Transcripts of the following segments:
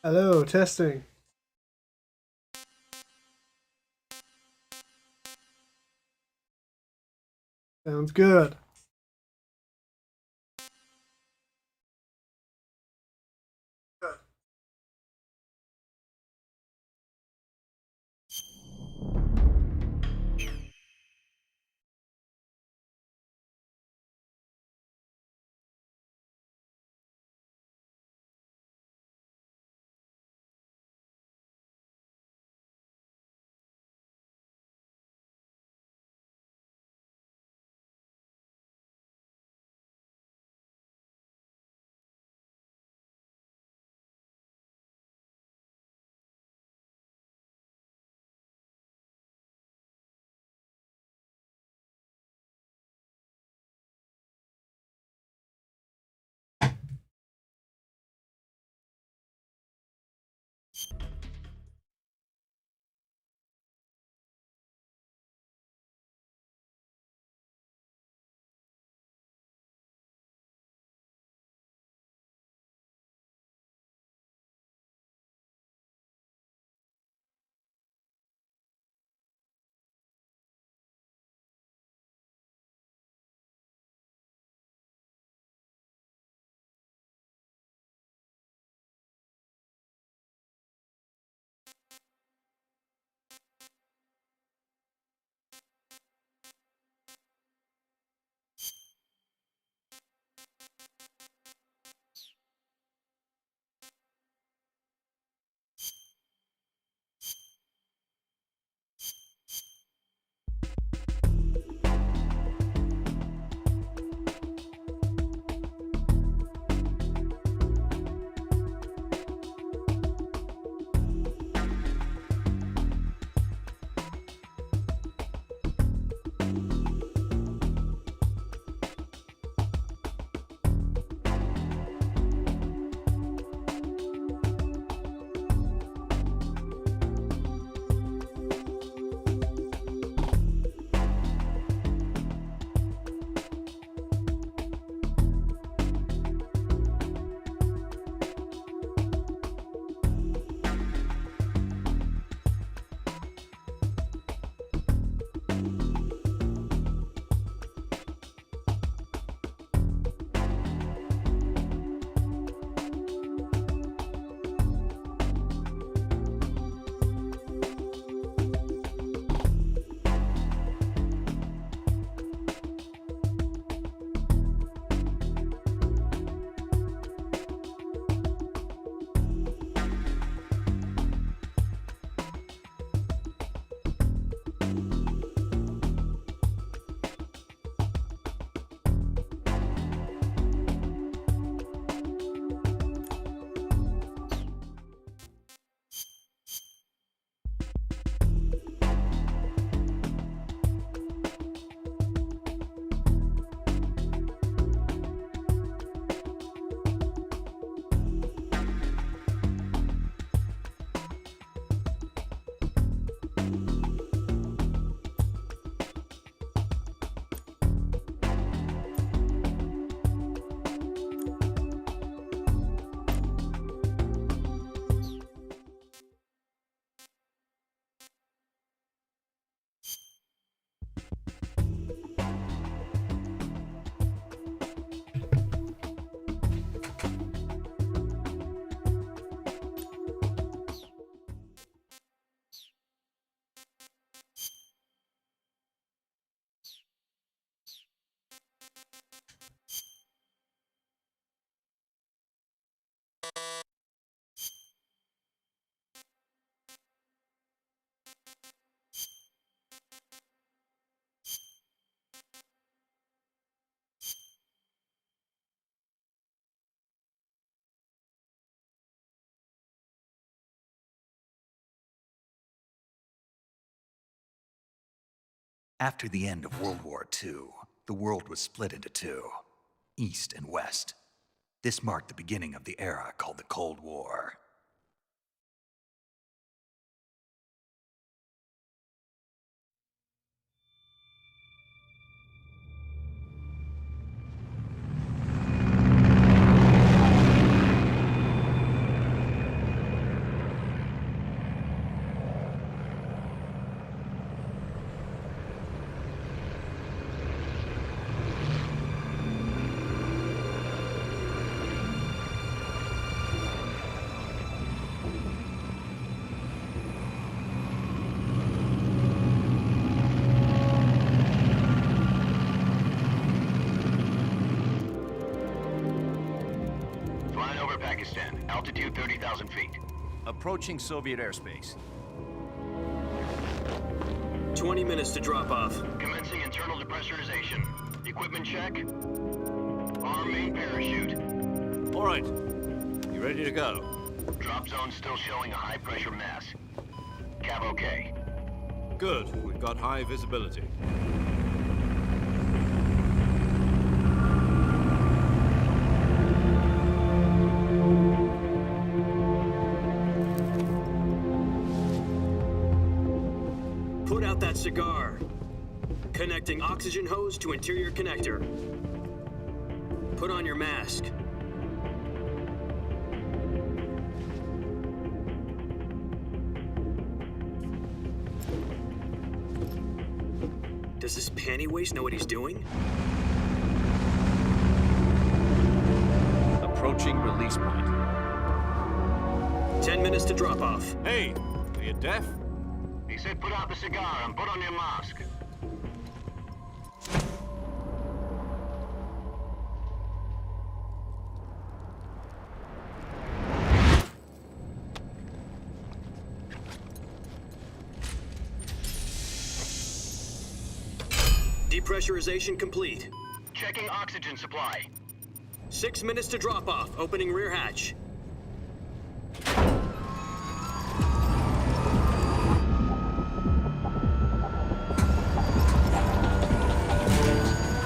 Hello, testing. Sounds good. After the end of World War II, the world was split into two, East and West. This marked the beginning of the era called the Cold War. over Pakistan. Altitude 30,000 feet. Approaching Soviet airspace. 20 minutes to drop off. Commencing internal depressurization. Equipment check. Arm main parachute. All right. You ready to go? Drop zone still showing a high pressure mass. Cav okay. Good. We've got high visibility. Put out that cigar. Connecting oxygen hose to interior connector. Put on your mask. Does this panty waste know what he's doing? Approaching release point. 10 minutes to drop off. Hey, are you deaf? He said put out the cigar and put on your mask. Depressurization complete. Checking oxygen supply. 6 minutes to drop off. Opening rear hatch.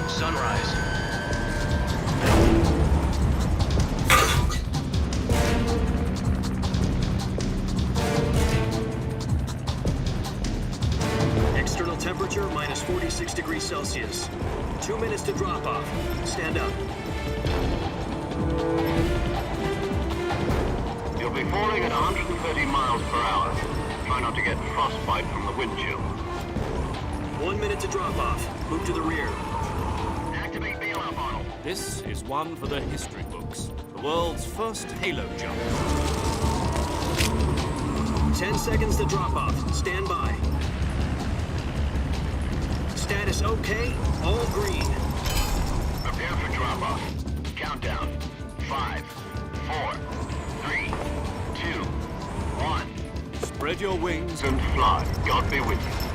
Sunrise. External temperature minus 46 degrees Celsius. 2 minutes to drop off. Stand up. You'll be falling at 130 miles per hour. Try not to get frostbite from the wind chill. 1 minute to drop off. Move to the rear. Activate bailout model. This is one for the history books. The world's first halo jump. 10 seconds to drop off. Stand by. Status okay. All green. Prepare for drop-off. Countdown. 5, 4, 3, 2, 1. Spread your wings. And fly. God be with you.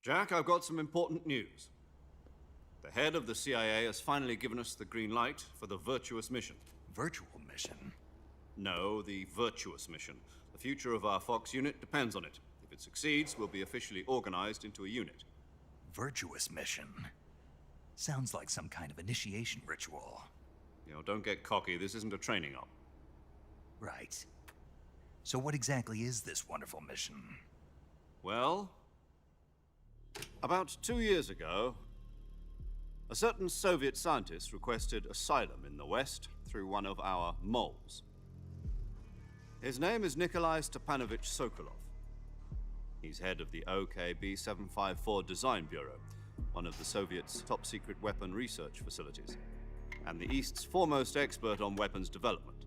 Jack, I've got some important news. The head of the CIA has finally given us the green light for the virtuous mission. Virtual mission? No, the virtuous mission. The future of our Fox unit depends on it. If it succeeds, we'll be officially organized into a unit. Virtuous mission? Sounds like some kind of initiation ritual. You know, don't get cocky. This isn't a training op. Right. So what exactly is this wonderful mission? Well, about 2 years ago, a certain Soviet scientist requested asylum in the West through one of our moles. His name is Nikolai Stepanovich Sokolov. He's head of the OKB 754 Design Bureau, one of the Soviets' top-secret weapon research facilities, and the East's foremost expert on weapons development.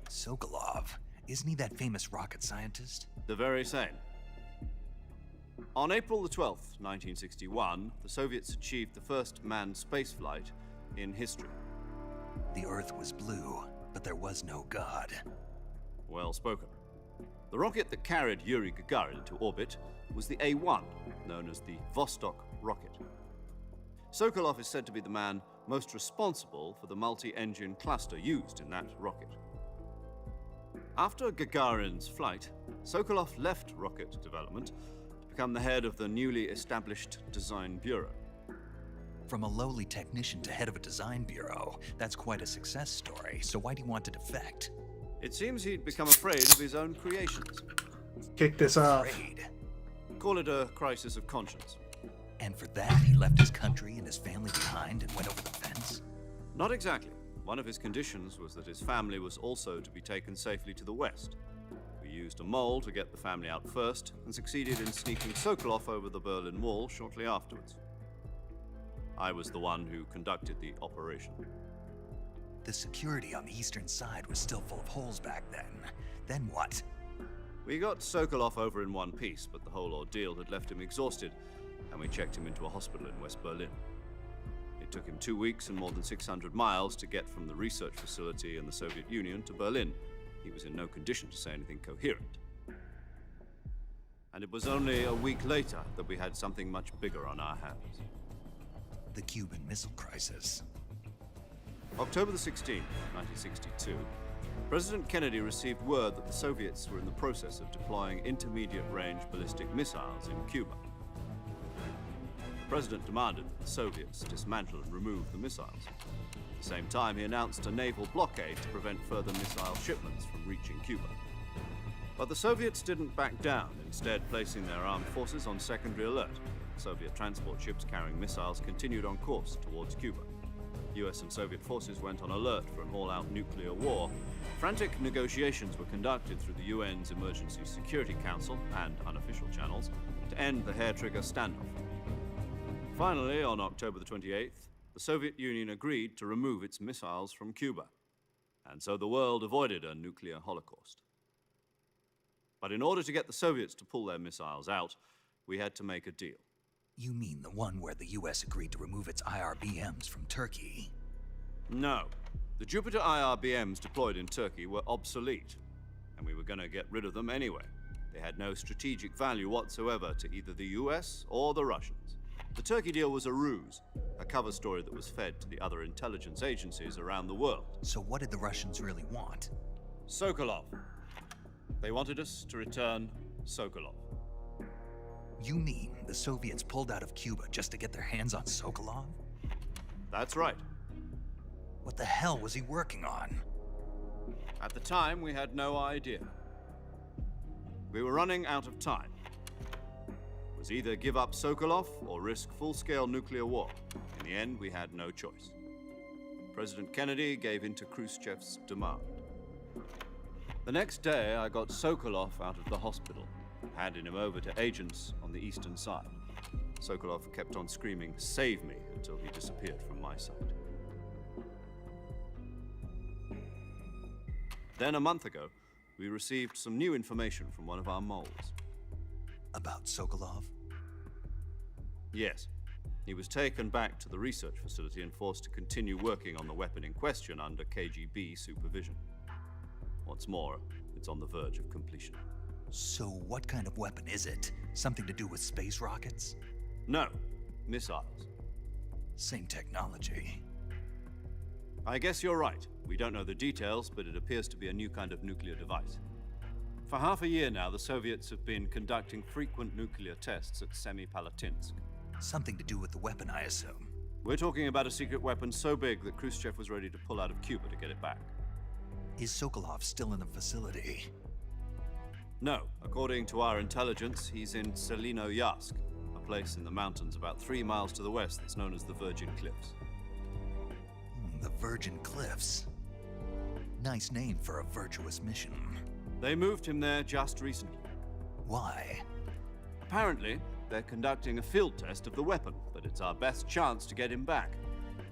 Sokolov? Isn't he that famous rocket scientist? The very same. On April the 12th, 1961, the Soviets achieved the first manned spaceflight in history. The Earth was blue, but there was no God. Well spoken. The rocket that carried Yuri Gagarin into orbit was the A-1, known as the Vostok rocket. Sokolov is said to be the man most responsible for the multi-engine cluster used in that rocket. After Gagarin's flight, Sokolov left rocket development to become the head of the newly established Design Bureau. From a lowly technician to head of a design bureau, that's quite a success story, so why do you want to defect? It seems he'd become afraid of his own creations. Kick this off. Afraid. Call it a crisis of conscience. And for that, he left his country and his family behind and went over the fence? Not exactly. One of his conditions was that his family was also to be taken safely to the West. used a mole to get the family out first and succeeded in sneaking Sokolov over the Berlin Wall shortly afterwards. I was the one who conducted the operation. The security on the eastern side was still full of holes back then. Then what? We got Sokolov over in one piece, but the whole ordeal had left him exhausted, and we checked him into a hospital in West Berlin. It took him 2 weeks and more than 600 miles to get from the research facility in the Soviet Union to Berlin. He was in no condition to say anything coherent. And it was only a week later that we had something much bigger on our hands. The Cuban Missile Crisis. October the 16th, 1962, President Kennedy received word that the Soviets were in the process of deploying intermediate-range ballistic missiles in Cuba. The President demanded that the Soviets dismantle and remove the missiles. At the same time, he announced a naval blockade to prevent further missile shipments from reaching Cuba. But the Soviets didn't back down, instead placing their armed forces on secondary alert. Soviet transport ships carrying missiles continued on course towards Cuba. US and Soviet forces went on alert for an all-out nuclear war. Frantic negotiations were conducted through the UN's Emergency Security Council and unofficial channels to end the hair-trigger standoff. Finally, on October the 28th, the Soviet Union agreed to remove its missiles from Cuba. And so the world avoided a nuclear holocaust. But in order to get the Soviets to pull their missiles out, we had to make a deal. You mean the one where the US agreed to remove its IRBMs from Turkey? No. The Jupiter IRBMs deployed in Turkey were obsolete, and we were going to get rid of them anyway. They had no strategic value whatsoever to either the US or the Russians. The Turkey deal was a ruse, a cover story that was fed to the other intelligence agencies around the world. So what did the Russians really want? Sokolov. They wanted us to return Sokolov. You mean the Soviets pulled out of Cuba just to get their hands on Sokolov? That's right. What the hell was he working on? At the time, we had no idea. We were running out of time. It was either give up Sokolov or risk full-scale nuclear war. In the end, we had no choice. President Kennedy gave in to Khrushchev's demand. The next day, I got Sokolov out of the hospital, handing him over to agents on the eastern side. Sokolov kept on screaming, "Save me," until he disappeared from my sight. Then a month ago, we received some new information from one of our moles. About Sokolov? Yes. He was taken back to the research facility and forced to continue working on the weapon in question under KGB supervision. What's more, it's on the verge of completion. So what kind of weapon is it? Something to do with space rockets? No, missiles. Same technology. I guess you're right. We don't know the details, but it appears to be a new kind of nuclear device. For half a year now, the Soviets have been conducting frequent nuclear tests at Semipalatinsk. Something to do with the weapon, I assume. We're talking about a secret weapon so big that Khrushchev was ready to pull out of Cuba to get it back. Is Sokolov still in the facility? No. According to our intelligence, he's in Selino-Yarsk, a place in the mountains about 3 miles to the west that's known as the Virgin Cliffs. The Virgin Cliffs. Nice name for a virtuous mission. They moved him there just recently. Why? Apparently, they're conducting a field test of the weapon, but it's our best chance to get him back.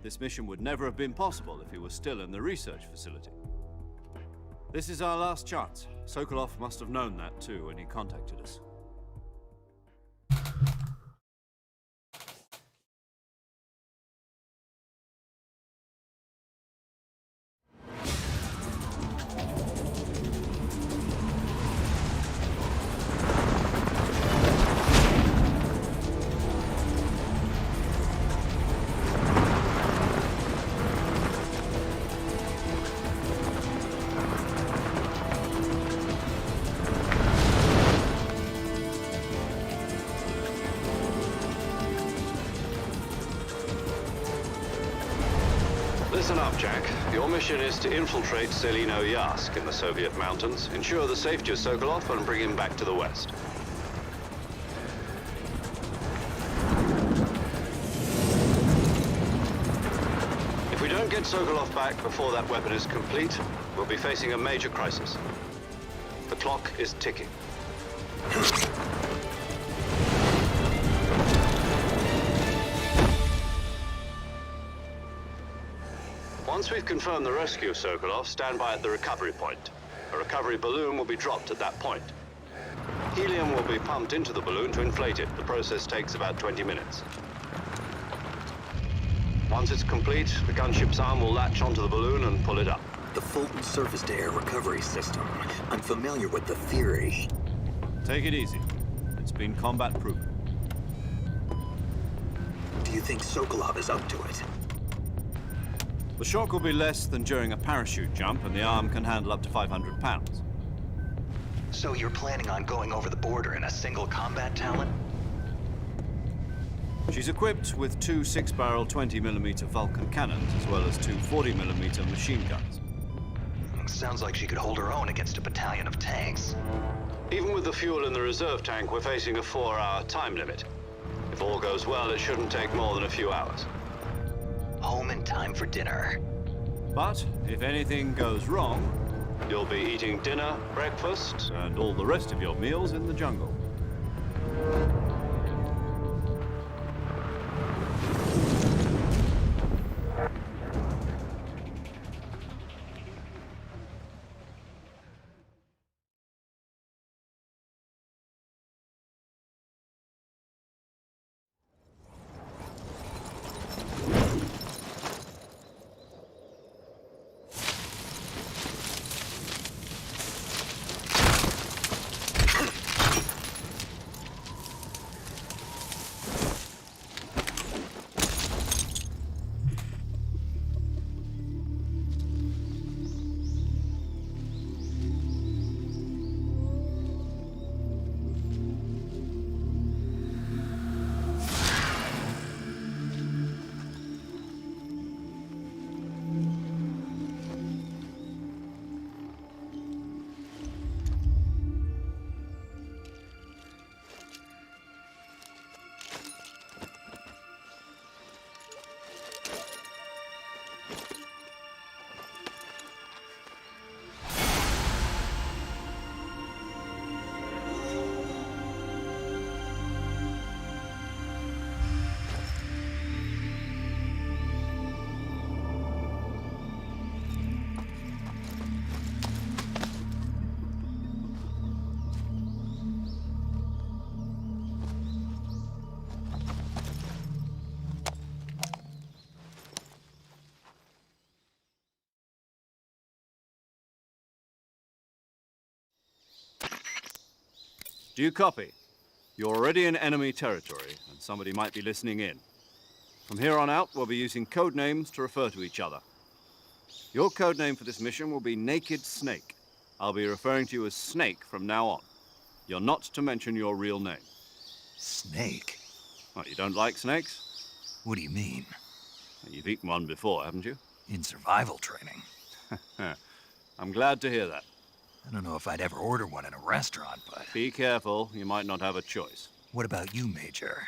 This mission would never have been possible if he was still in the research facility. This is our last chance. Sokolov must have known that too when he contacted us. Listen up, Jack. Your mission is to infiltrate Selino-Yarsk in the Soviet mountains, ensure the safety of Sokolov, and bring him back to the west. If we don't get Sokolov back before that weapon is complete, we'll be facing a major crisis. The clock is ticking. Once we've confirmed the rescue of Sokolov, stand by at the recovery point. A recovery balloon will be dropped at that point. Helium will be pumped into the balloon to inflate it. The process takes about 20 minutes. Once it's complete, the gunship's arm will latch onto the balloon and pull it up. The Fulton surface-to-air recovery system. I'm familiar with the theory. Take it easy. It's been combat-proven. Do you think Sokolov is up to it? The shock will be less than during a parachute jump, and the arm can handle up to 500 pounds. So you're planning on going over the border in a single combat Talon? She's equipped with two 6-barrel 20mm Vulcan cannons, as well as two 40mm machine guns. Sounds like she could hold her own against a battalion of tanks. Even with the fuel in the reserve tank, we're facing a 4-hour time limit. If all goes well, it shouldn't take more than a few hours. Home in time for dinner. But if anything goes wrong, you'll be eating dinner, breakfast, and all the rest of your meals in the jungle. Do you copy? You're already in enemy territory, and somebody might be listening in. From here on out, we'll be using code names to refer to each other. Your code name for this mission will be Naked Snake. I'll be referring to you as Snake from now on. You're not to mention your real name. Snake? What, you don't like snakes? What do you mean? You've eaten one before, haven't you? In survival training? I'm glad to hear that. I don't know if I'd ever order one in a restaurant, but... Be careful, you might not have a choice. What about you, Major?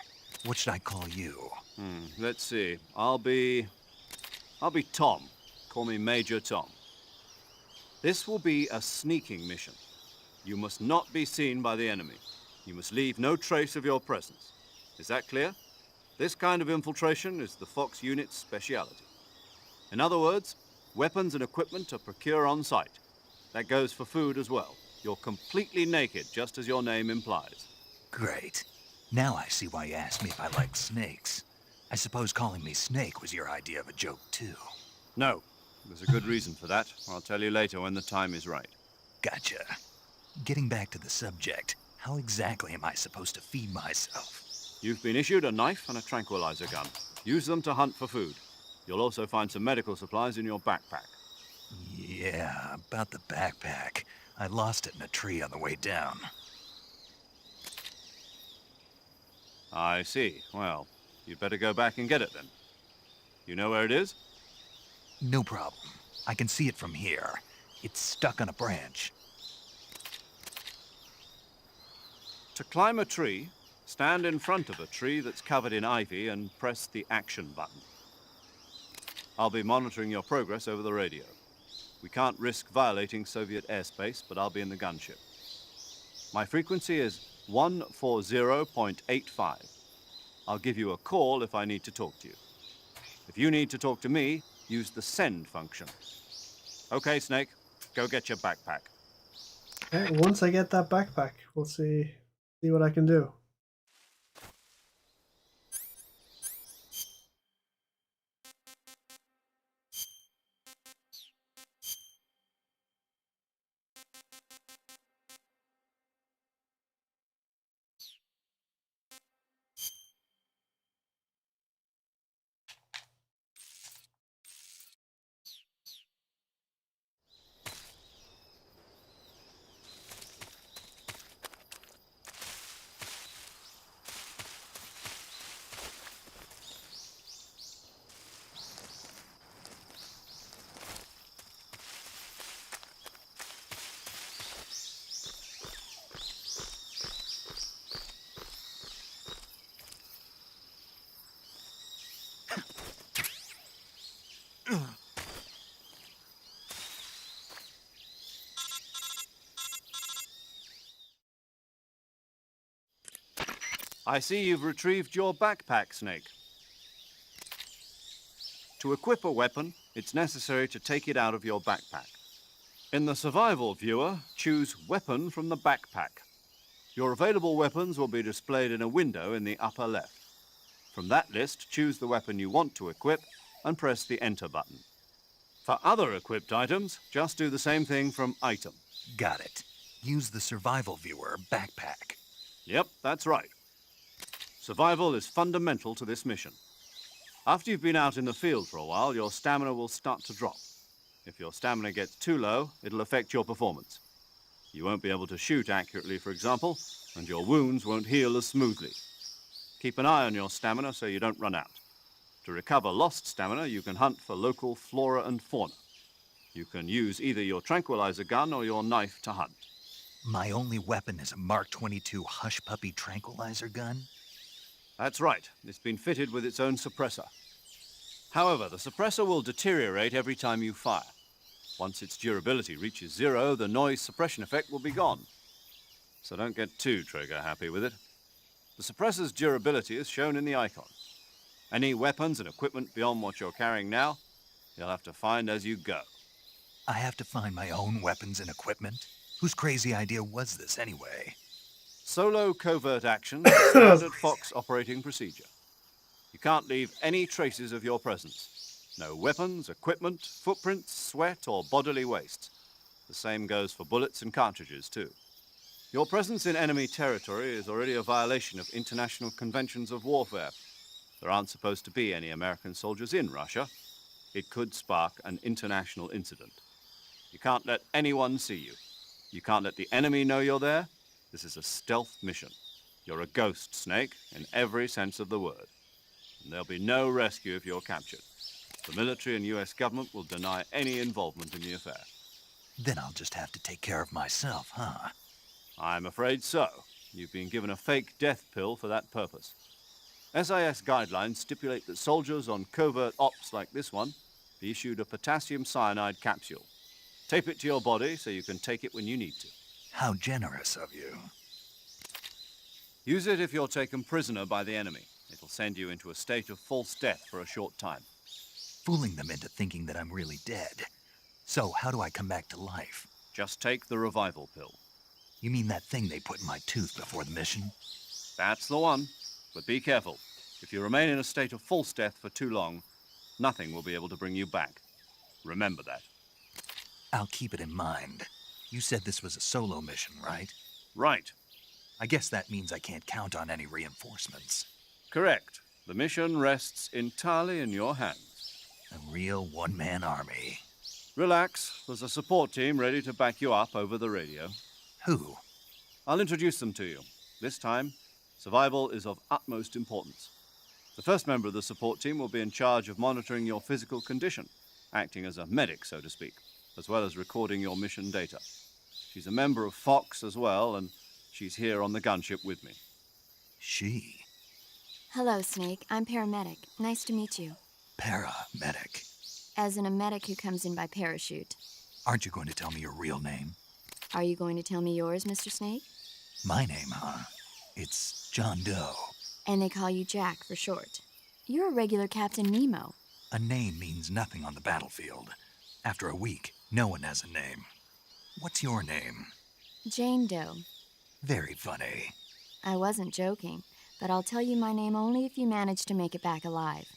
What should I call you? Let's see. I'll be Tom. Call me Major Tom. This will be a sneaking mission. You must not be seen by the enemy. You must leave no trace of your presence. Is that clear? This kind of infiltration is the Fox unit's speciality. In other words, weapons and equipment are procured on site. That goes for food as well. You're completely naked, just as your name implies. Great. Now I see why you asked me if I like snakes. I suppose calling me Snake was your idea of a joke, too. No. There's a good reason for that. I'll tell you later when the time is right. Gotcha. Getting back to the subject, how exactly am I supposed to feed myself? You've been issued a knife and a tranquilizer gun. Use them to hunt for food. You'll also find some medical supplies in your backpack. Yeah, about the backpack. I lost it in a tree on the way down. I see. Well, you'd better go back and get it then. You know where it is? No problem. I can see it from here. It's stuck on a branch. To climb a tree, stand in front of a tree that's covered in ivy and press the action button. I'll be monitoring your progress over the radio. We can't risk violating Soviet airspace, but I'll be in the gunship. My frequency is 140.85. I'll give you a call if I need to talk to you. If you need to talk to me, use the send function. Okay, Snake, go get your backpack. Okay, once I get that backpack, we'll see what I can do. I see you've retrieved your backpack, Snake. To equip a weapon, it's necessary to take it out of your backpack. In the survival viewer, choose Weapon from the backpack. Your available weapons will be displayed in a window in the upper left. From that list, choose the weapon you want to equip and press the Enter button. For other equipped items, just do the same thing from Item. Got it. Use the survival viewer backpack. Yep, that's right. Survival is fundamental to this mission. After you've been out in the field for a while, your stamina will start to drop. If your stamina gets too low, it'll affect your performance. You won't be able to shoot accurately, for example, and your wounds won't heal as smoothly. Keep an eye on your stamina so you don't run out. To recover lost stamina, you can hunt for local flora and fauna. You can use either your tranquilizer gun or your knife to hunt. My only weapon is a Mark 22 Hush Puppy tranquilizer gun? That's right. It's been fitted with its own suppressor. However, the suppressor will deteriorate every time you fire. Once its durability reaches 0, the noise suppression effect will be gone. So don't get too trigger happy with it. The suppressor's durability is shown in the icon. Any weapons and equipment beyond what you're carrying now, you'll have to find as you go. I have to find my own weapons and equipment? Whose crazy idea was this anyway? Solo covert action is standard Fox operating procedure. You can't leave any traces of your presence. No weapons, equipment, footprints, sweat, or bodily waste. The same goes for bullets and cartridges, too. Your presence in enemy territory is already a violation of international conventions of warfare. There aren't supposed to be any American soldiers in Russia. It could spark an international incident. You can't let anyone see you. You can't let the enemy know you're there. This is a stealth mission. You're a ghost, Snake, in every sense of the word. And there'll be no rescue if you're captured. The military and US government will deny any involvement in the affair. Then I'll just have to take care of myself, huh? I'm afraid so. You've been given a fake death pill for that purpose. SIS guidelines stipulate that soldiers on covert ops like this one be issued a potassium cyanide capsule. Tape it to your body so you can take it when you need to. How generous of you. Use it if you're taken prisoner by the enemy. It'll send you into a state of false death for a short time. Fooling them into thinking that I'm really dead. So how do I come back to life? Just take the revival pill. You mean that thing they put in my tooth before the mission? That's the one. But be careful. If you remain in a state of false death for too long, nothing will be able to bring you back. Remember that. I'll keep it in mind. You said this was a solo mission, right? Right. I guess that means I can't count on any reinforcements. Correct. The mission rests entirely in your hands. A real one-man army. Relax. There's a support team ready to back you up over the radio. Who? I'll introduce them to you. This time, survival is of utmost importance. The first member of the support team will be in charge of monitoring your physical condition, acting as a medic, so to speak, as well as recording your mission data. She's a member of Fox as well, and she's here on the gunship with me. She? Hello, Snake. I'm paramedic. Nice to meet you. Paramedic. As in a medic who comes in by parachute. Aren't you going to tell me your real name? Are you going to tell me yours, Mr. Snake? My name, huh? It's John Doe. And they call you Jack for short. You're a regular Captain Nemo. A name means nothing on the battlefield. After a week, no one has a name. What's your name? Jane Doe. Very funny. I wasn't joking, but I'll tell you my name only if you manage to make it back alive.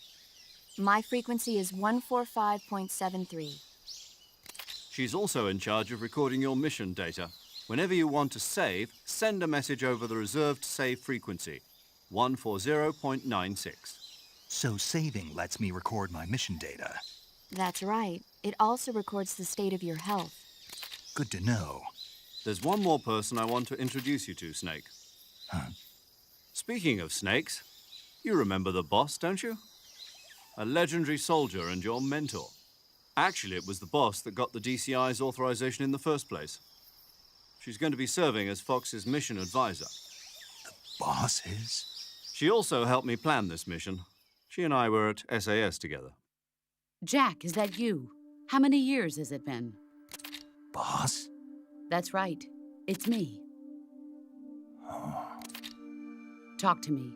My frequency is 145.73. She's also in charge of recording your mission data. Whenever you want to save, send a message over the reserved save frequency, 140.96. So saving lets me record my mission data. That's right. It also records the state of your health. Good to know. There's one more person I want to introduce you to, Snake. Huh? Speaking of snakes, you remember the boss, don't you? A legendary soldier and your mentor. Actually, it was the boss that got the DCI's authorization in the first place. She's going to be serving as Fox's mission advisor. Boss is? She also helped me plan this mission. She and I were at SAS together. Jack, is that you? How many years has it been? Boss? That's right. It's me. Talk to me.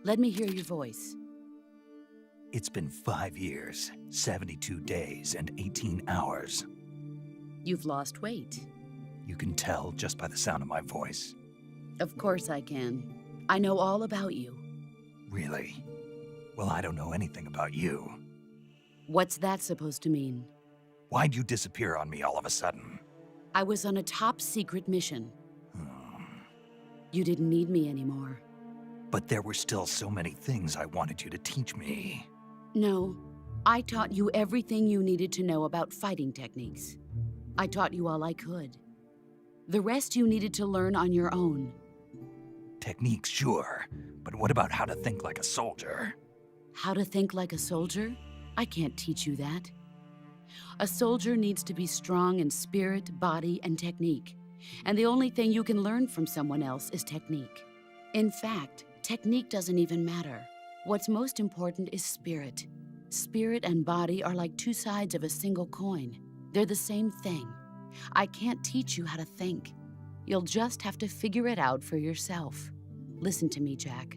Let me hear your voice. It's been 5 years, 72 days, and 18 hours. You've lost weight. You can tell just by the sound of my voice. Of course I can. I know all about you. Really? Well, I don't know anything about you. What's that supposed to mean? Why'd you disappear on me all of a sudden? I was on a top secret mission. You didn't need me anymore. But there were still so many things I wanted you to teach me. No, I taught you everything you needed to know about fighting techniques. I taught you all I could. The rest you needed to learn on your own. Techniques, sure. But what about how to think like a soldier? How to think like a soldier? I can't teach you that. A soldier needs to be strong in spirit, body, and technique. And the only thing you can learn from someone else is technique. In fact, technique doesn't even matter. What's most important is spirit. Spirit and body are like two sides of a single coin. They're the same thing. I can't teach you how to think. You'll just have to figure it out for yourself. Listen to me, Jack.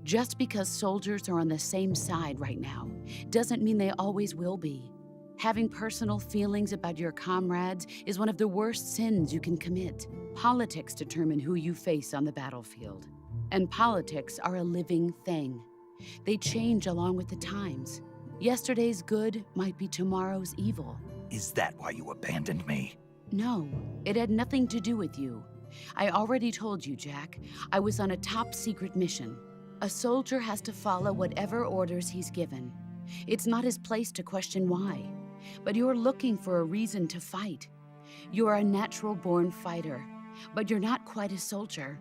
Just because soldiers are on the same side right now doesn't mean they always will be. Having personal feelings about your comrades is one of the worst sins you can commit. Politics determine who you face on the battlefield. And politics are a living thing. They change along with the times. Yesterday's good might be tomorrow's evil. Is that why you abandoned me? No, it had nothing to do with you. I already told you, Jack. I was on a top secret mission. A soldier has to follow whatever orders he's given. It's not his place to question why. But you're looking for a reason to fight. You're a natural-born fighter, but you're not quite a soldier.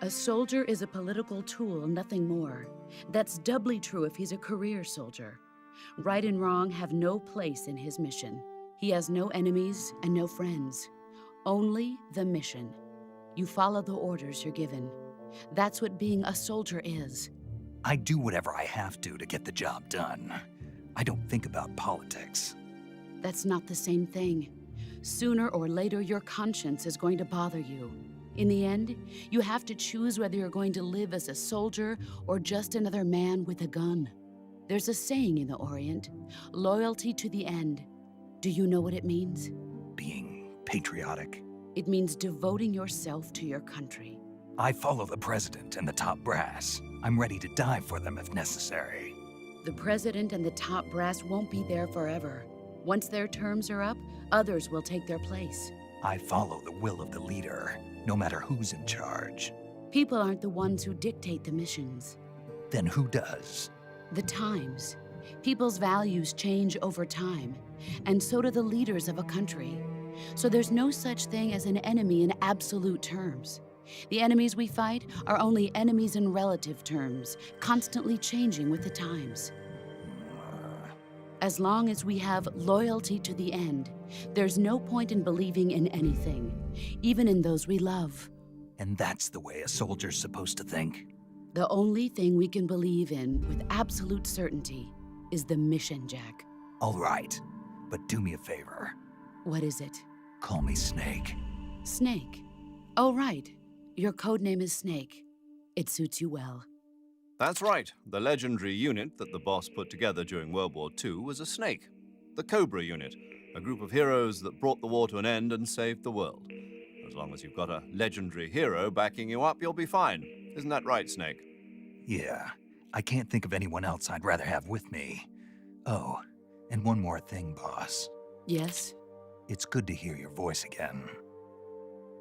A soldier is a political tool, nothing more. That's doubly true if he's a career soldier. Right and wrong have no place in his mission. He has no enemies and no friends. Only the mission. You follow the orders you're given. That's what being a soldier is. I do whatever I have to get the job done. I don't think about politics. That's not the same thing. Sooner or later, your conscience is going to bother you. In the end, you have to choose whether you're going to live as a soldier or just another man with a gun. There's a saying in the Orient, loyalty to the end. Do you know what it means? Being patriotic. It means devoting yourself to your country. I follow the president and the top brass. I'm ready to die for them if necessary. The president and the top brass won't be there forever. Once their terms are up, others will take their place. I follow the will of the leader, no matter who's in charge. People aren't the ones who dictate the missions. Then who does? The times. People's values change over time, and so do the leaders of a country. So there's no such thing as an enemy in absolute terms. The enemies we fight are only enemies in relative terms, constantly changing with the times. As long as we have loyalty to the end, there's no point in believing in anything, even in those we love. And that's the way a soldier's supposed to think? The only thing we can believe in with absolute certainty is the mission, Jack. All right, but do me a favor. What is it? Call me Snake. Snake. Oh, right. Your codename is Snake. It suits you well. That's right. The legendary unit that the boss put together during World War II was a snake. The Cobra unit, a group of heroes that brought the war to an end and saved the world. As long as you've got a legendary hero backing you up, you'll be fine. Isn't that right, Snake? Yeah, I can't think of anyone else I'd rather have with me. Oh, and one more thing, boss. Yes? It's good to hear your voice again.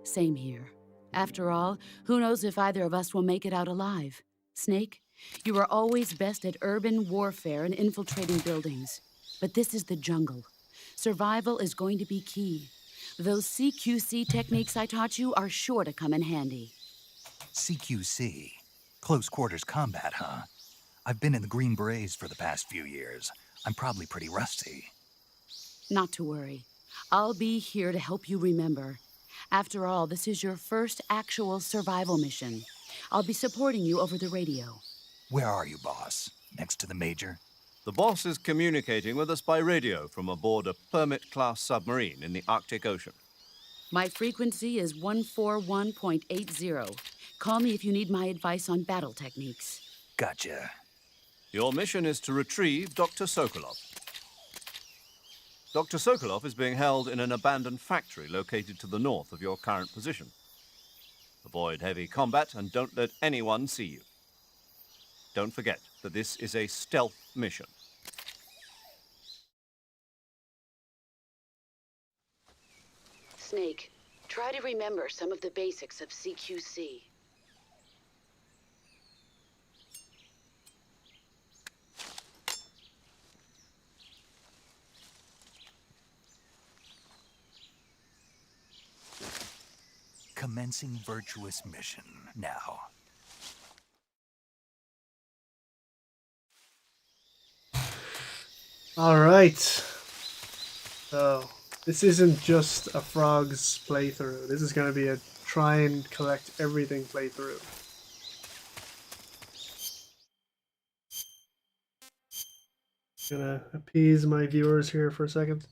Same here. After all, who knows if either of us will make it out alive? Snake, you are always best at urban warfare and infiltrating buildings. But this is the jungle. Survival is going to be key. Those CQC techniques I taught you are sure to come in handy. CQC? Close quarters combat, huh? I've been in the Green Berets for the past few years. I'm probably pretty rusty. Not to worry. I'll be here to help you remember. After all, this is your first actual survival mission. I'll be supporting you over the radio. Where are you, boss? Next to the Major? The boss is communicating with us by radio from aboard a Permit-class submarine in the Arctic Ocean. My frequency is 141.80. Call me if you need my advice on battle techniques. Gotcha. Your mission is to retrieve Dr. Sokolov. Dr. Sokolov is being held in an abandoned factory located to the north of your current position. Avoid heavy combat and don't let anyone see you. Don't forget that this is a stealth mission. Snake, try to remember some of the basics of CQC. Commencing virtuous mission now. All right. So this isn't just a Frogs playthrough. This is going to be a try and collect everything playthrough. Gonna appease my viewers here for a second.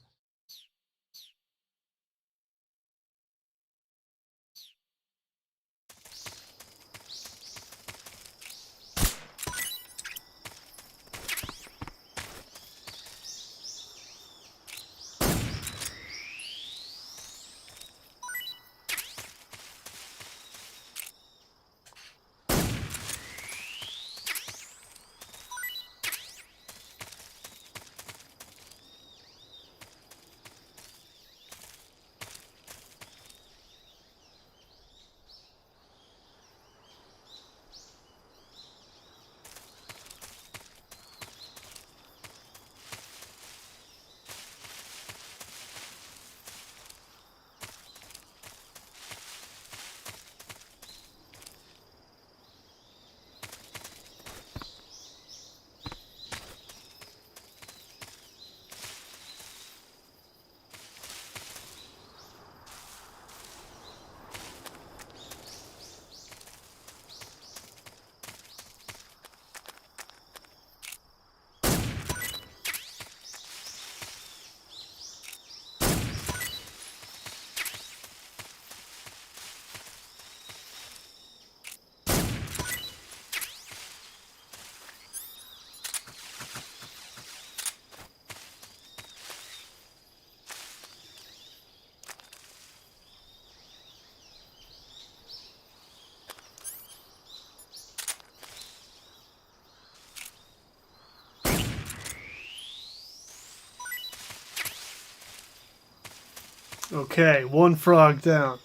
Okay, one frog down.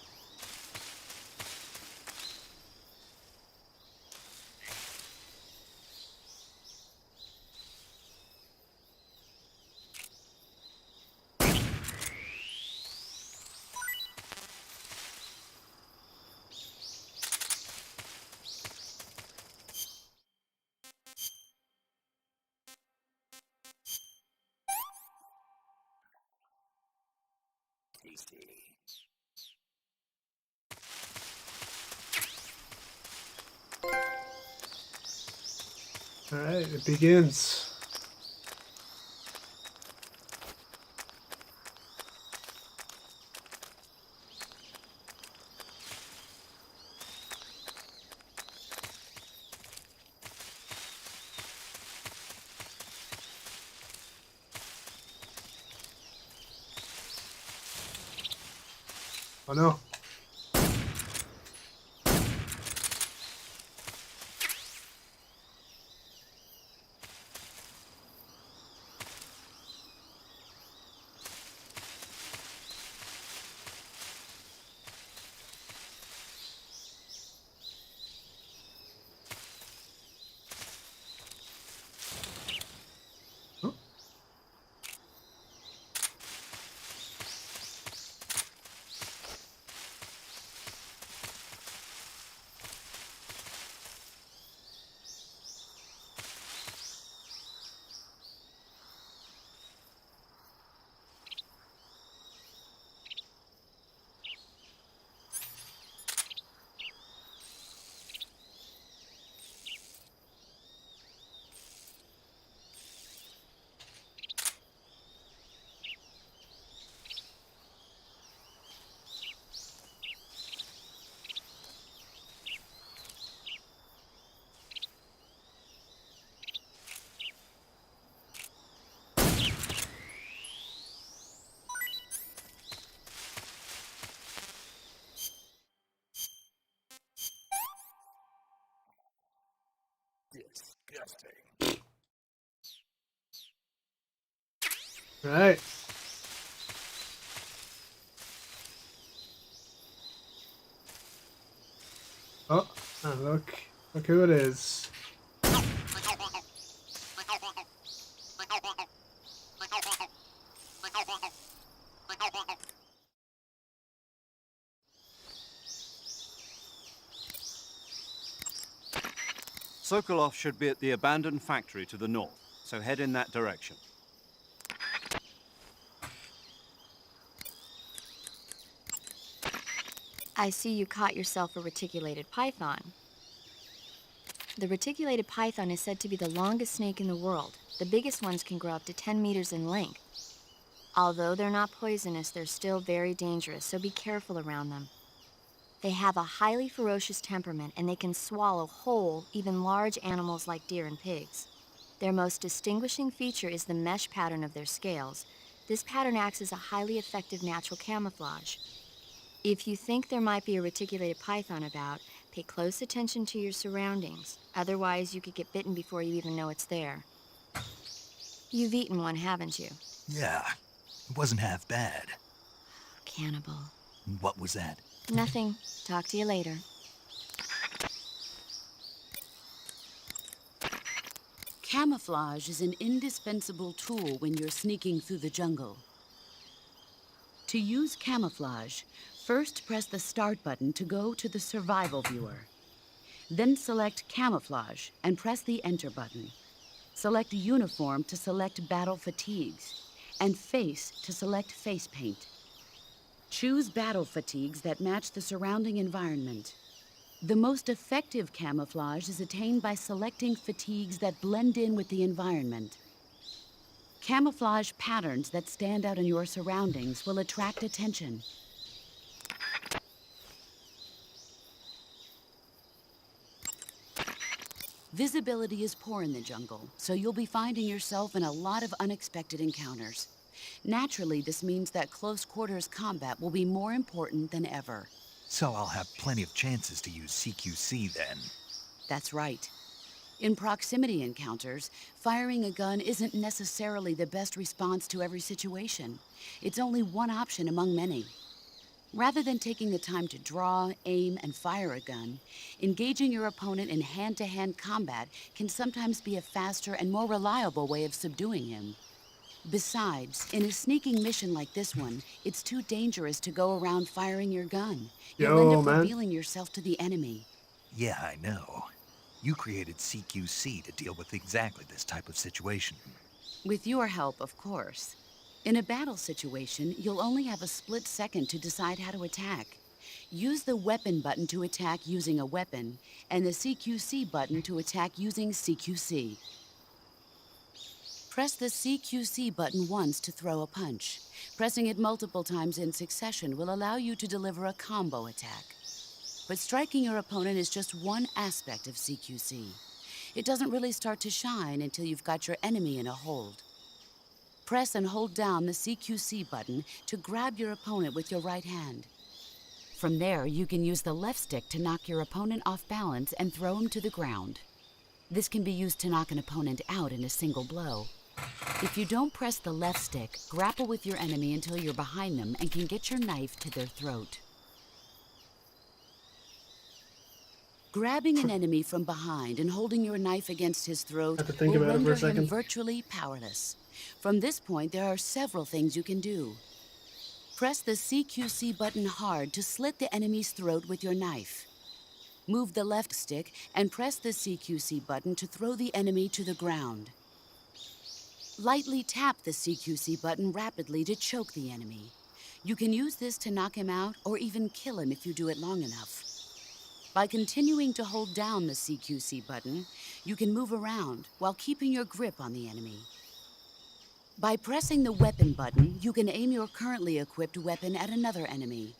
All right, it begins. Oh no. Right. Oh, and look who it is. Sokolov should be at the abandoned factory to the north, so head in that direction. I see you caught yourself a reticulated python. The reticulated python is said to be the longest snake in the world. The biggest ones can grow up to 10 meters in length. Although they're not poisonous, they're still very dangerous, so be careful around them. They have a highly ferocious temperament, and they can swallow whole, even large animals like deer and pigs. Their most distinguishing feature is the mesh pattern of their scales. This pattern acts as a highly effective natural camouflage. If you think there might be a reticulated python about, pay close attention to your surroundings. Otherwise, you could get bitten before you even know it's there. You've eaten one, haven't you? Yeah, it wasn't half bad. Cannibal. What was that? Nothing. Talk to you later. Camouflage is an indispensable tool when you're sneaking through the jungle. To use camouflage, first press the Start button to go to the Survival viewer. Then select Camouflage and press the Enter button. Select Uniform to select Battle Fatigues, and Face to select Face Paint. Choose battle fatigues that match the surrounding environment. The most effective camouflage is attained by selecting fatigues that blend in with the environment. Camouflage patterns that stand out in your surroundings will attract attention. Visibility is poor in the jungle, so you'll be finding yourself in a lot of unexpected encounters. Naturally, this means that close quarters combat will be more important than ever. So I'll have plenty of chances to use CQC then. That's right. In proximity encounters, firing a gun isn't necessarily the best response to every situation. It's only one option among many. Rather than taking the time to draw, aim, and fire a gun, engaging your opponent in hand-to-hand combat can sometimes be a faster and more reliable way of subduing him. Besides, in a sneaking mission like this one, it's too dangerous to go around firing your gun. You'll end up revealing yourself to the enemy. Yeah, I know. You created CQC to deal with exactly this type of situation. With your help, of course. In a battle situation, you'll only have a split second to decide how to attack. Use the Weapon button to attack using a weapon, and the CQC button to attack using CQC. Press the CQC button once to throw a punch. Pressing it multiple times in succession will allow you to deliver a combo attack. But striking your opponent is just one aspect of CQC. It doesn't really start to shine until you've got your enemy in a hold. Press and hold down the CQC button to grab your opponent with your right hand. From there, you can use the left stick to knock your opponent off balance and throw him to the ground. This can be used to knock an opponent out in a single blow. If you don't press the left stick, grapple with your enemy until you're behind them and can get your knife to their throat. Grabbing an enemy from behind and holding your knife against his throat Have to think will about it for a render him second. virtually powerless. From this point, there are several things you can do. Press the CQC button hard to slit the enemy's throat with your knife. Move the left stick and press the CQC button to throw the enemy to the ground. Lightly tap the CQC button rapidly to choke the enemy. You can use this to knock him out or even kill him if you do it long enough. By continuing to hold down the CQC button, you can move around while keeping your grip on the enemy. By pressing the weapon button, you can aim your currently equipped weapon at another enemy.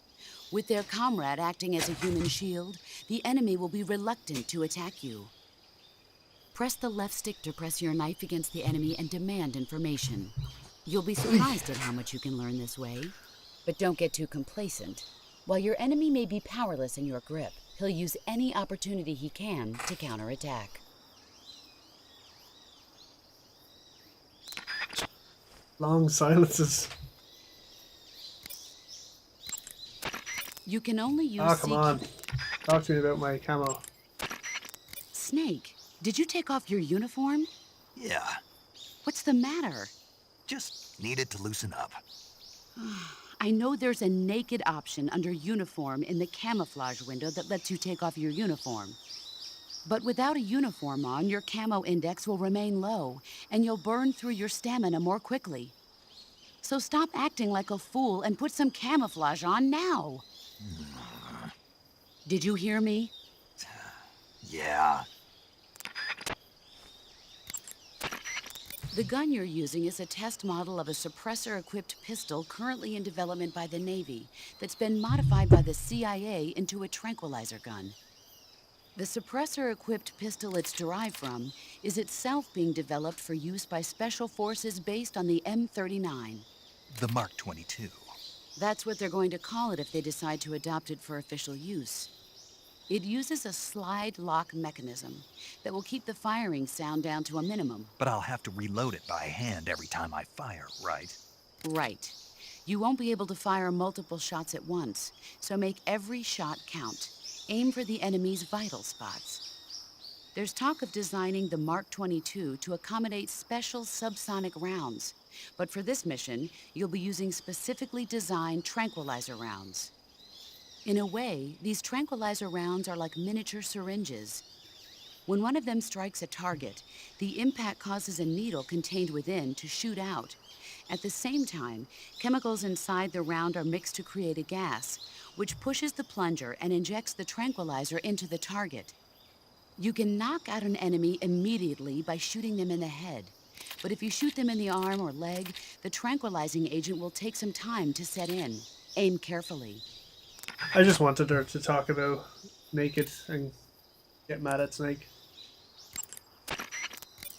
With their comrade acting as a human shield, the enemy will be reluctant to attack you. Press the left stick to press your knife against the enemy and demand information. You'll be surprised at how much you can learn this way. But don't get too complacent. While your enemy may be powerless in your grip, he'll use any opportunity he can to counterattack. Long silences. You can only use Oh, come on. Talk to me about my camo. Snake, did you take off your uniform? Yeah, What's the matter? just needed to loosen up. I know there's a naked option under uniform in the camouflage window that lets you take off your uniform. But without a uniform on, your camo index will remain low, and you'll burn through your stamina more quickly. So stop acting like a fool and put some camouflage on now. Did you hear me? Yeah, The gun you're using is a test model of a suppressor-equipped pistol currently in development by the Navy that's been modified by the CIA into a tranquilizer gun. The suppressor-equipped pistol it's derived from is itself being developed for use by special forces based on the M39. the Mark 22. That's what they're going to call it if they decide to adopt it for official use. It uses a slide lock mechanism that will keep the firing sound down to a minimum. But I'll have to reload it by hand every time I fire, right? Right. You won't be able to fire multiple shots at once, so make every shot count. Aim for the enemy's vital spots. There's talk of designing the Mark 22 to accommodate special subsonic rounds, but for this mission, you'll be using specifically designed tranquilizer rounds. In a way, these tranquilizer rounds are like miniature syringes. When one of them strikes a target, the impact causes a needle contained within to shoot out. At the same time, chemicals inside the round are mixed to create a gas, which pushes the plunger and injects the tranquilizer into the target. You can knock out an enemy immediately by shooting them in the head. But if you shoot them in the arm or leg, the tranquilizing agent will take some time to set in. Aim carefully. I just wanted her to talk about Naked and get mad at Snake.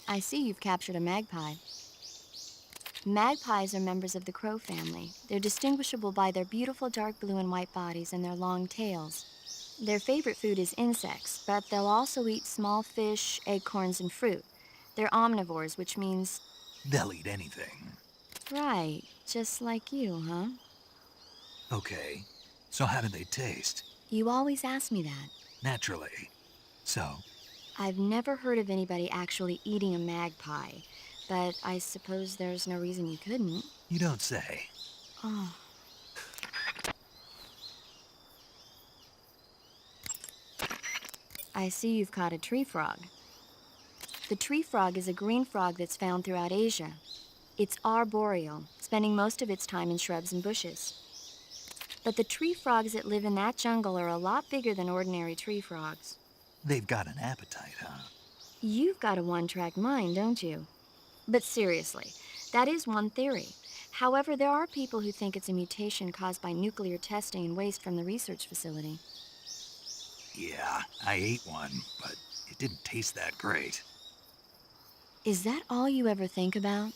I see you've captured a magpie. Magpies are members of the crow family. They're distinguishable by their beautiful dark blue and white bodies and their long tails. Their favorite food is insects, but they'll also eat small fish, acorns, and fruit. They're omnivores, which means... They'll eat anything. Right, just like you, huh? Okay, so how do they taste? You always ask me that. Naturally. So, I've never heard of anybody actually eating a magpie, but I suppose there's no reason you couldn't. you don't say. Oh. I see you've caught a tree frog. The tree frog is a green frog that's found throughout Asia. It's arboreal, spending most of its time in shrubs and bushes. But the tree frogs that live in that jungle are a lot bigger than ordinary tree frogs. They've got an appetite, huh? You've got a one-track mind, don't you? But seriously, that is one theory. However, there are people who think it's a mutation caused by nuclear testing and waste from the research facility. Yeah, I ate one, but it didn't taste that great. Is that all you ever think about?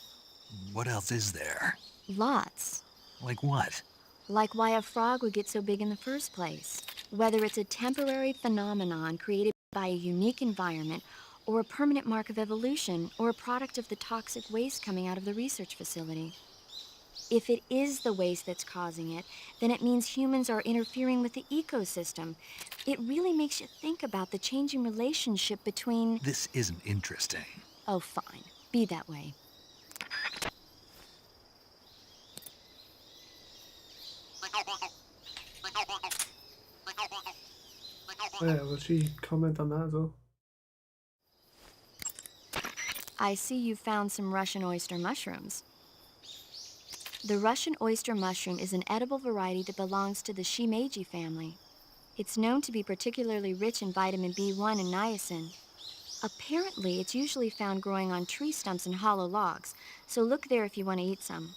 What else is there? Lots. Like what? Like why a frog would get so big in the first place. Whether it's a temporary phenomenon created by a unique environment, or a permanent mark of evolution, or a product of the toxic waste coming out of the research facility. If it is the waste that's causing it, then it means humans are interfering with the ecosystem. It really makes you think about the changing relationship between... This isn't interesting. Oh, fine. Be that way. Oh, yeah, will she comment on that as well? I see you found some Russian oyster mushrooms. The Russian oyster mushroom is an edible variety that belongs to the shimeji family. It's known to be particularly rich in vitamin B1 and niacin. Apparently, it's usually found growing on tree stumps and hollow logs, so look there if you want to eat some.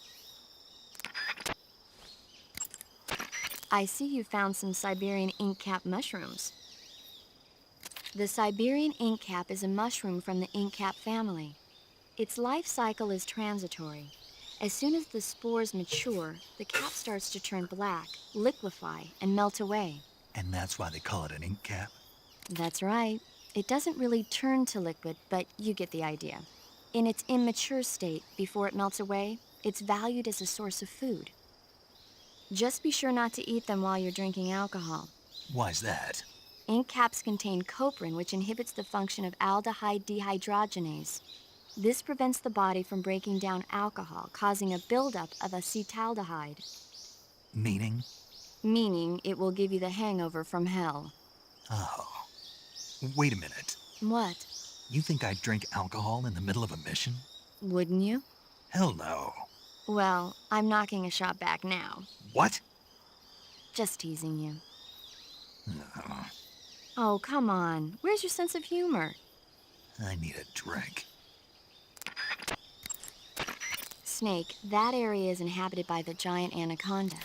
I see you found some Siberian inkcap mushrooms. The Siberian inkcap is a mushroom from the inkcap family. Its life cycle is transitory. As soon as the spores mature, the cap starts to turn black, liquefy, and melt away. And that's why they call it an ink cap? That's right. It doesn't really turn to liquid, but you get the idea. In its immature state, before it melts away, it's valued as a source of food. Just be sure not to eat them while you're drinking alcohol. Why's that? Ink caps contain coprin, which inhibits the function of aldehyde dehydrogenase. This prevents the body from breaking down alcohol, causing a buildup of acetaldehyde. Meaning? Meaning it will give you the hangover from hell. Oh. Wait a minute. What? You think I'd drink alcohol in the middle of a mission? Wouldn't you? Hell no. Well, I'm knocking a shot back now. What? Just teasing you. No. Oh, come on. Where's your sense of humor? I need a drink. Snake, that area is inhabited by the giant anaconda.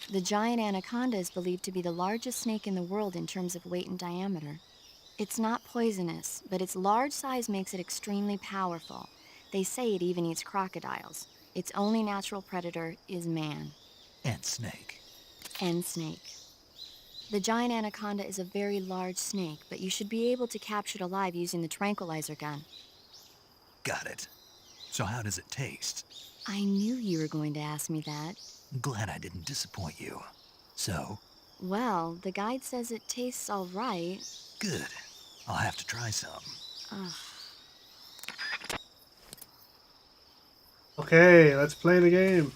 The giant anaconda is believed to be the largest snake in the world in terms of weight and diameter. It's not poisonous, but its large size makes it extremely powerful. They say it even eats crocodiles. Its only natural predator is man. And snake. And snake. The giant anaconda is a very large snake, but you should be able to capture it alive using the tranquilizer gun. Got it. So how does it taste? I knew you were going to ask me that. Glad I didn't disappoint you. So? Well, the guide says it tastes all right. Good. I'll have to try some. Ugh. Okay, let's play the game.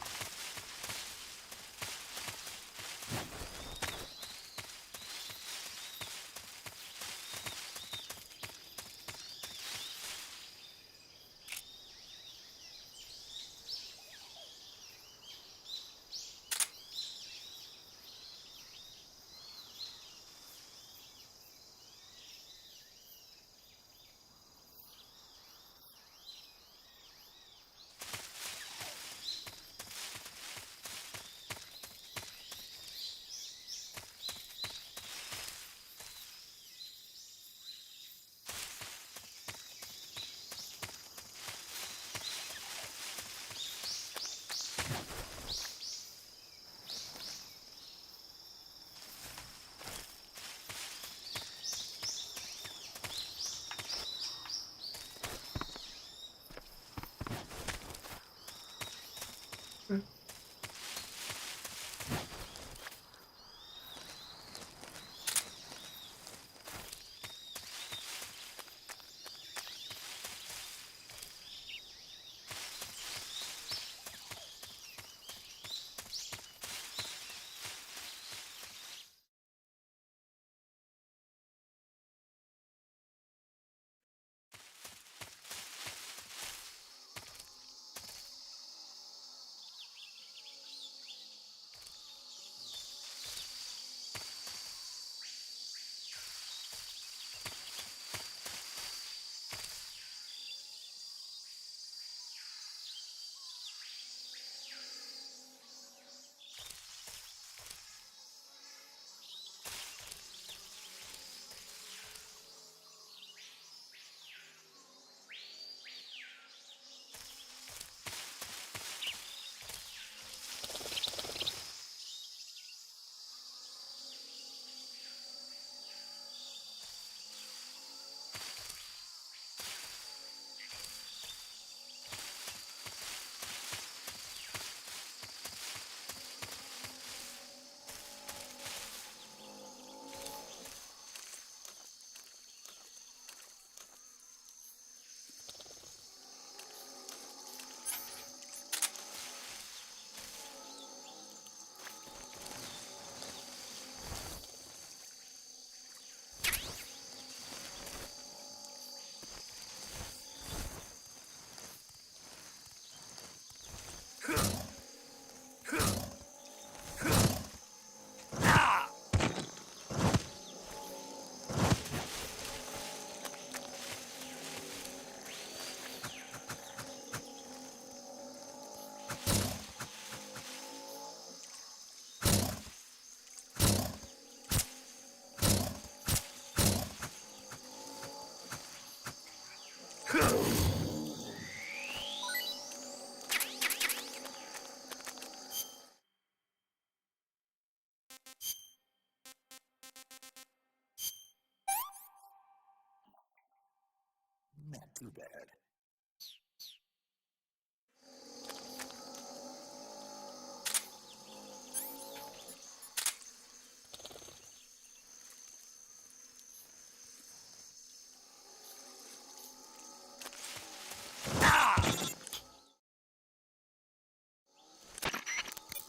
Not too bad.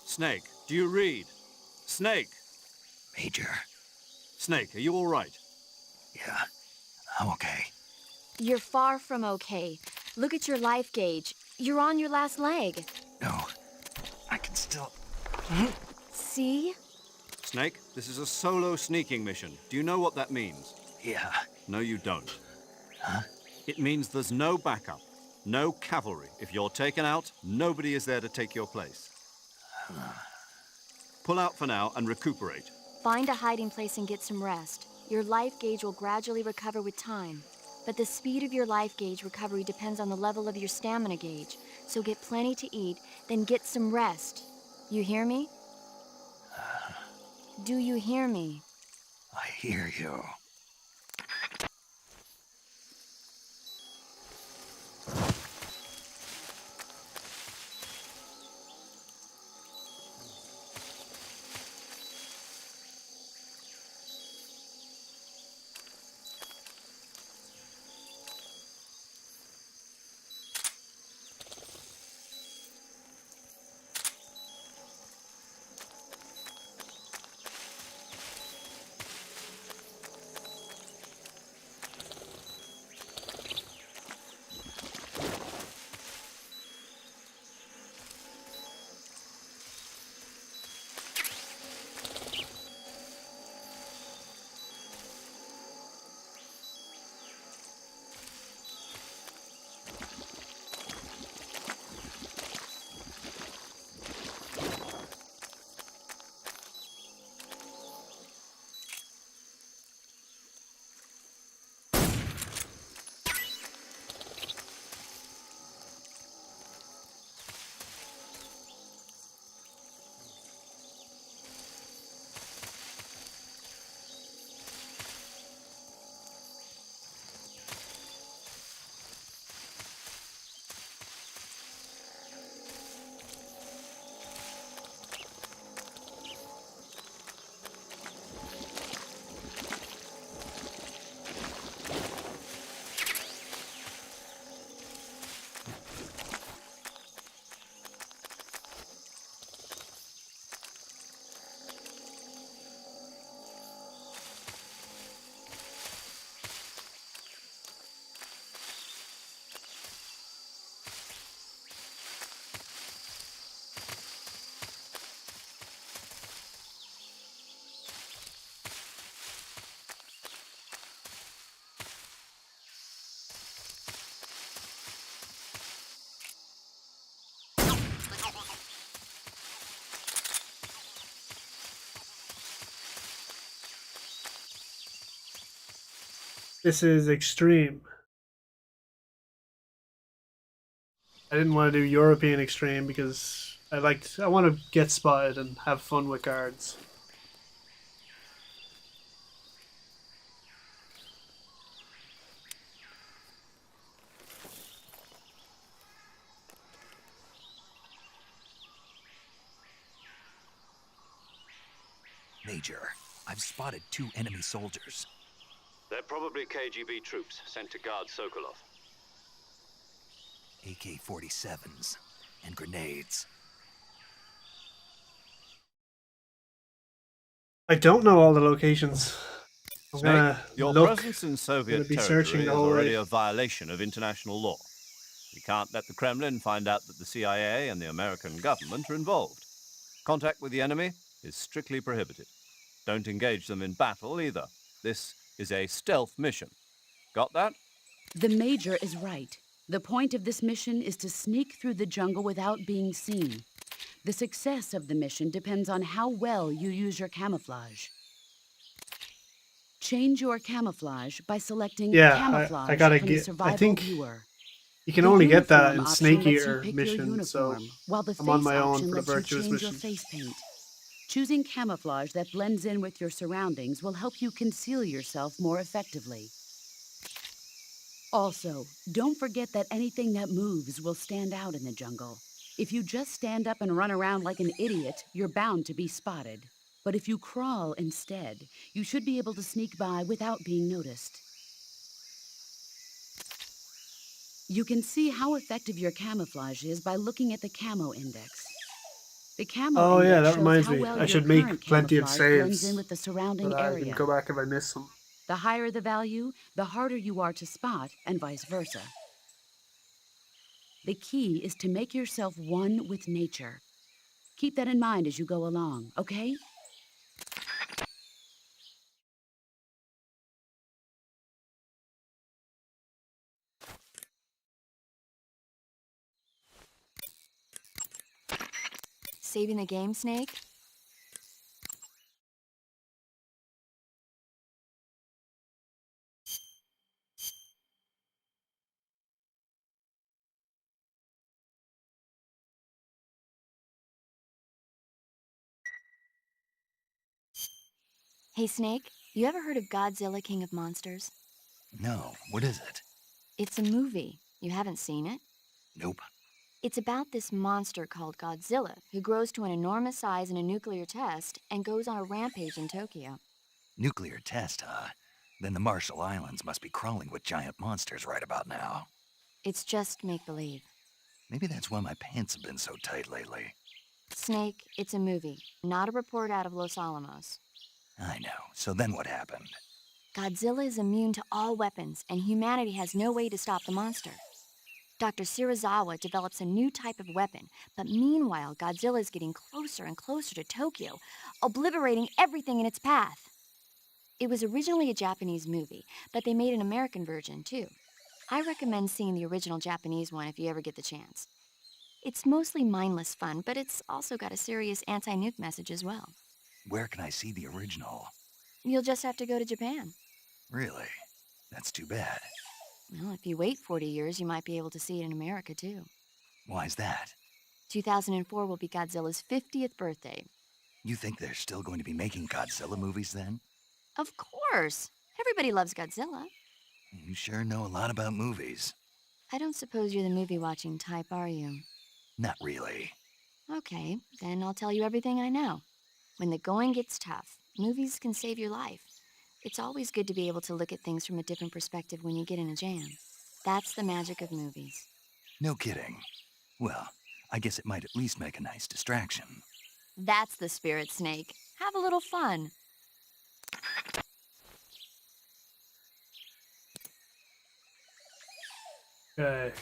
Snake, do you read? Snake! Major. Snake, are you all right? Yeah, I'm okay. You're far from okay. Look at your life gauge. You're on your last leg. No, I can still... See? Snake, this is a solo sneaking mission. Do you know what that means? Yeah. No, you don't. Huh? It means there's no backup, no cavalry. If you're taken out, nobody is there to take your place. Pull out for now and recuperate. Find a hiding place and get some rest. Your life gauge will gradually recover with time. But the speed of your life gauge recovery depends on the level of your stamina gauge. So get plenty to eat, then get some rest. You hear me? Do you hear me? I hear you. This is extreme. I didn't want to do European extreme because I want to get spotted and have fun with guards. Major, I've spotted 2 enemy soldiers. They're probably KGB troops sent to guard Sokolov. AK-47s and grenades. I don't know all the locations. I'm Snake, gonna your look. presence in Soviet be searching territory the is whole already way. a violation of international law. We can't let the Kremlin find out that the CIA and the American government are involved. Contact with the enemy is strictly prohibited. Don't engage them in battle either. This is a stealth mission. Got that? The Major is right. The point of this mission is to sneak through the jungle without being seen. The success of the mission depends on how well you use your camouflage. Change your camouflage by selecting Yeah, camouflage I gotta from the get. survival I think viewer. you can The only get that uniform in option Snake lets you Eater pick your mission, so uniform, while the I'm on face my own option for the lets you virtuous change your mission. face paint. Choosing camouflage that blends in with your surroundings will help you conceal yourself more effectively. Also, don't forget that anything that moves will stand out in the jungle. If you just stand up and run around like an idiot, you're bound to be spotted. But if you crawl instead, you should be able to sneak by without being noticed. You can see how effective your camouflage is by looking at the camo index. The camo Oh yeah, index that shows reminds how me. well I your should current make plenty of camouflage blends in saves with the so surrounding that I can area. go back if I miss them. The higher the value, the harder you are to spot, and vice versa. The key is to make yourself one with nature. Keep that in mind as you go along, okay? Saving the game, Snake? Hey, Snake, you ever heard of Godzilla, King of Monsters? No, what is it? It's a movie. You haven't seen it? Nope. It's about this monster called Godzilla, who grows to an enormous size in a nuclear test and goes on a rampage in Tokyo. Nuclear test, huh? Then the Marshall Islands must be crawling with giant monsters right about now. It's just make-believe. Maybe that's why my pants have been so tight lately. Snake, it's a movie, not a report out of Los Alamos. I know. So then what happened? Godzilla is immune to all weapons, and humanity has no way to stop the monster. Dr. Shirazawa develops a new type of weapon, but meanwhile, Godzilla is getting closer and closer to Tokyo, obliterating everything in its path. It was originally a Japanese movie, but they made an American version, too. I recommend seeing the original Japanese one if you ever get the chance. It's mostly mindless fun, but it's also got a serious anti-nuke message as well. Where can I see the original? You'll just have to go to Japan. Really? That's too bad. Well, if you wait 40 years, you might be able to see it in America, too. Why's that? 2004 will be Godzilla's 50th birthday. You think they're still going to be making Godzilla movies then? Of course! Everybody loves Godzilla. You sure know a lot about movies. I don't suppose you're the movie-watching type, are you? Not really. Okay, then I'll tell you everything I know. When the going gets tough, movies can save your life. It's always good to be able to look at things from a different perspective when you get in a jam. That's the magic of movies. No kidding. Well, I guess it might at least make a nice distraction. That's the spirit, Snake. Have a little fun. Okay.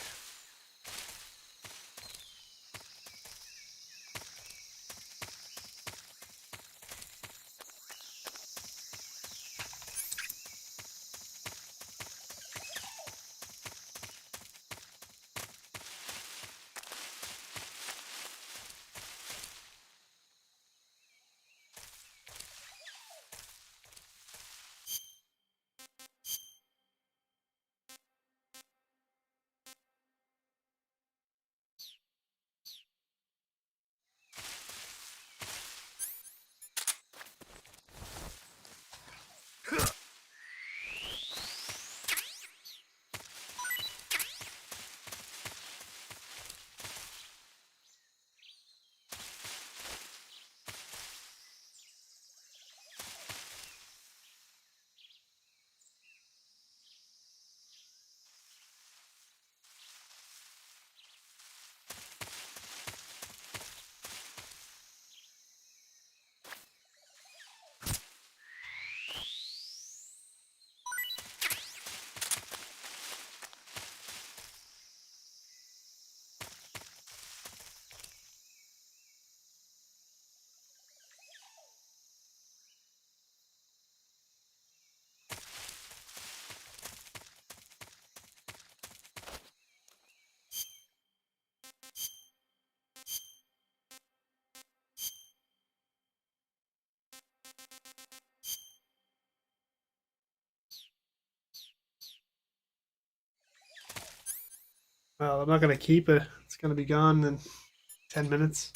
Well, I'm not going to keep it. It's going to be gone in 10 minutes.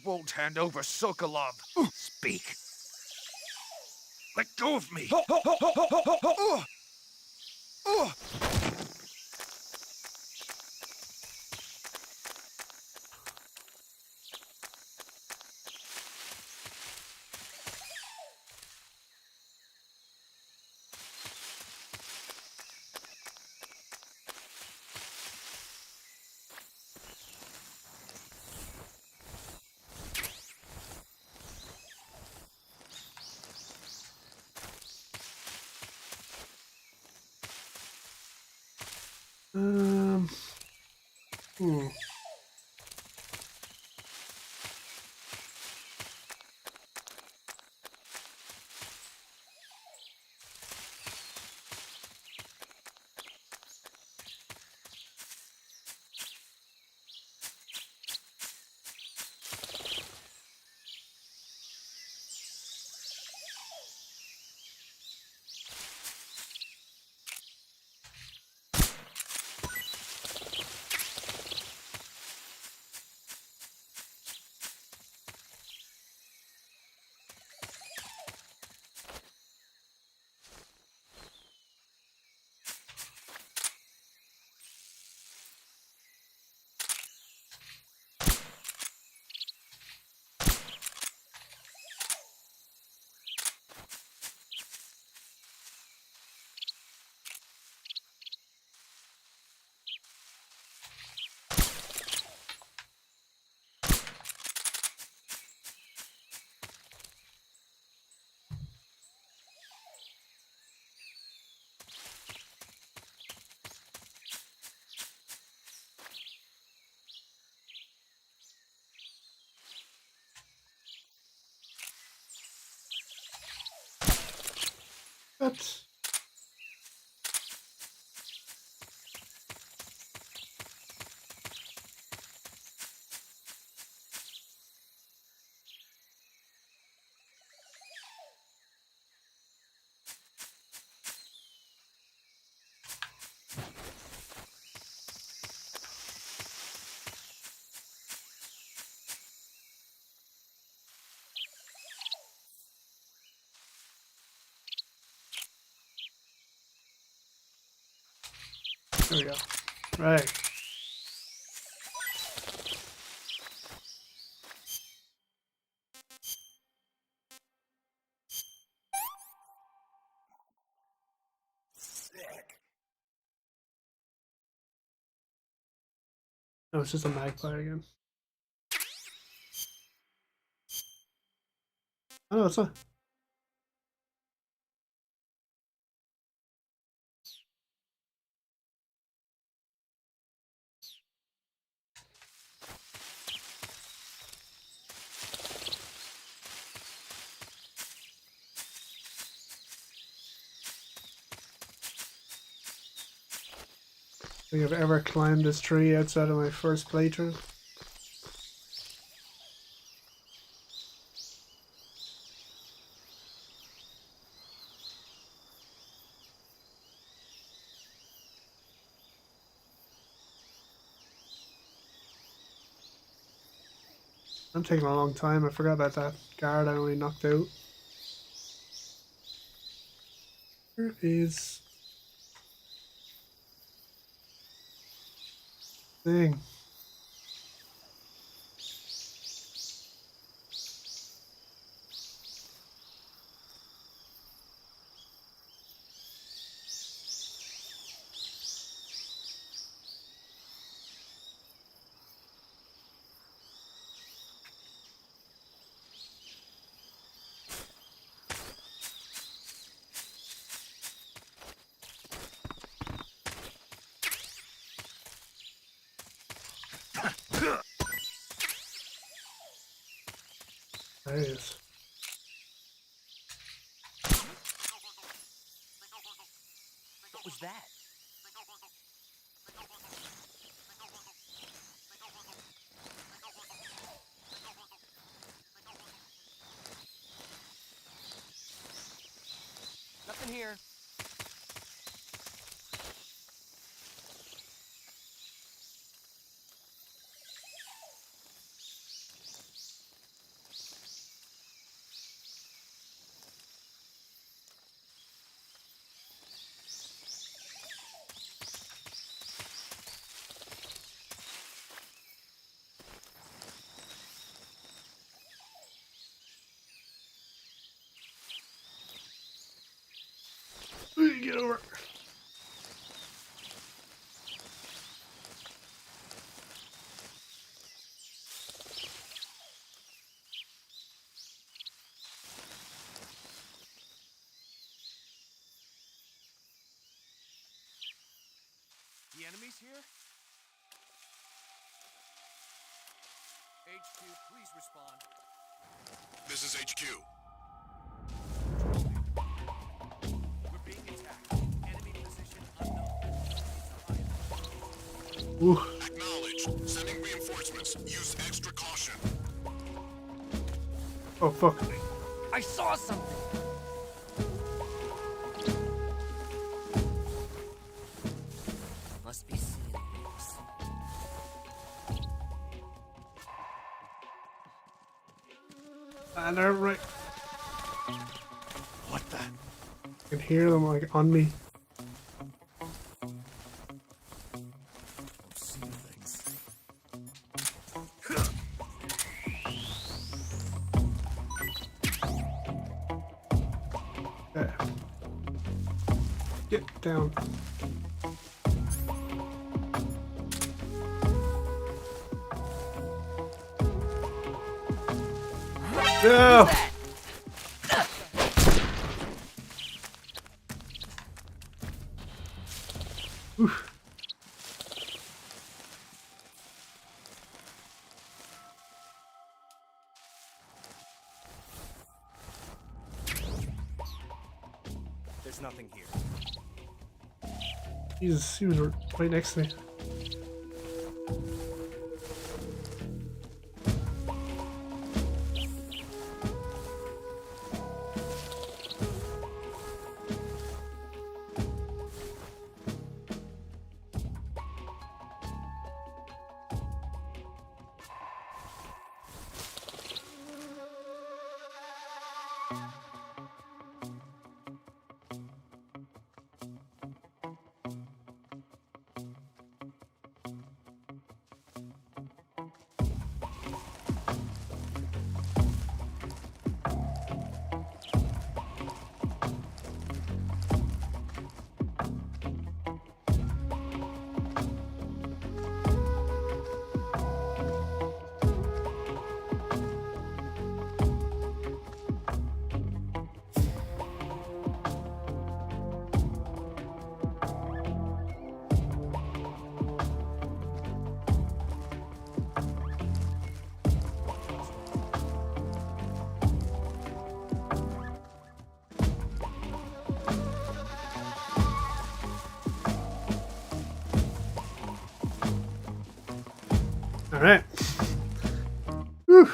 won't hand over Sokolov. Speak. Let go of me. Hmm. What? There we go. Right. No, it's just a magpie again. Oh, no, it's not. I think I've ever climbed this tree outside of my first playthrough. I'm taking a long time. I forgot about that guard I only knocked out. Where is thing? There it is. What was that? Nothing here. enemies here? HQ, please respond. This is HQ. We're being attacked. Enemy position unknown. Ooh. Acknowledged. Sending reinforcements. Use extra caution. Oh fuck. I saw something! Must be seeing things. And they're right. What the? I can hear them like on me. I'm seeing things. Okay. Get down. No! Oof. There's nothing here. Jesus, he was right next to me. All right. Whew.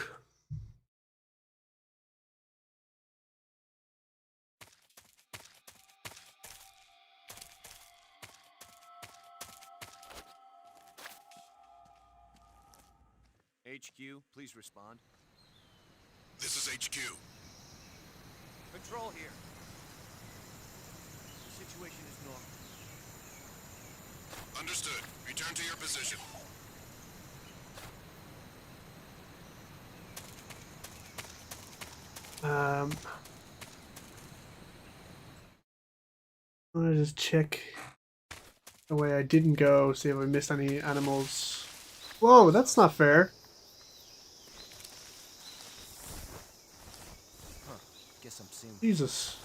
HQ, please respond. This is HQ. Control here. The situation is normal. Understood. Return to your position. I want to just check the way I didn't go, see if I missed any animals. Whoa, that's not fair. Huh. Guess I'm seeing. Jesus.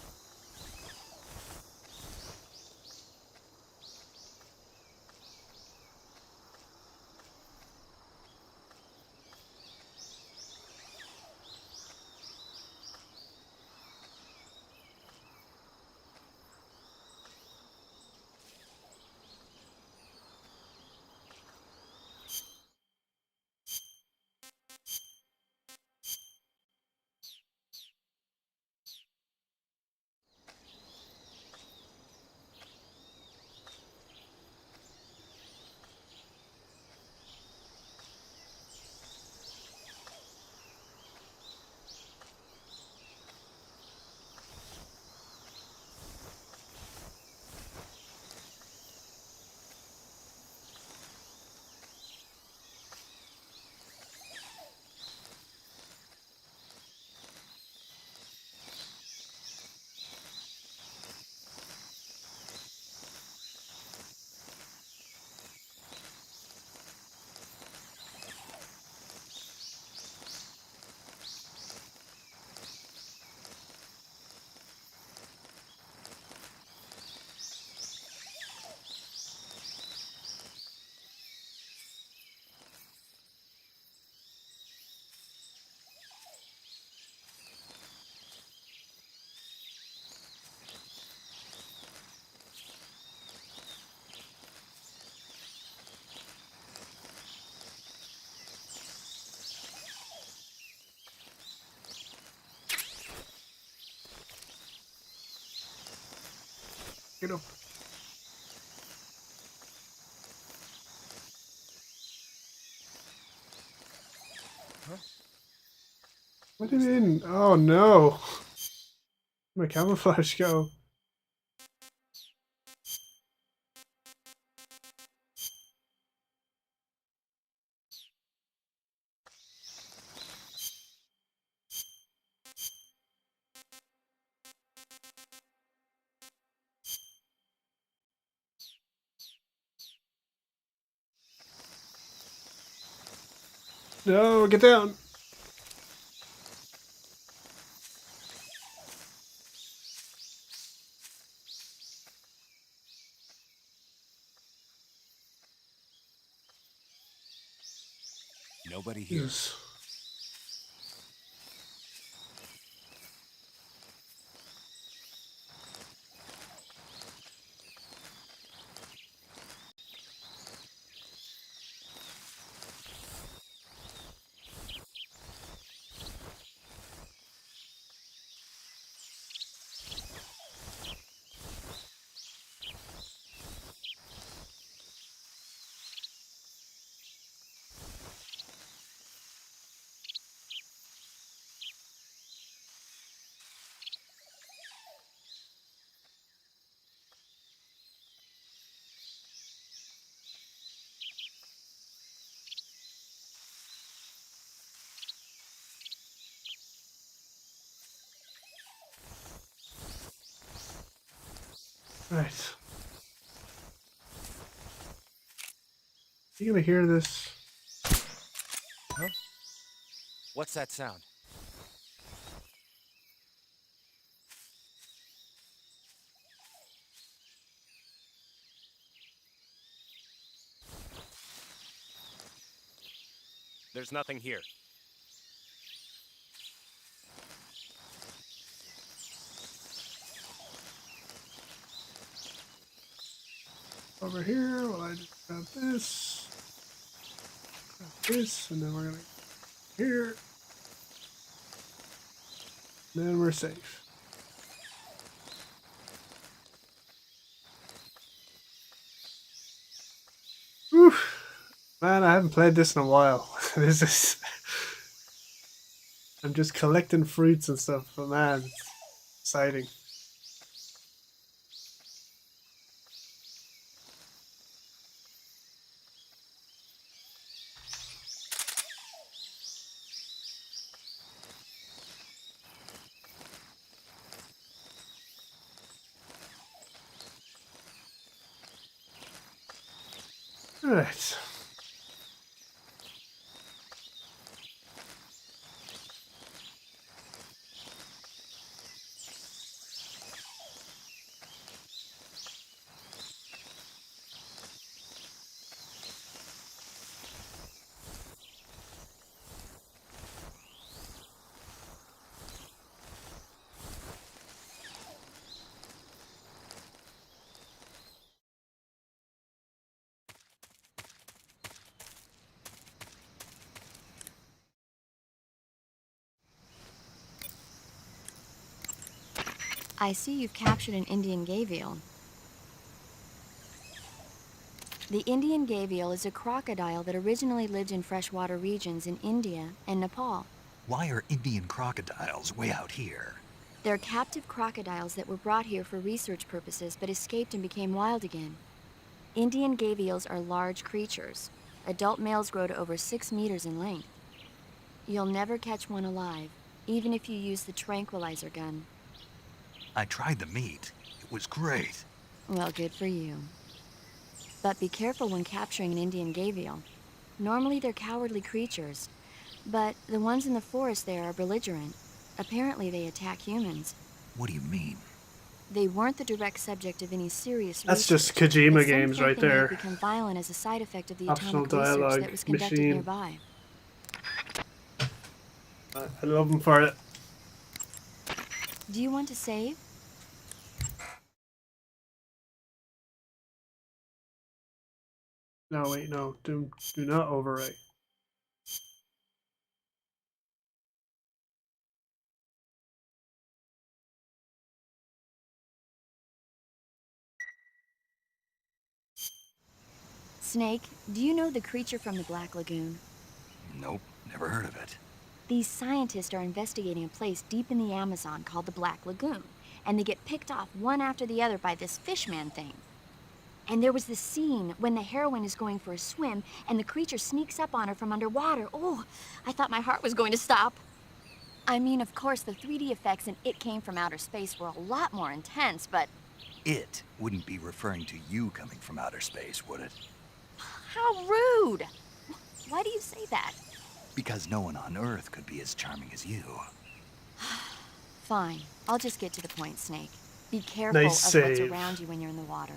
Get up. What do you mean? Oh no! My camouflage go. No, get down! Nobody here. Yes. Right. You gonna hear this? Huh? What's that sound? There's nothing here. Over here, well, I just grab this, and then we're gonna here, then we're safe. Whew. Man, I haven't played this in a while. This is... I'm just collecting fruits and stuff, but man, it's exciting. Alright. I see you've captured an Indian gavial. The Indian gavial is a crocodile that originally lived in freshwater regions in India and Nepal. Why are Indian crocodiles way out here? They're captive crocodiles that were brought here for research purposes but escaped and became wild again. Indian gavials are large creatures. Adult males grow to over 6 meters in length. You'll never catch one alive, even if you use the tranquilizer gun. I tried the meat. It was great. Well, good for you. But be careful when capturing an Indian gavial. Normally they're cowardly creatures, but the ones in the forest there are belligerent. Apparently they attack humans. What do you mean? They weren't the direct subject of any serious That's research, just Kojima but some games think right they may have there. become violent as a side effect of the Optional atomic research dialogue that was conducted machine. nearby. I love him for it. Do you want to save? No, wait, no. Do not overwrite. Snake, do you know the creature from the Black Lagoon? Nope, never heard of it. These scientists are investigating a place deep in the Amazon called the Black Lagoon, and they get picked off one after the other by this fishman thing. And there was this scene when the heroine is going for a swim and the creature sneaks up on her from underwater. Oh, I thought my heart was going to stop. I mean, of course, the 3D effects in It Came from Outer Space were a lot more intense, but... It wouldn't be referring to you coming from outer space, would it? How rude! Why do you say that? Because no one on Earth could be as charming as you. Fine. I'll just get to the point, Snake. Be careful Nice of what's save. around you when you're in the water.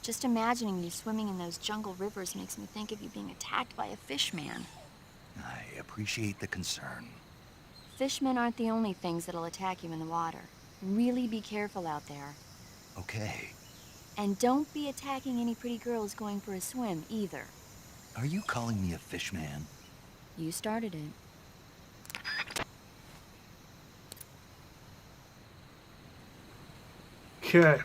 Just imagining you swimming in those jungle rivers makes me think of you being attacked by a fishman. I appreciate the concern. Fishmen aren't the only things that'll attack you in the water. Really be careful out there. Okay. And don't be attacking any pretty girls going for a swim, either. Are you calling me a fish man? You started it. Okay.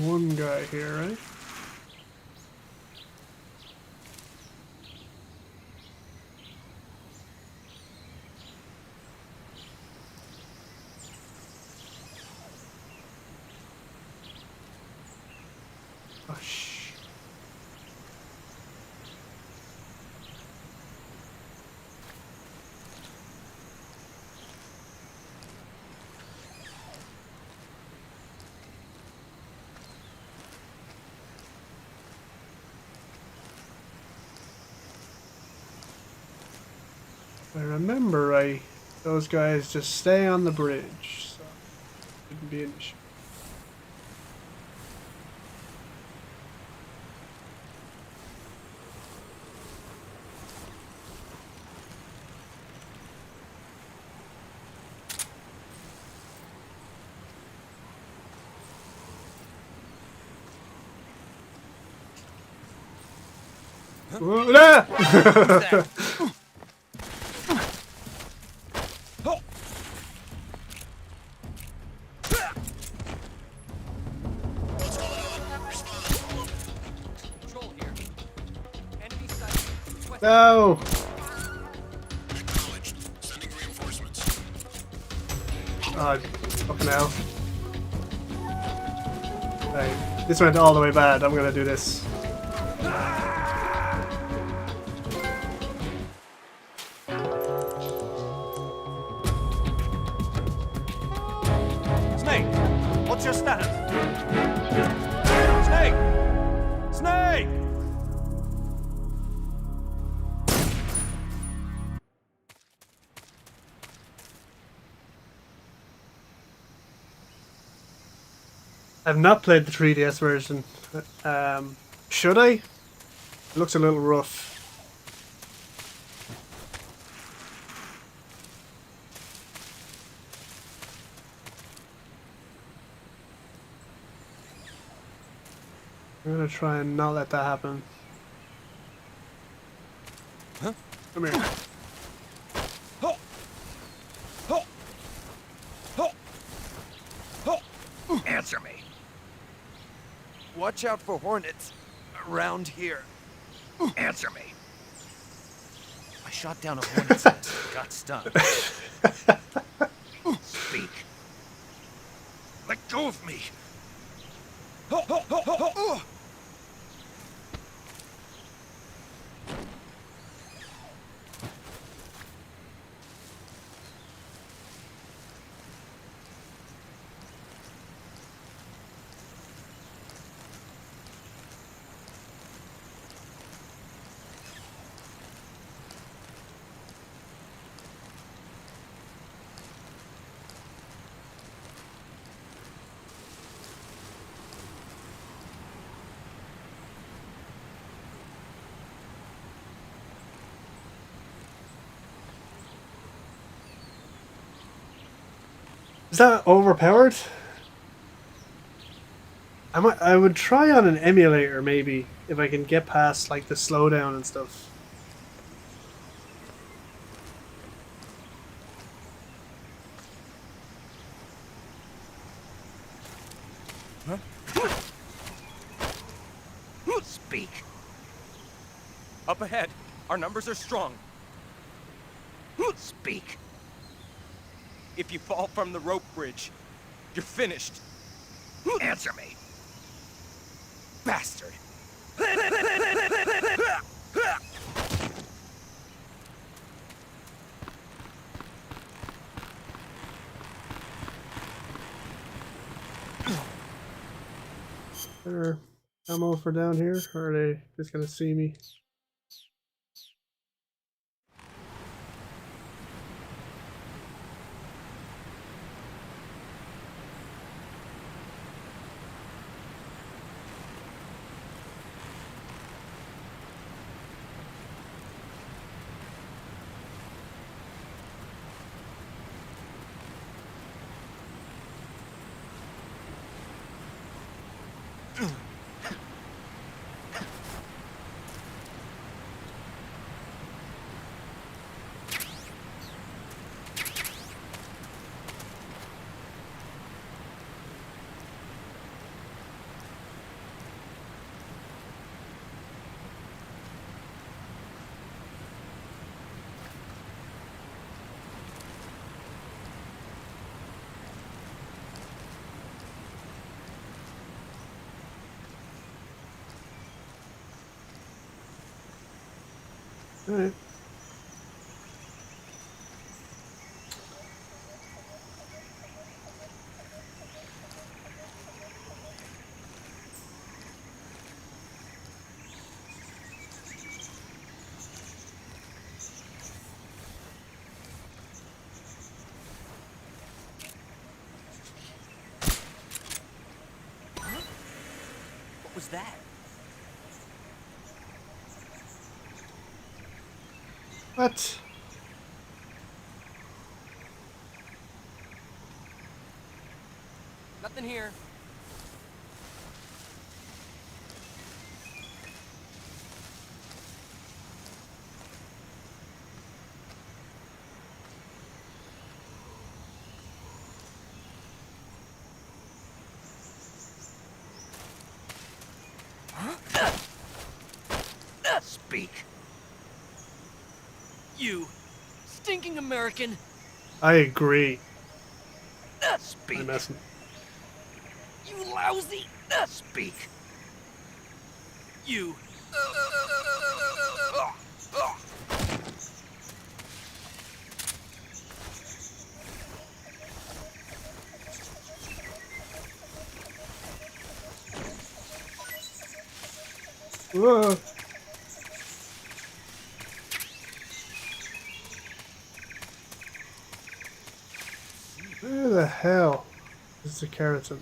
One guy here, right? Oh, If I remember right, those guys just stay on the bridge, so it wouldn't be an issue. Whoa, ah! Control here. Enemy sighted. West. No! Acknowledged. Sending reinforcements. Oh, fucking hell. Right, this went all the way bad. I'm gonna do this. Snake! What's your status? Snake! Snake! I've not played the 3DS version. Should I? It looks a little rough. I'm gonna try and not let that happen. Huh? Come here. Answer me. Watch out for hornets around here. Answer me. I shot down a hornet's nest and got stung. Speak. Let go of me. Is that overpowered? I would try on an emulator maybe if I can get past like the slowdown and stuff. Speak. Up ahead. Our numbers are strong. Speak. If you fall from the rope bridge, you're finished. Answer me. Bastard. There ammo for down here, or are they just gonna see me? Alright. What was that? What? Nothing here. Speak. You stinking American. I agree. Speak. I'm messing. You lousy. Speak. You. Whoa. Where the hell is the keratin?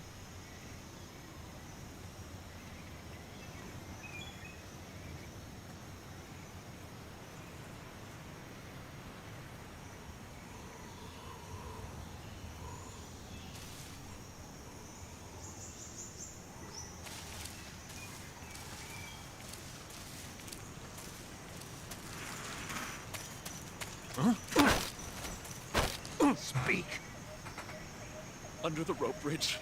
Speak. Under the rope bridge.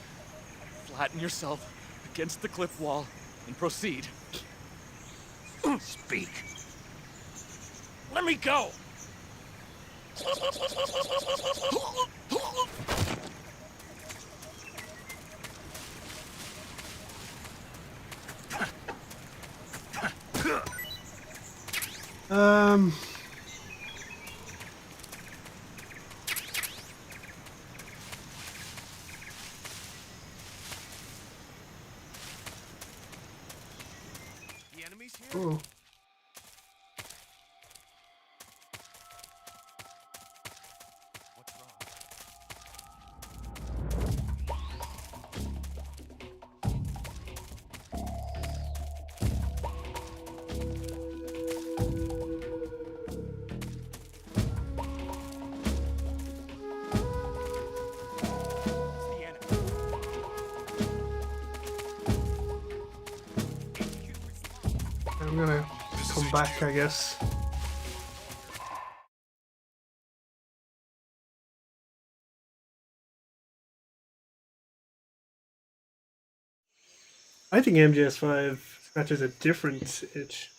Flatten yourself against the cliff wall and proceed. Speak. Let me go! Um. The enemy's here? Oh. What's wrong? The enemy. I'm gonna come back, I guess. I think MGS5 scratches a different itch.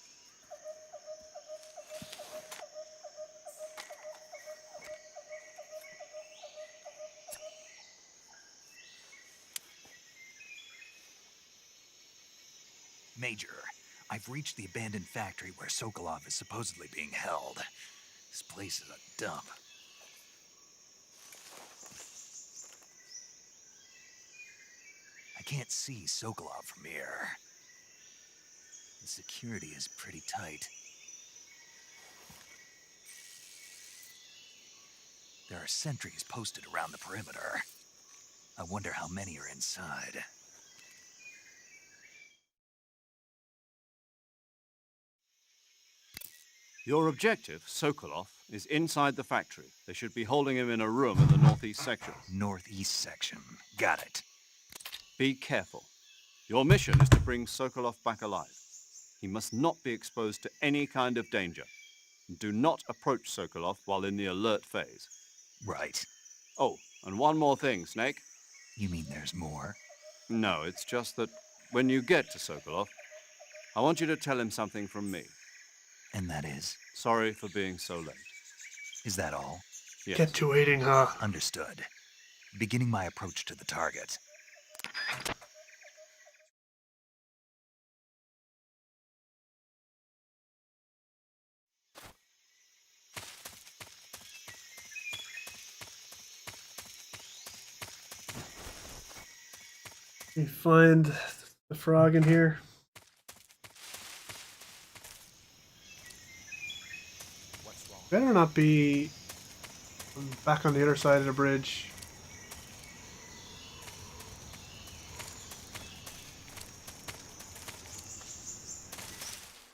Major, I've reached the abandoned factory where Sokolov is supposedly being held. This place is a dump. I can't see Sokolov from here. The security is pretty tight. There are sentries posted around the perimeter. I wonder how many are inside. Your objective, Sokolov, is inside the factory. They should be holding him in a room in the northeast section. Northeast section. Got it. Be careful. Your mission is to bring Sokolov back alive. He must not be exposed to any kind of danger. Do not approach Sokolov while in the alert phase. Right. Oh, and one more thing, Snake. You mean there's more? No, it's just that when you get to Sokolov, I want you to tell him something from me. And that is? Sorry for being so late. Is that all? Yes. Get to waiting, huh? Understood. Beginning my approach to the target. We find the frog in here. Better not be back on the other side of the bridge.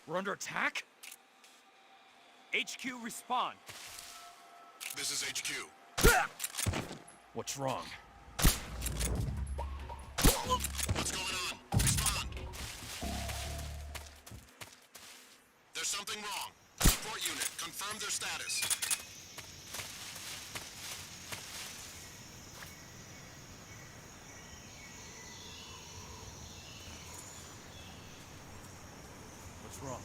We're under attack? HQ, respond. This is HQ. What's wrong? What's going on? Respond. There's something wrong. Support unit, confirm their status. What's wrong?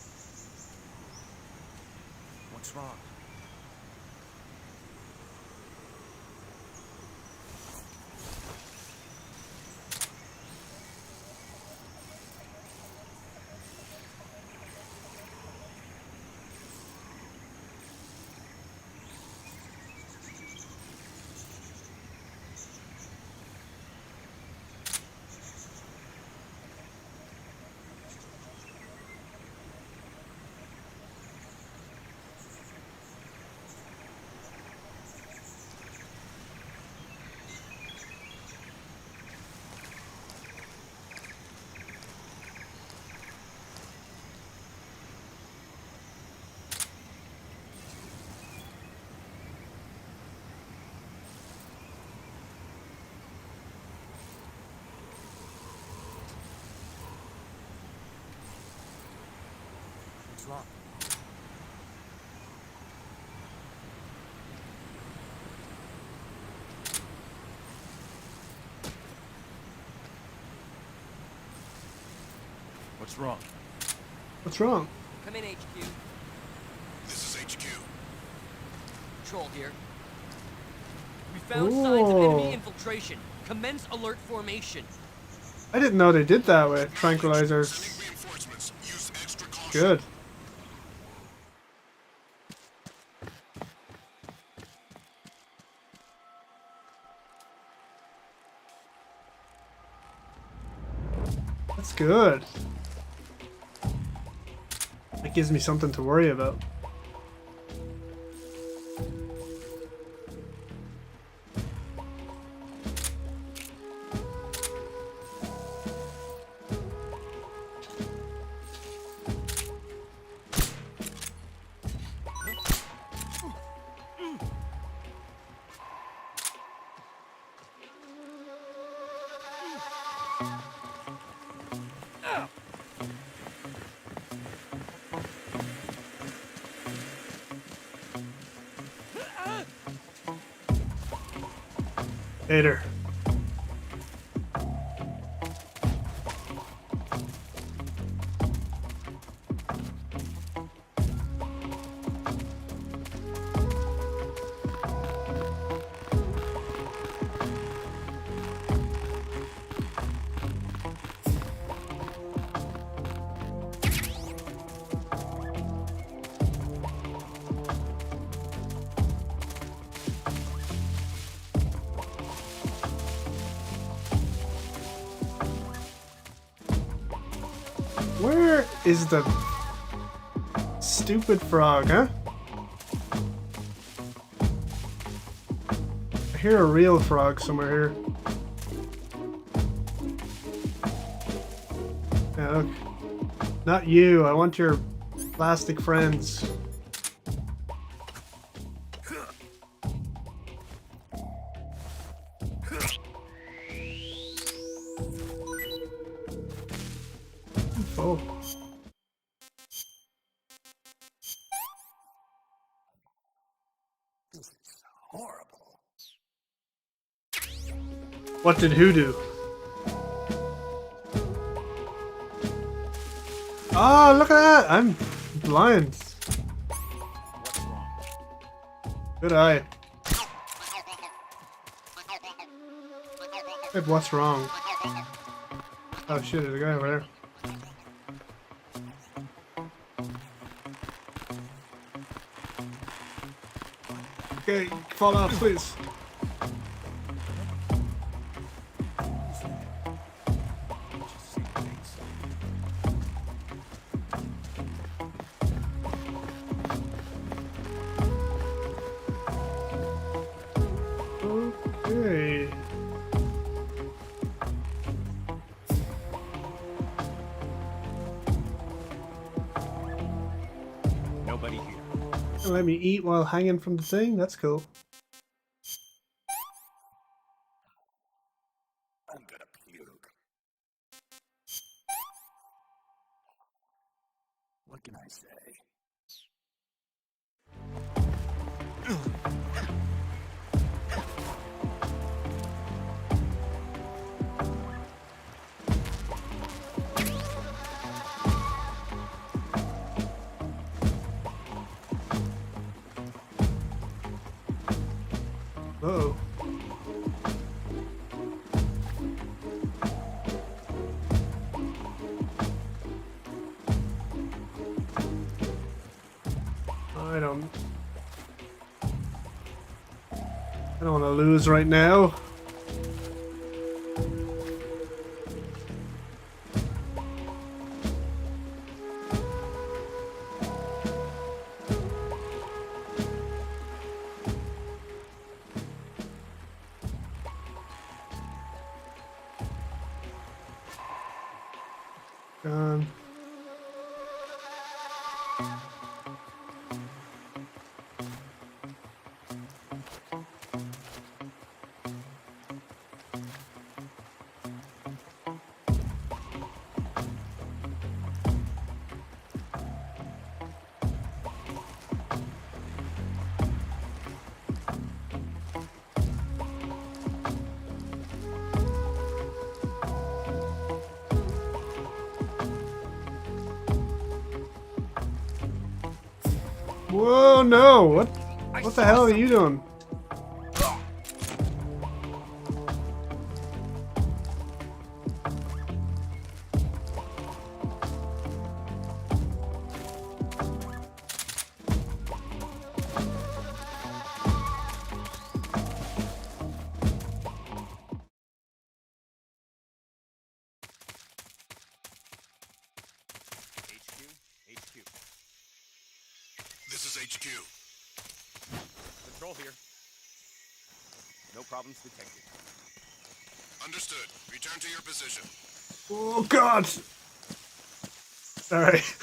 What's wrong? What's wrong? What's wrong? What's wrong? Come in, HQ. This is HQ. Patrol here. We found signs of enemy Ooh. infiltration. Commence alert formation. I didn't know they did that with tranquilizers. Sending reinforcements. Use extra caution. Good. That's good. That gives me something to worry about. Hater. Where is the stupid frog, huh? I hear a real frog somewhere here. Yeah, look. Not you, I want your plastic friends. Oh. Horrible. What did who do? Oh, look at that! I'm blind. Good eye. Wait, what's wrong? Oh shit, there's a guy over there. Okay, fall off, please. Okay. Nobody here. Let me eat while hanging from the thing? That's cool. I'm gonna puke. What can I say? Uh-oh. I don't want to lose right now. Gone. Whoa, no! What the hell are you doing? HQ. This is HQ. Control here. No problems detected. Understood. Return to your position. Oh god! Alright.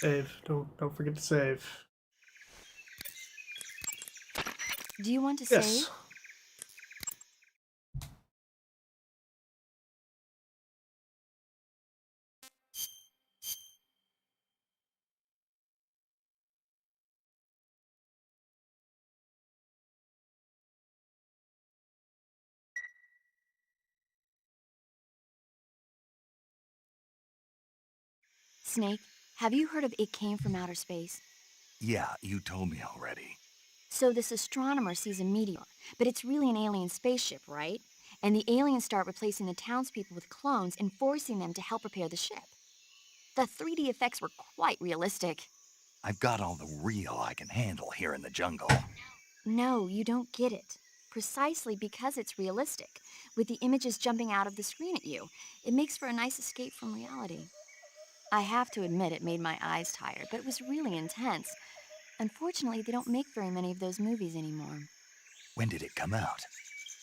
Save. Don't forget to save. Do you want to Yes. save? Snake, have you heard of It Came from Outer Space? Yeah, you told me already. So this astronomer sees a meteor, but it's really an alien spaceship, right? And the aliens start replacing the townspeople with clones and forcing them to help repair the ship. The 3D effects were quite realistic. I've got all the real I can handle here in the jungle. No, you don't get it. Precisely because it's realistic, with the images jumping out of the screen at you, it makes for a nice escape from reality. I have to admit it made my eyes tired, but it was really intense. Unfortunately, they don't make very many of those movies anymore. When did it come out?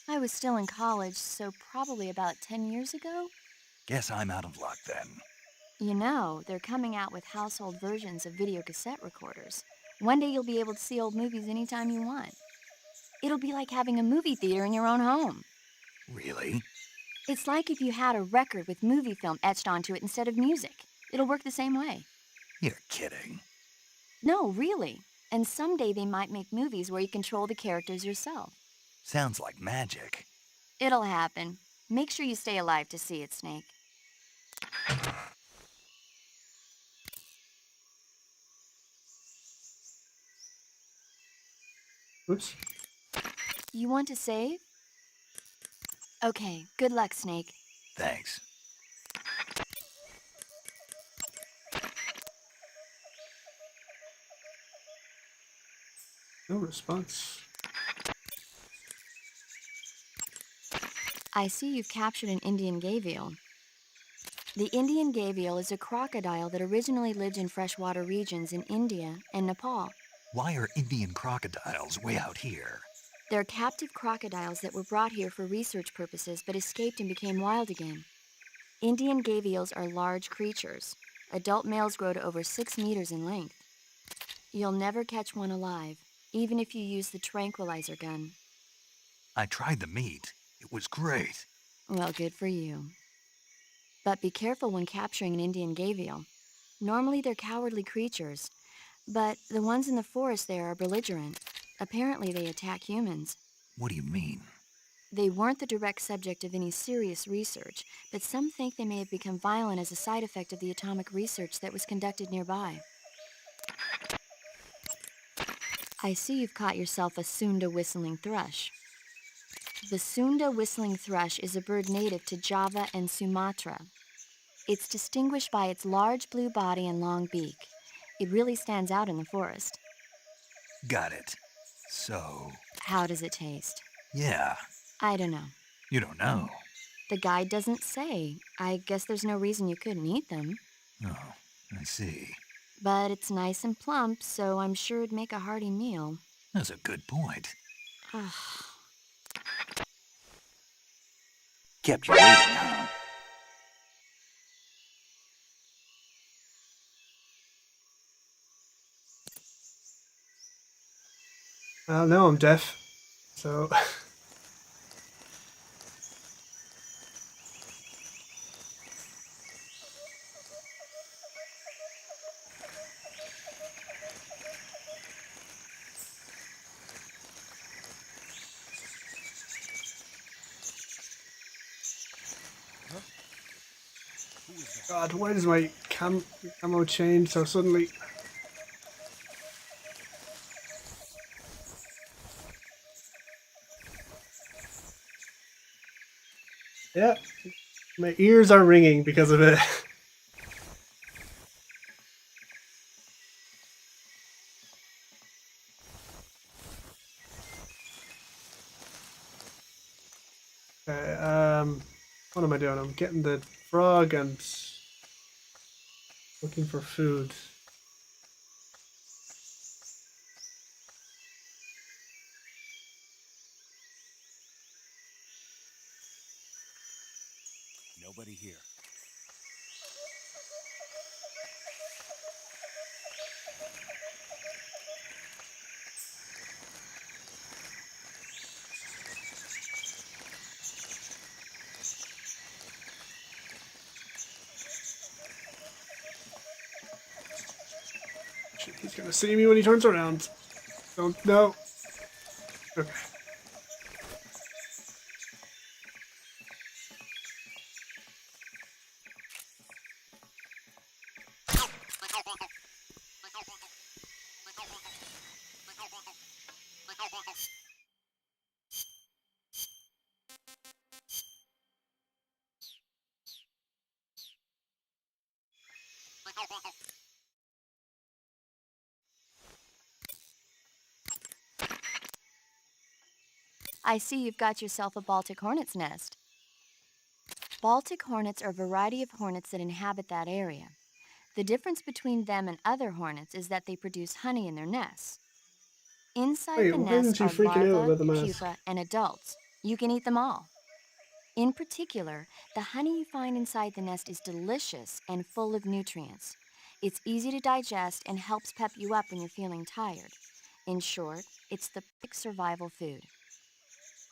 I was still in college, so probably about 10 years ago. Guess I'm out of luck then. You know, they're coming out with household versions of video cassette recorders. One day you'll be able to see old movies anytime you want. It'll be like having a movie theater in your own home. Really? It's like if you had a record with movie film etched onto it instead of music. It'll work the same way. You're kidding. No, really. And someday they might make movies where you control the characters yourself. Sounds like magic. It'll happen. Make sure you stay alive to see it, Snake. Oops. You want to save? Okay, good luck, Snake. Thanks. No response. I see you've captured an Indian gavial. The Indian gavial is a crocodile that originally lived in freshwater regions in India and Nepal. Why are Indian crocodiles way out here? They're captive crocodiles that were brought here for research purposes but escaped and became wild again. Indian gavials are large creatures. Adult males grow to over 6 meters in length. You'll never catch one alive, even if you use the tranquilizer gun. I tried the meat. It was great. Well, good for you. But be careful when capturing an Indian gavial. Normally they're cowardly creatures, but the ones in the forest there are belligerent. Apparently they attack humans. What do you mean? They weren't the direct subject of any serious research, but some think they may have become violent as a side effect of the atomic research that was conducted nearby. I see you've caught yourself a Sunda whistling thrush. The Sunda whistling thrush is a bird native to Java and Sumatra. It's distinguished by its large blue body and long beak. It really stands out in the forest. Got it. So... How does it taste? Yeah. I don't know. You don't know? The guide doesn't say. I guess there's no reason you couldn't eat them. Oh, I see. But it's nice and plump, so I'm sure it'd make a hearty meal. That's a good point. Kept you waiting, huh? No, I'm deaf. So... God, why does my camo change so suddenly? Yeah, my ears are ringing because of it. Okay, what am I doing? I'm getting the frog and looking for food. Nobody here. Shit, he's gonna see me when he turns around. Don't know. Okay. I see you've got yourself a Baltic hornet's nest. Baltic hornets are a variety of hornets that inhabit that area. The difference between them and other hornets is that they produce honey in their nests. Inside Wait, the why isn't nest she are freaking out larvae, about the mask? pupa, and adults. You can eat them all. In particular, the honey you find inside the nest is delicious and full of nutrients. It's easy to digest and helps pep you up when you're feeling tired. In short, it's the perfect survival food.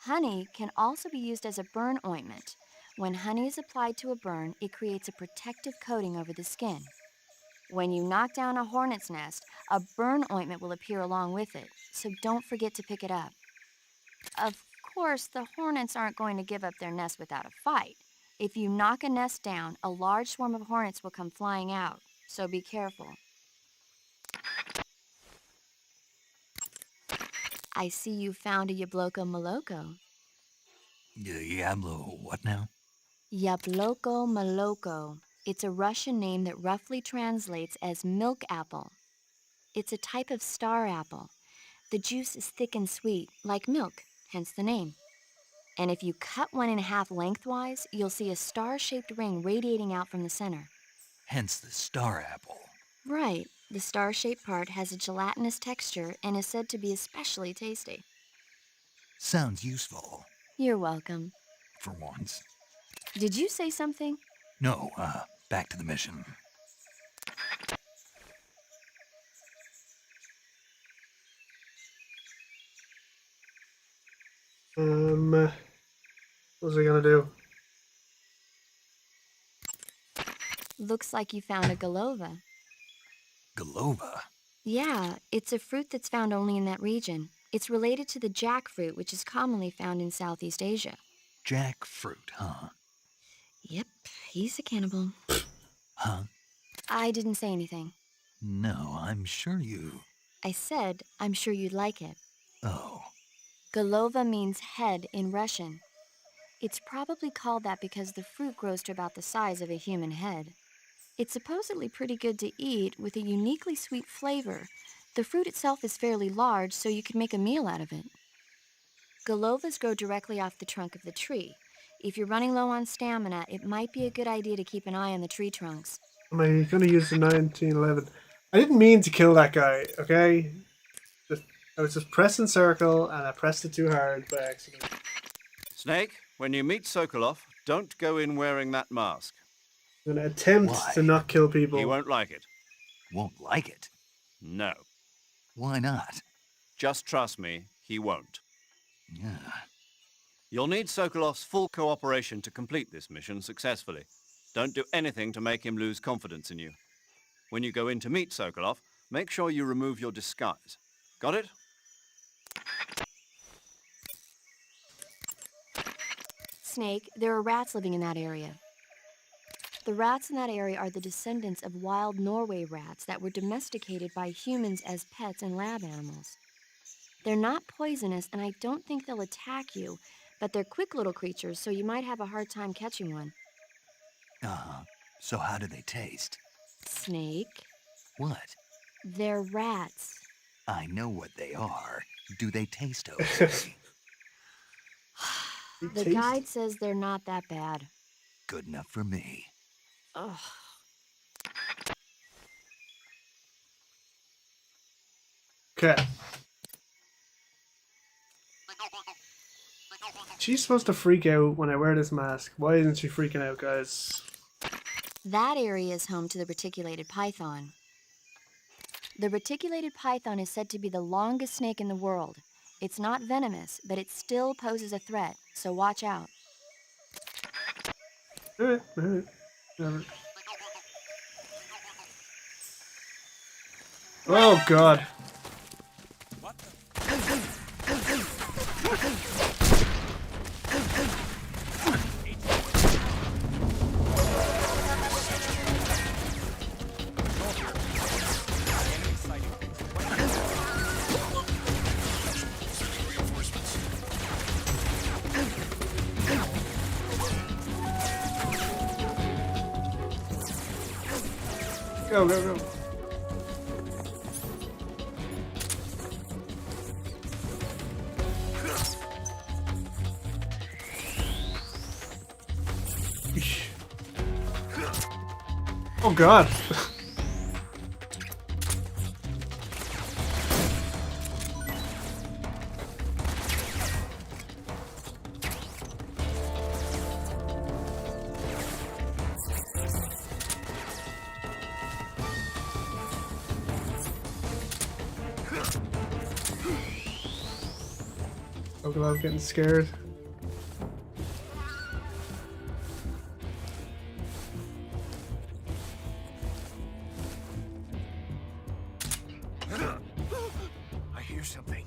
Honey can also be used as a burn ointment. When honey is applied to a burn, it creates a protective coating over the skin. When you knock down a hornet's nest, a burn ointment will appear along with it, so don't forget to pick it up. Of course, the hornets aren't going to give up their nest without a fight. If you knock a nest down, a large swarm of hornets will come flying out, so be careful. I see you found a Yabloko Moloko. Yablo, what now? Yabloko Moloko. It's a Russian name that roughly translates as milk apple. It's a type of star apple. The juice is thick and sweet, like milk, hence the name. And if you cut one in half lengthwise, you'll see a star-shaped ring radiating out from the center. Hence the star apple. Right. The star-shaped part has a gelatinous texture and is said to be especially tasty. Sounds useful. You're welcome. For once. Did you say something? No, back to the mission. What's he gonna do? Looks like you found a golova. Golova? Yeah, it's a fruit that's found only in that region. It's related to the jackfruit, which is commonly found in Southeast Asia. Jackfruit, huh? Yep, he's a cannibal. Huh? I didn't say anything. No, I'm sure you... I said, I'm sure you'd like it. Oh. Golova means head in Russian. It's probably called that because the fruit grows to about the size of a human head. It's supposedly pretty good to eat with a uniquely sweet flavor. The fruit itself is fairly large, so you could make a meal out of it. Golovas grow directly off the trunk of the tree. If you're running low on stamina, it might be a good idea to keep an eye on the tree trunks. Am I gonna use the 1911? I didn't mean to kill that guy, okay? I was just pressing circle and I pressed it too hard by accident. Snake, when you meet Sokolov, don't go in wearing that mask. I'm gonna attempt to not kill people. He won't like it. Won't like it? No. Why not? Just trust me, he won't. Yeah. You'll need Sokolov's full cooperation to complete this mission successfully. Don't do anything to make him lose confidence in you. When you go in to meet Sokolov, make sure you remove your disguise. Got it? Snake, there are rats living in that area. The rats in that area are the descendants of wild Norway rats that were domesticated by humans as pets and lab animals. They're not poisonous, and I don't think they'll attack you, but they're quick little creatures, so you might have a hard time catching one. Uh-huh. So how do they taste? Snake? What? They're rats. I know what they are. Do they taste okay? The guide says they're not that bad. Good enough for me. Ugh. Okay. She's supposed to freak out when I wear this mask. Why isn't she freaking out, guys? That area is home to the reticulated python. The reticulated python is said to be the longest snake in the world. It's not venomous, but it still poses a threat, so watch out. Alright, alright. Whatever. Oh god. Go, go, go. god. I'm getting scared. I hear something.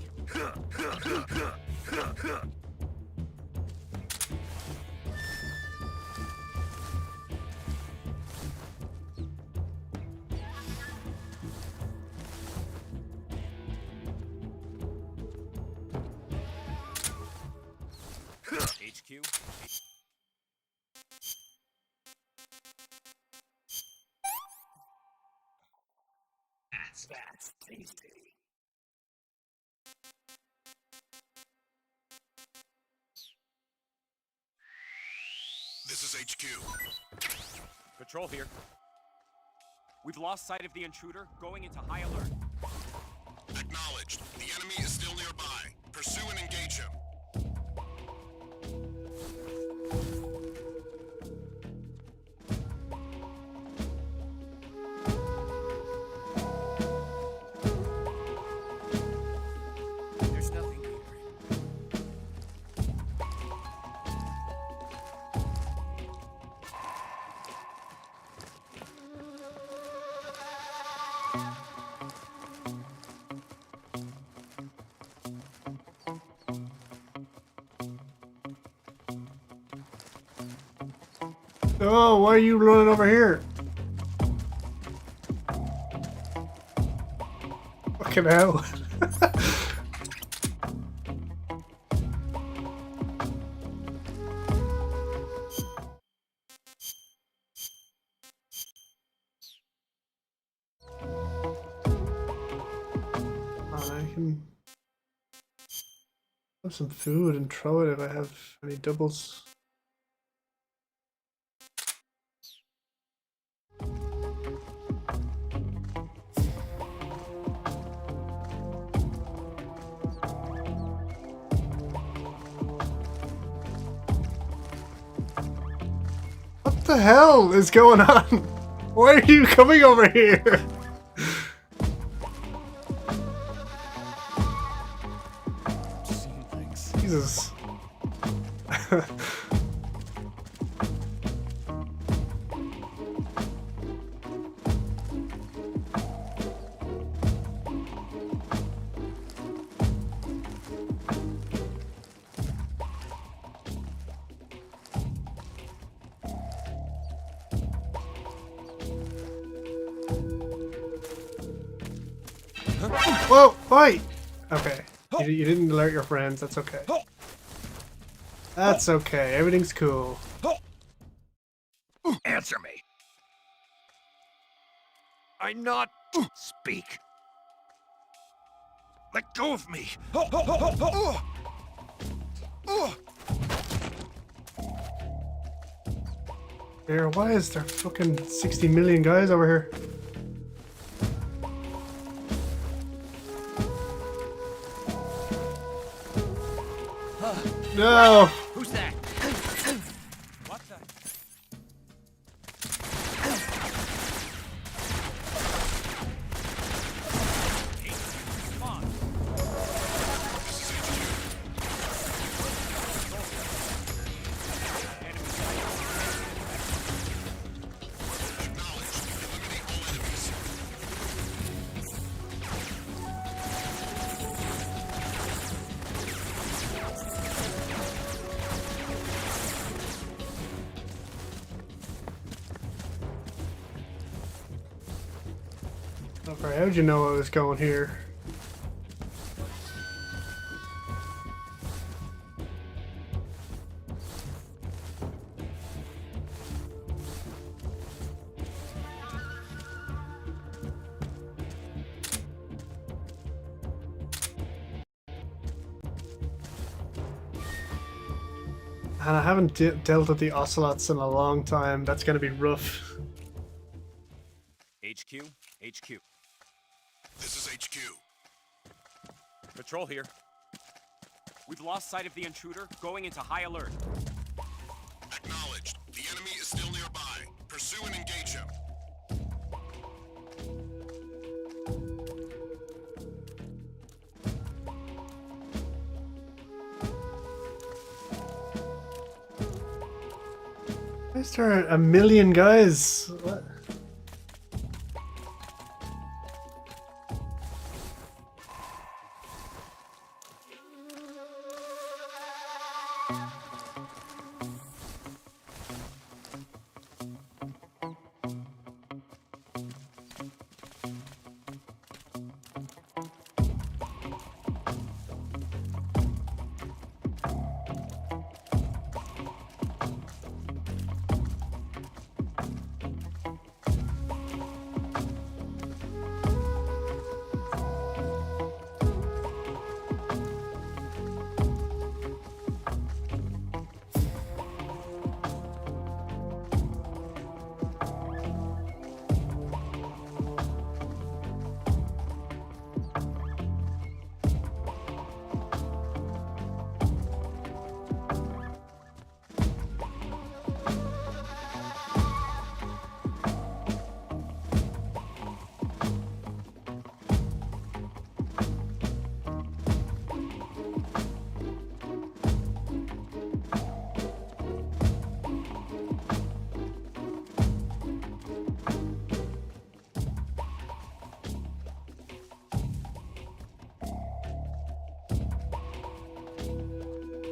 HQ? That's tasty. This is HQ. Patrol here. We've lost sight of the intruder, going into high alert. Acknowledged. The enemy is still nearby. Pursue and engage him. There's nothing here. Oh, why are you running over here? Fucking hell. I can have some food and throw it if I have any doubles. What the hell is going on? Why are you coming over here? Jesus. Whoa, fight! Okay. You didn't alert your friends, that's okay. That's okay, everything's cool. Answer me. I'm not. Speak. Let go of me. Here, why is there fucking 60 million guys over here? No! Who's that? What the? Come on. Acknowledged. Eliminate all enemies. Okay, how'd you know I was going here? And I haven't dealt with the ocelots in a long time. That's gonna be rough. HQ. This is HQ. Patrol here. We've lost sight of the intruder, going into high alert. Acknowledged. The enemy is still nearby. Pursue and engage him. Why is there a million guys? What?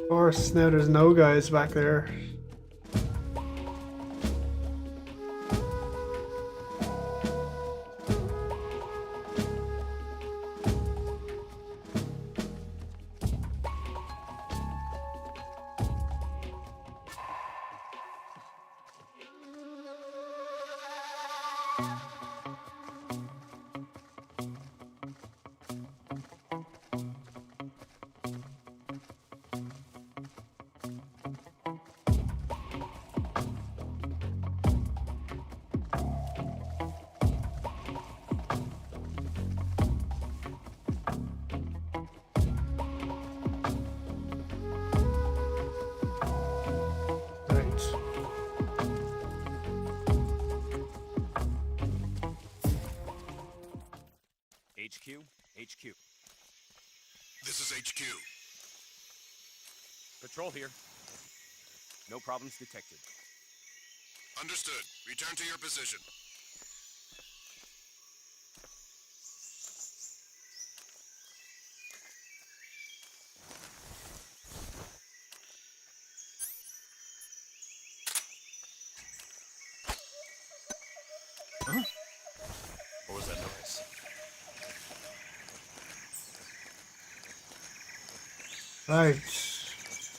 Of course, now there's no guys back there. Right. HQ. This is HQ. Patrol here. No problems detected. Understood. Return to your position. Huh? What was that noise? Right.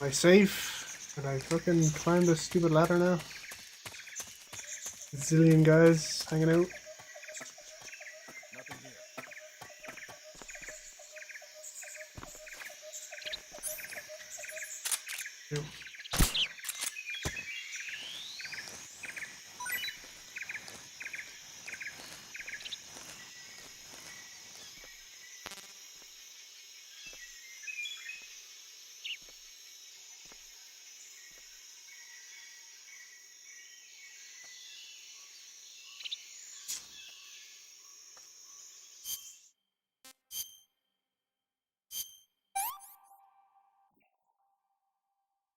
Am I safe? Can I fucking climb this stupid ladder now? Zillion guys hanging out. Nothing here. Yep.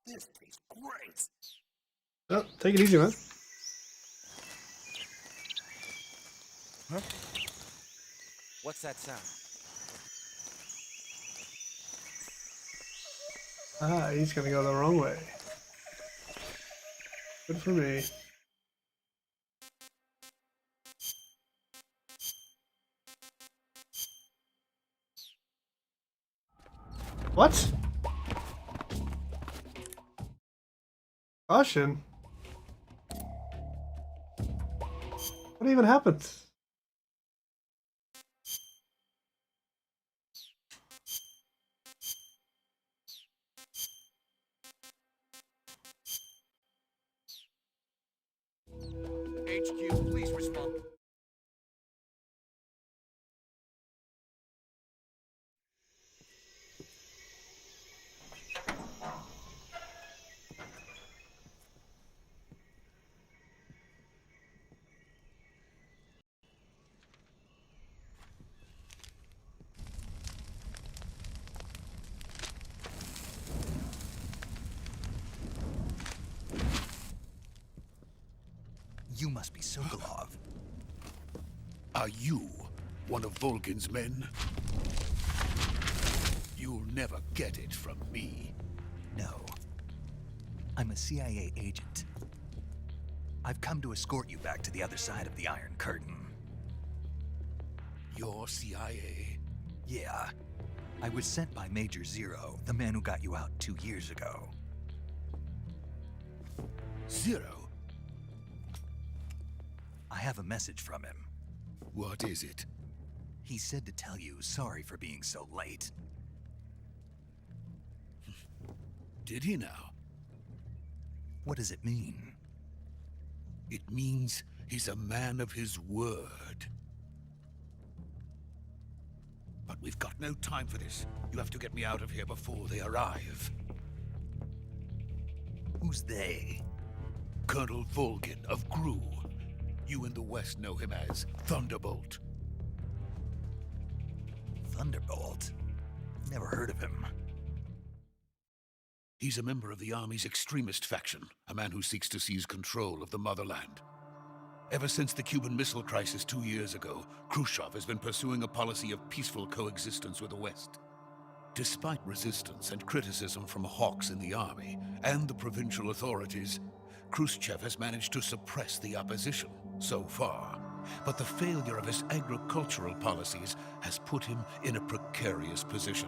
This tastes great. Oh, take it easy, man. Huh? What's that sound? Ah, he's gonna go the wrong way. Good for me. What? Caution? What even happened? HQ, please respond. You must be Sokolov. Are you one of Volgin's men? You'll never get it from me. No. I'm a CIA agent. I've come to escort you back to the other side of the Iron Curtain. You're CIA? Yeah. I was sent by Major Zero, the man who got you out 2 years ago. Zero? I have a message from him. What is it? He said to tell you sorry for being so late. Did he now? What does it mean? It means he's a man of his word. But we've got no time for this. You have to get me out of here before they arrive. Who's they? Colonel Volgin of Gru. You in the West know him as Thunderbolt. Thunderbolt? Never heard of him. He's a member of the Army's extremist faction, a man who seeks to seize control of the motherland. Ever since the Cuban Missile Crisis 2 years ago, Khrushchev has been pursuing a policy of peaceful coexistence with the West. Despite resistance and criticism from hawks in the army and the provincial authorities, Khrushchev has managed to suppress the opposition so far. But the failure of his agricultural policies has put him in a precarious position.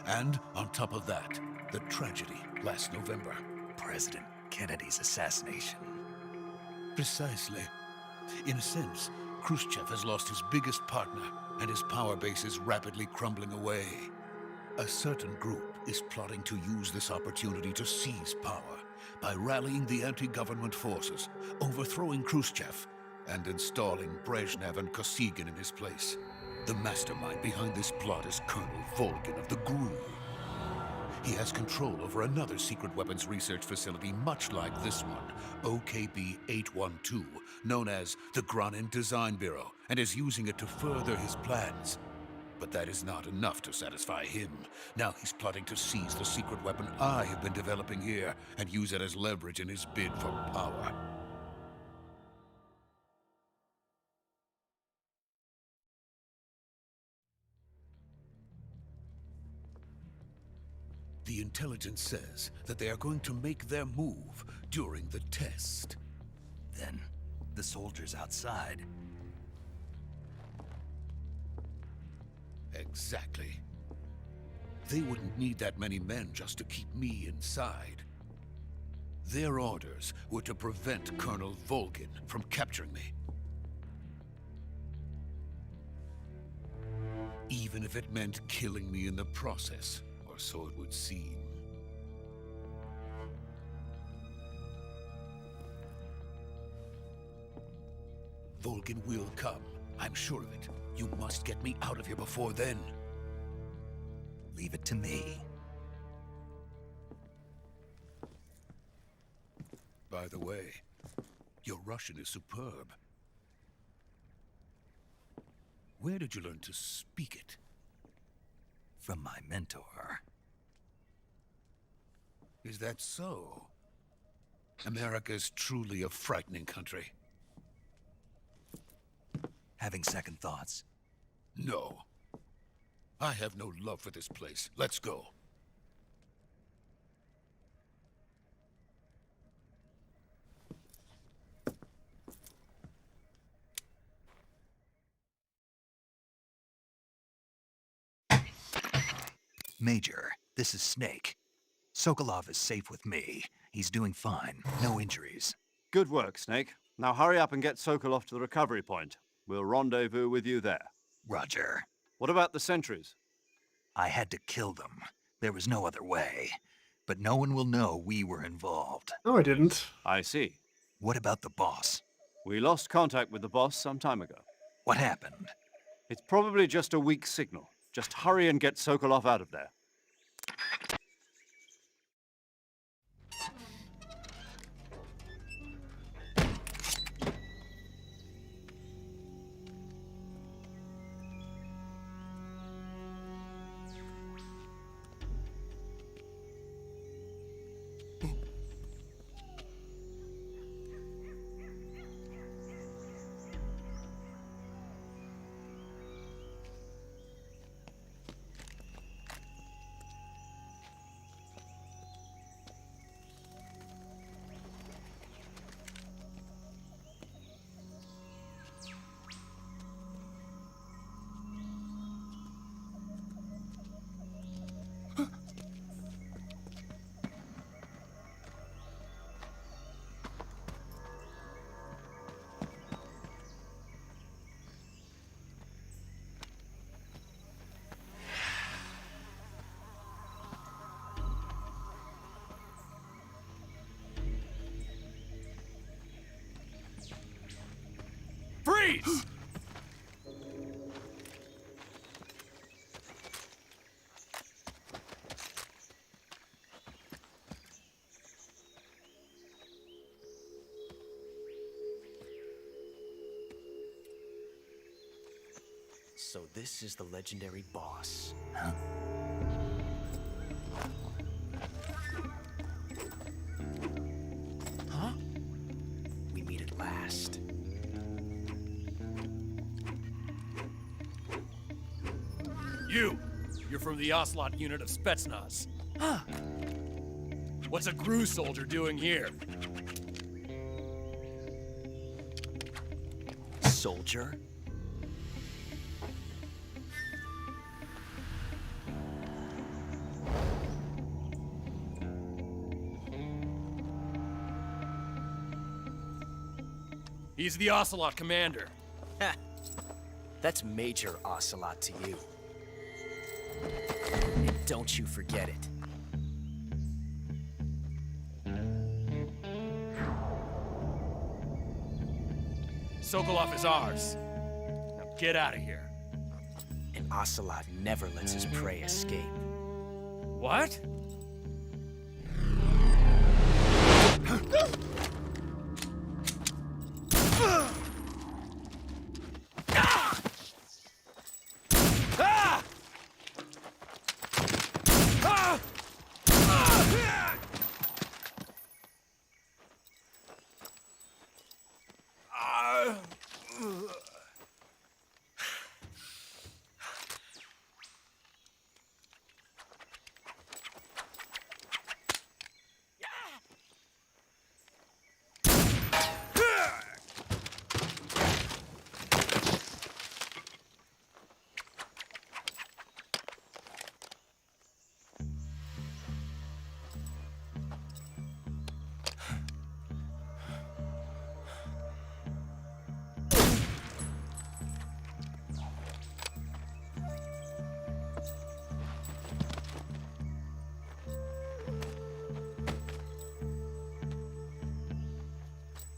And on top of that, the tragedy last November. President Kennedy's assassination. Precisely. In a sense, Khrushchev has lost his biggest partner, and his power base is rapidly crumbling away. A certain group is plotting to use this opportunity to seize power by rallying the anti-government forces, overthrowing Khrushchev, and installing Brezhnev and Kosygin in his place. The mastermind behind this plot is Colonel Volgin of the GRU. He has control over another secret weapons research facility much like this one, OKB-812, known as the Granin Design Bureau, and is using it to further his plans. But that is not enough to satisfy him. Now he's plotting to seize the secret weapon I have been developing here and use it as leverage in his bid for power. The intelligence says that they are going to make their move during the test. Then, the soldiers outside. Exactly. They wouldn't need that many men just to keep me inside. Their orders were to prevent Colonel Volgin from capturing me. Even if it meant killing me in the process, or so it would seem. Volgin will come. I'm sure of it. You must get me out of here before then. Leave it to me. By the way, your Russian is superb. Where did you learn to speak it? From my mentor. Is that so? America is truly a frightening country. Having second thoughts? No. I have no love for this place. Let's go. Major, this is Snake. Sokolov is safe with me. He's doing fine. No injuries. Good work, Snake. Now hurry up and get Sokolov to the recovery point. We'll rendezvous with you there. Roger. What about the sentries? I had to kill them. There was no other way. But no one will know we were involved. No, I didn't. I see. What about the boss? We lost contact with the boss some time ago. What happened? It's probably just a weak signal. Just hurry and get Sokolov out of there. Freeze! So this is the legendary boss. Huh? Huh? We meet at last. You're from the Ocelot unit of Spetsnaz. Huh. What's a GRU soldier doing here? Soldier? He's the Ocelot commander. Ha! That's Major Ocelot to you. And don't you forget it. Sokolov is ours. Now get out of here. And Ocelot never lets his prey escape. What?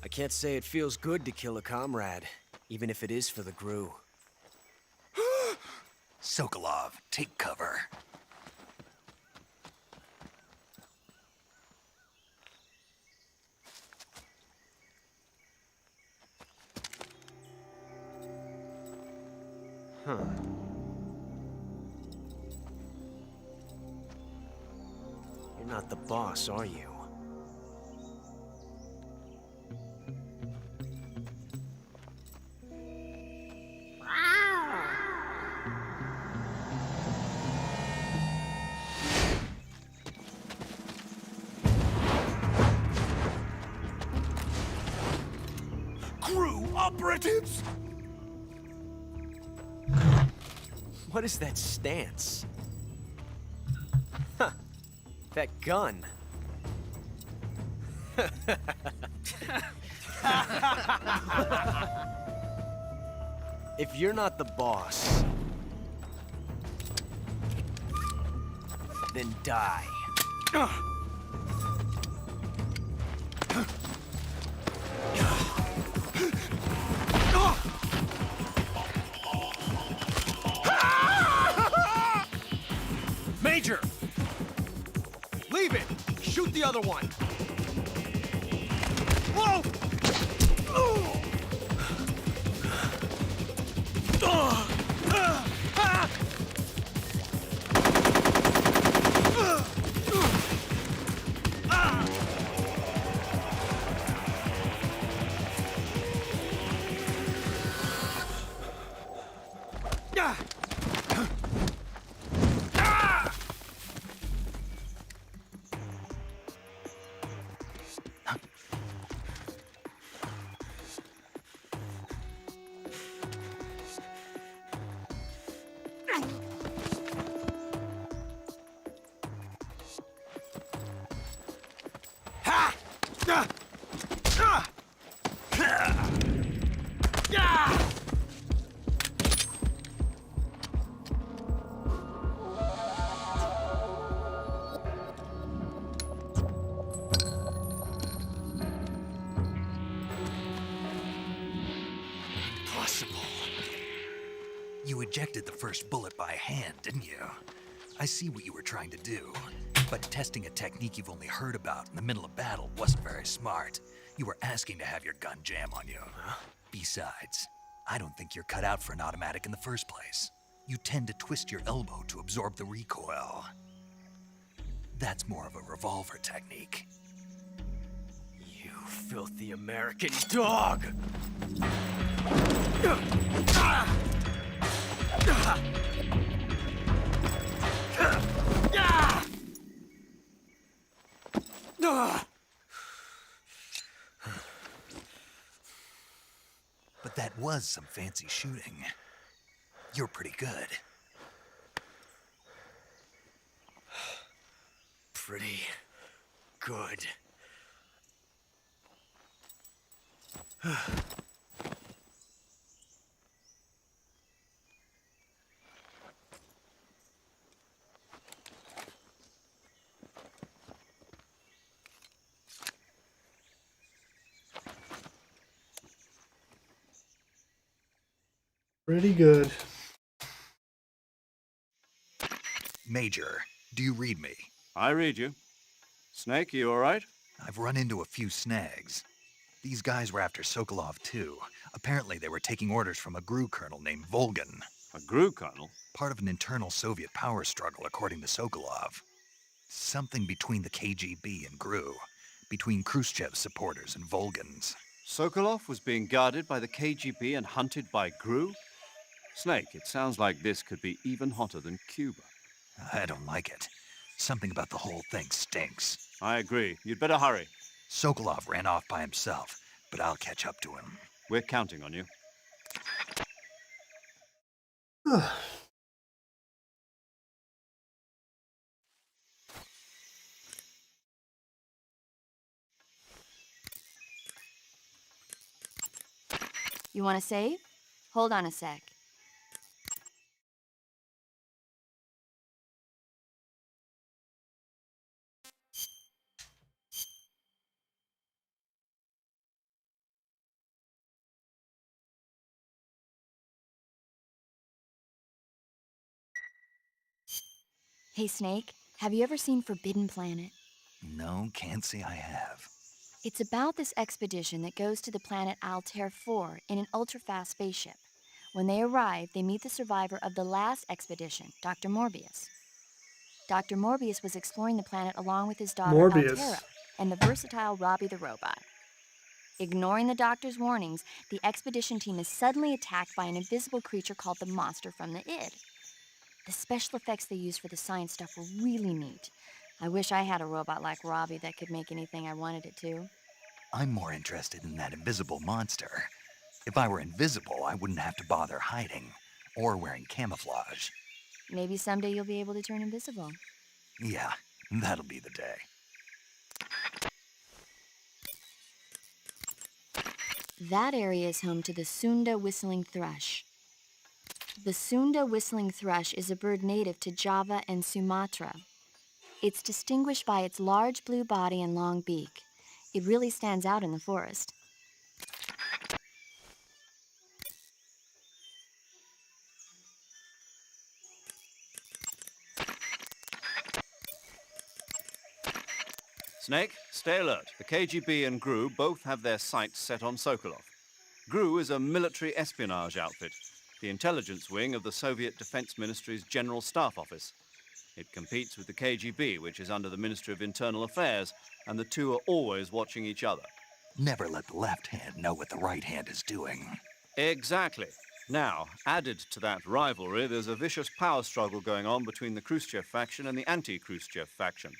I can't say it feels good to kill a comrade, even if it is for the GRU. Sokolov, take cover. Huh. You're not the boss, are you? GRU operatives! What is that stance? Huh. That gun. If you're not the boss, then die. Major! Leave it! Shoot the other one! Whoa! ejected the first bullet by hand, didn't you? I see what you were trying to do. But testing a technique you've only heard about in the middle of battle wasn't very smart. You were asking to have your gun jam on you. Huh? Besides, I don't think you're cut out for an automatic in the first place. You tend to twist your elbow to absorb the recoil. That's more of a revolver technique. You filthy American dog! But that was some fancy shooting. You're pretty good. Pretty good. Pretty good. Major, do you read me? I read you. Snake, you all right? I've run into a few snags. These guys were after Sokolov too. Apparently they were taking orders from a GRU colonel named Volgan. A GRU colonel? Part of an internal Soviet power struggle, according to Sokolov. Something between the KGB and GRU. Between Khrushchev's supporters and Volgan's. Sokolov was being guarded by the KGB and hunted by GRU? Snake, it sounds like this could be even hotter than Cuba. I don't like it. Something about the whole thing stinks. I agree. You'd better hurry. Sokolov ran off by himself, but I'll catch up to him. We're counting on you. You want to save? Hold on a sec. Hey, Snake, have you ever seen Forbidden Planet? No, can't say I have. It's about this expedition that goes to the planet Altair 4 in an ultra-fast spaceship. When they arrive, they meet the survivor of the last expedition, Dr. Morbius. Dr. Morbius was exploring the planet along with his daughter Altera and the versatile Robbie the robot. Ignoring the doctor's warnings, the expedition team is suddenly attacked by an invisible creature called the Monster from the Id. The special effects they used for the science stuff were really neat. I wish I had a robot like Robbie that could make anything I wanted it to. I'm more interested in that invisible monster. If I were invisible, I wouldn't have to bother hiding or wearing camouflage. Maybe someday you'll be able to turn invisible. Yeah, that'll be the day. That area is home to the Sunda whistling thrush. The Sunda whistling thrush is a bird native to Java and Sumatra. It's distinguished by its large blue body and long beak. It really stands out in the forest. Snake, stay alert. The KGB and GRU both have their sights set on Sokolov. GRU is a military espionage outfit, the intelligence wing of the Soviet Defense Ministry's General Staff Office. It competes with the KGB, which is under the Ministry of Internal Affairs, and the two are always watching each other. Never let the left hand know what the right hand is doing. Exactly. Now, added to that rivalry, there's a vicious power struggle going on between the Khrushchev faction and the anti-Khrushchev faction.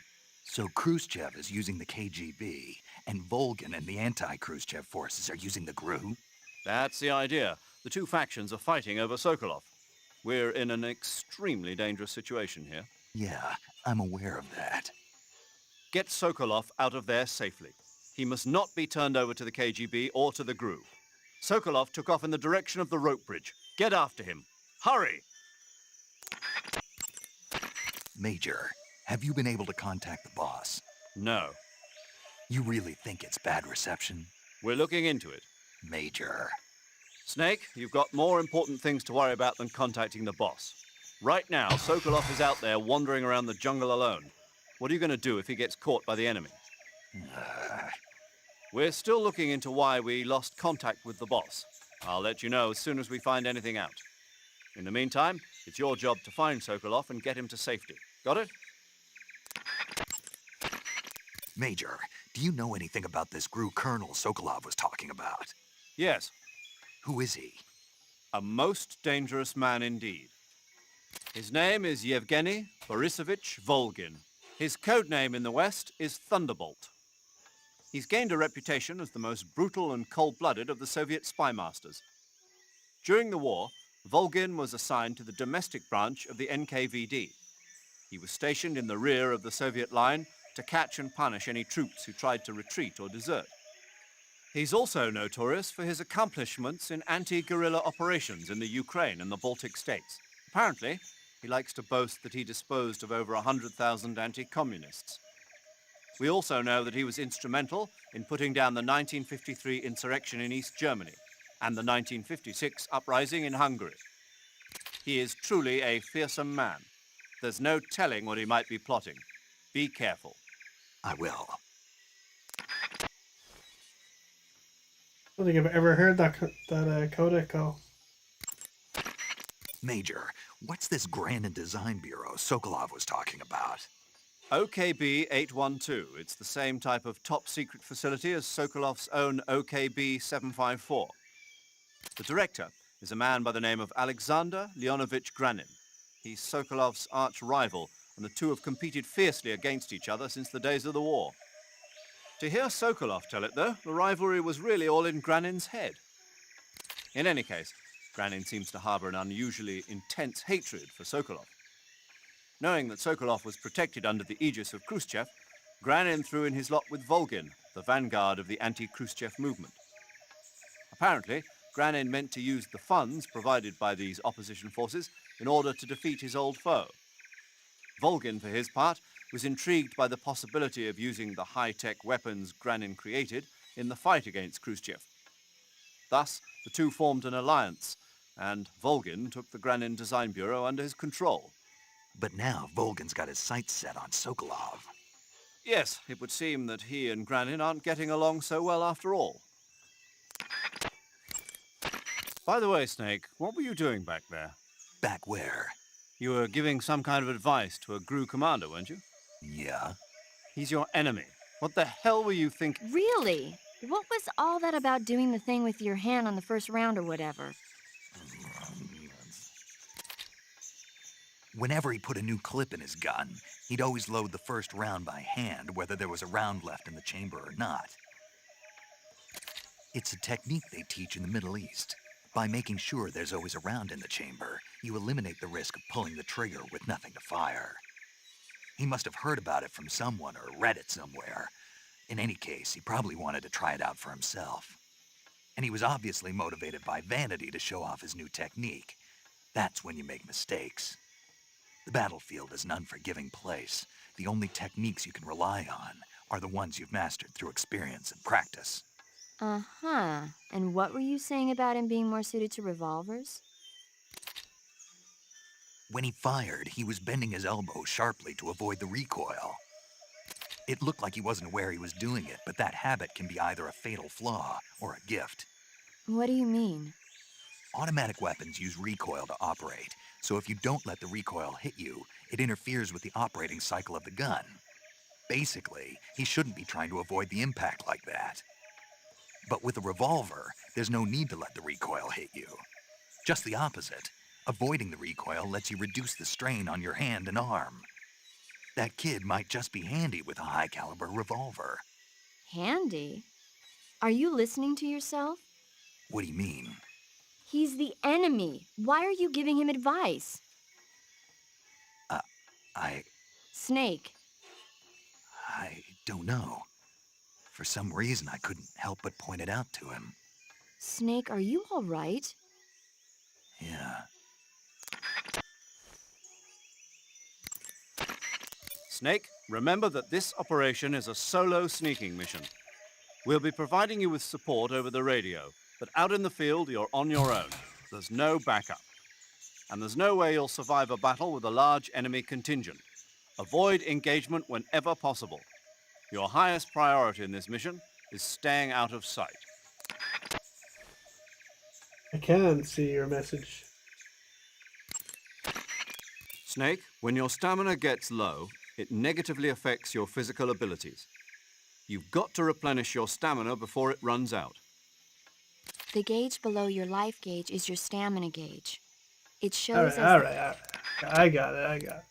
So Khrushchev is using the KGB, and Volgan and the anti-Khrushchev forces are using the GRU? That's the idea. The two factions are fighting over Sokolov. We're in an extremely dangerous situation here. Yeah, I'm aware of that. Get Sokolov out of there safely. He must not be turned over to the KGB or to the GRU. Sokolov took off in the direction of the rope bridge. Get after him. Hurry! Major, have you been able to contact the boss? No. You really think it's bad reception? We're looking into it. Major. Snake, you've got more important things to worry about than contacting the boss. Right now, Sokolov is out there wandering around the jungle alone. What are you going to do if he gets caught by the enemy? We're still looking into why we lost contact with the boss. I'll let you know as soon as we find anything out. In the meantime, it's your job to find Sokolov and get him to safety. Got it? Major, do you know anything about this GRU colonel Sokolov was talking about? Yes. Who is he? A most dangerous man indeed. His name is Yevgeny Borisovich Volgin. His code name in the West is Thunderbolt. He's gained a reputation as the most brutal and cold-blooded of the Soviet spy masters. During the war, Volgin was assigned to the domestic branch of the NKVD. He was stationed in the rear of the Soviet line to catch and punish any troops who tried to retreat or desert. He's also notorious for his accomplishments in anti-guerrilla operations in the Ukraine and the Baltic states. Apparently, he likes to boast that he disposed of over 100,000 anti-communists. We also know that he was instrumental in putting down the 1953 insurrection in East Germany and the 1956 uprising in Hungary. He is truly a fearsome man. There's no telling what he might be plotting. Be careful. I will. I don't think I've ever heard that codec call. Major, what's this Grand Design Bureau Sokolov was talking about? OKB 812. It's the same type of top-secret facility as Sokolov's own OKB 754. The director is a man by the name of Alexander Leonovich Granin. He's Sokolov's arch-rival, and the two have competed fiercely against each other since the days of the war. To hear Sokolov tell it, though, the rivalry was really all in Granin's head. In any case, Granin seems to harbor an unusually intense hatred for Sokolov. Knowing that Sokolov was protected under the aegis of Khrushchev, Granin threw in his lot with Volgin, the vanguard of the anti-Khrushchev movement. Apparently, Granin meant to use the funds provided by these opposition forces in order to defeat his old foe. Volgin, for his part, was intrigued by the possibility of using the high-tech weapons Granin created in the fight against Khrushchev. Thus, the two formed an alliance, and Volgin took the Granin Design Bureau under his control. But now Volgin's got his sights set on Sokolov. Yes, it would seem that he and Granin aren't getting along so well after all. By the way, Snake, what were you doing back there? Back where? You were giving some kind of advice to a GRU commander, weren't you? Yeah? He's your enemy. What the hell were you thinking? Really? What was all that about doing the thing with your hand on the first round or whatever? Whenever he put a new clip in his gun, he'd always load the first round by hand, whether there was a round left in the chamber or not. It's a technique they teach in the Middle East. By making sure there's always a round in the chamber, you eliminate the risk of pulling the trigger with nothing to fire. He must have heard about it from someone or read it somewhere. In any case, he probably wanted to try it out for himself. And he was obviously motivated by vanity to show off his new technique. That's when you make mistakes. The battlefield is an unforgiving place. The only techniques you can rely on are the ones you've mastered through experience and practice. Uh-huh. And what were you saying about him being more suited to revolvers? When he fired, he was bending his elbow sharply to avoid the recoil. It looked like he wasn't aware he was doing it, but that habit can be either a fatal flaw or a gift. What do you mean? Automatic weapons use recoil to operate, so if you don't let the recoil hit you, it interferes with the operating cycle of the gun. Basically, he shouldn't be trying to avoid the impact like that. But with a revolver, there's no need to let the recoil hit you. Just the opposite. Avoiding the recoil lets you reduce the strain on your hand and arm. That kid might just be handy with a high-caliber revolver. Handy? Are you listening to yourself? What do you mean? He's the enemy. Why are you giving him advice? Snake. I don't know. For some reason, I couldn't help but point it out to him. Snake, are you all right? Yeah. Snake, remember that this operation is a solo sneaking mission. We'll be providing you with support over the radio. But out in the field, you're on your own. There's no backup. And there's no way you'll survive a battle with a large enemy contingent. Avoid engagement whenever possible. Your highest priority in this mission is staying out of sight. I can see your message. Snake, when your stamina gets low, it negatively affects your physical abilities. You've got to replenish your stamina before it runs out. The gauge below your life gauge is your stamina gauge. It shows All us right, all right, all right. I got it. I got it.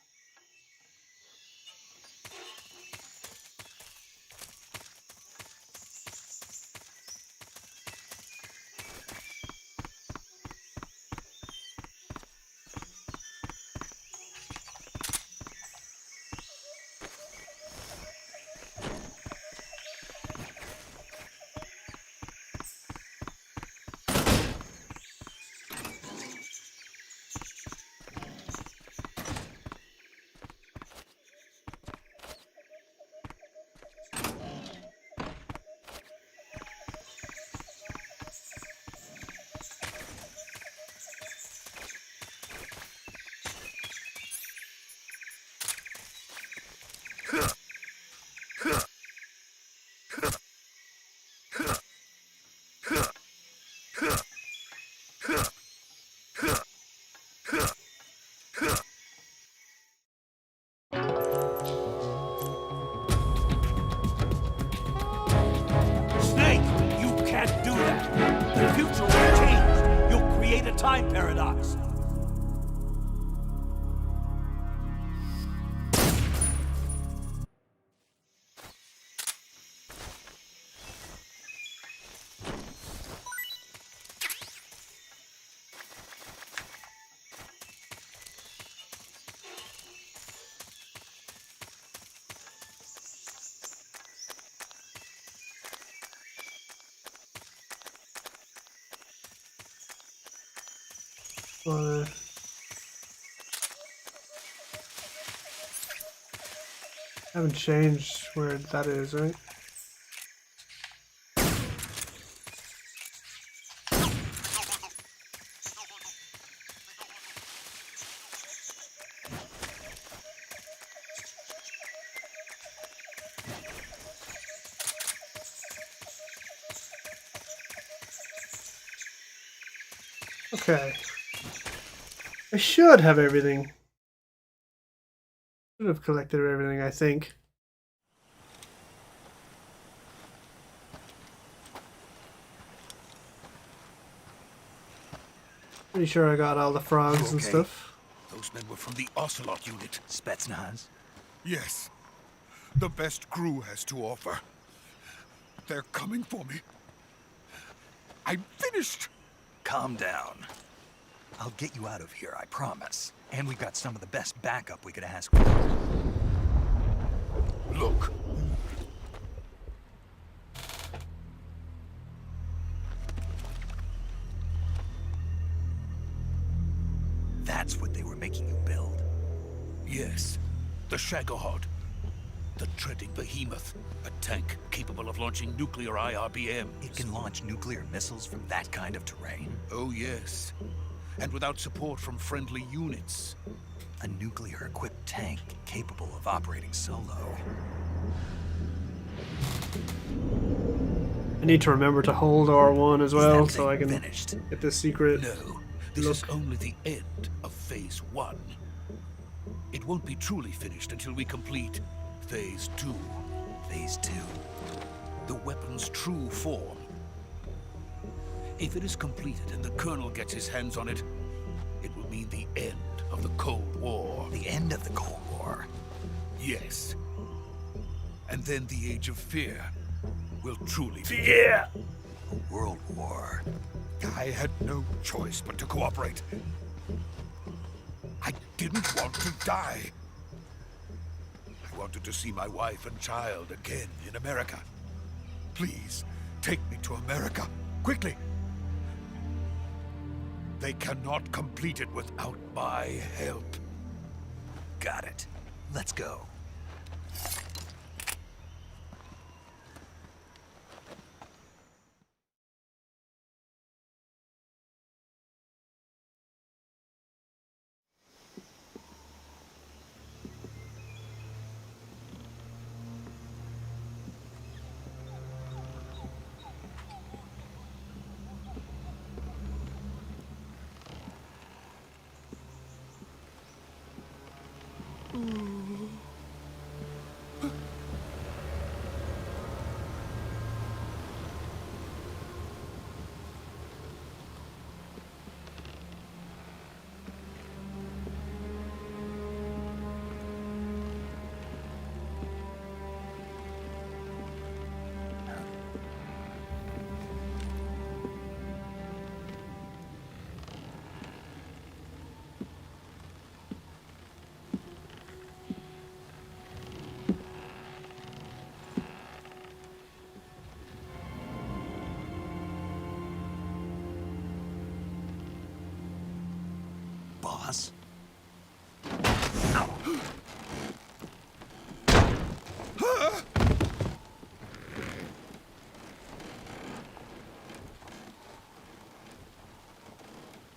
Snake, you can't do that. The future will change. You'll create a time paradox. Haven't changed where that is, right? Okay. I should have everything. Should have collected everything, I think. Pretty sure I got all the frogs and stuff. Those men were from the Ocelot unit. Spetsnaz? Yes. The best crew has to offer. They're coming for me. I'm finished. Calm down. I'll get you out of here, I promise. And we've got some of the best backup we could ask for. Look. That's what they were making you build? Yes. The Shagohod. The treading behemoth. A tank capable of launching nuclear IRBMs. It can launch nuclear missiles from that kind of terrain? Oh, yes. And without support from friendly units. A nuclear-equipped tank capable of operating solo. I need to remember to hold R1 as well, Is that so I thing can finished? get the secret. No, this is only the end of Phase 1. It won't be truly finished until we complete Phase 2. Phase 2? The weapon's true form. If it is completed and the Colonel gets his hands on it, it will mean the end of the Cold War. The end of the Cold War? Yes. And then the Age of Fear will truly begin. Fear! A world war. I had no choice but to cooperate. I didn't want to die. I wanted to see my wife and child again in America. Please, take me to America, quickly. They cannot complete it without my help. Got it. Let's go.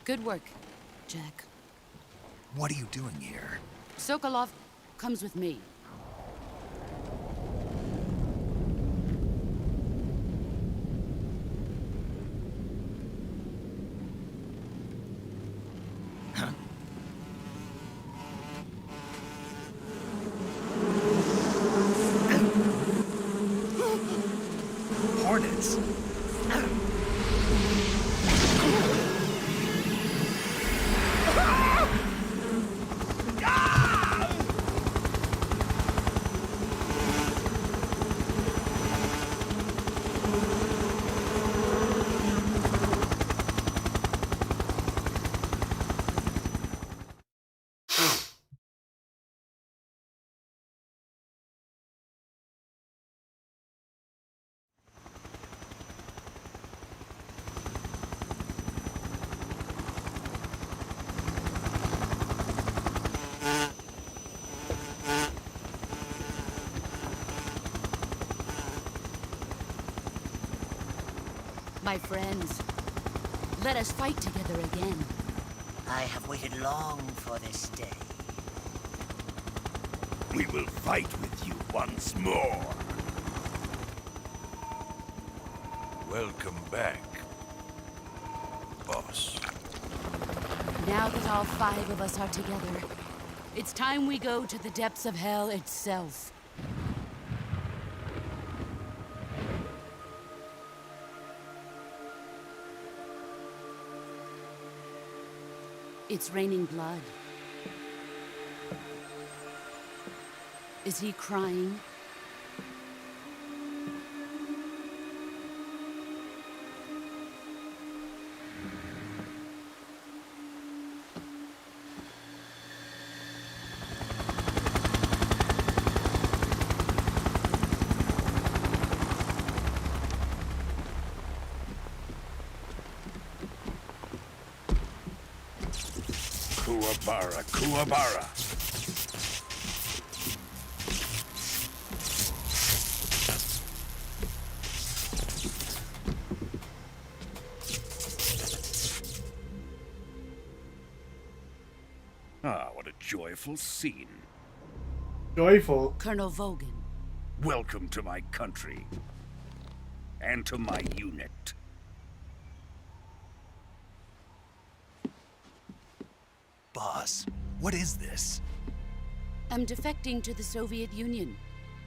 Good work, Jack. What are you doing here? Sokolov comes with me. Hornets. My friends, let us fight together again. I have waited long for this day. We will fight with you once more. Welcome back, boss. Now that all 5 of us are together, it's time we go to the depths of hell itself. It's raining blood. Is he crying? Kuwabara, Kuwabara. Ah, what a joyful scene. Joyful? Colonel Vogan. Welcome to my country. And to my unit. Boss, what is this? I'm defecting to the Soviet Union.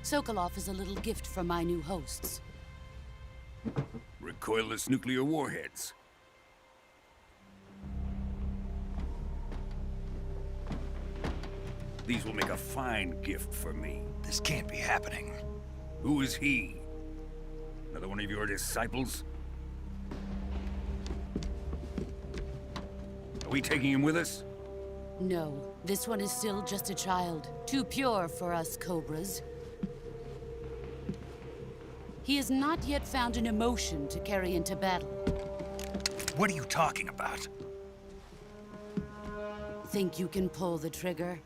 Sokolov is a little gift from my new hosts. Recoilless nuclear warheads. These will make a fine gift for me. This can't be happening. Who is he? Another one of your disciples? Are we taking him with us? No, this one is still just a child. Too pure for us Cobras. He has not yet found an emotion to carry into battle. What are you talking about? Think you can pull the trigger?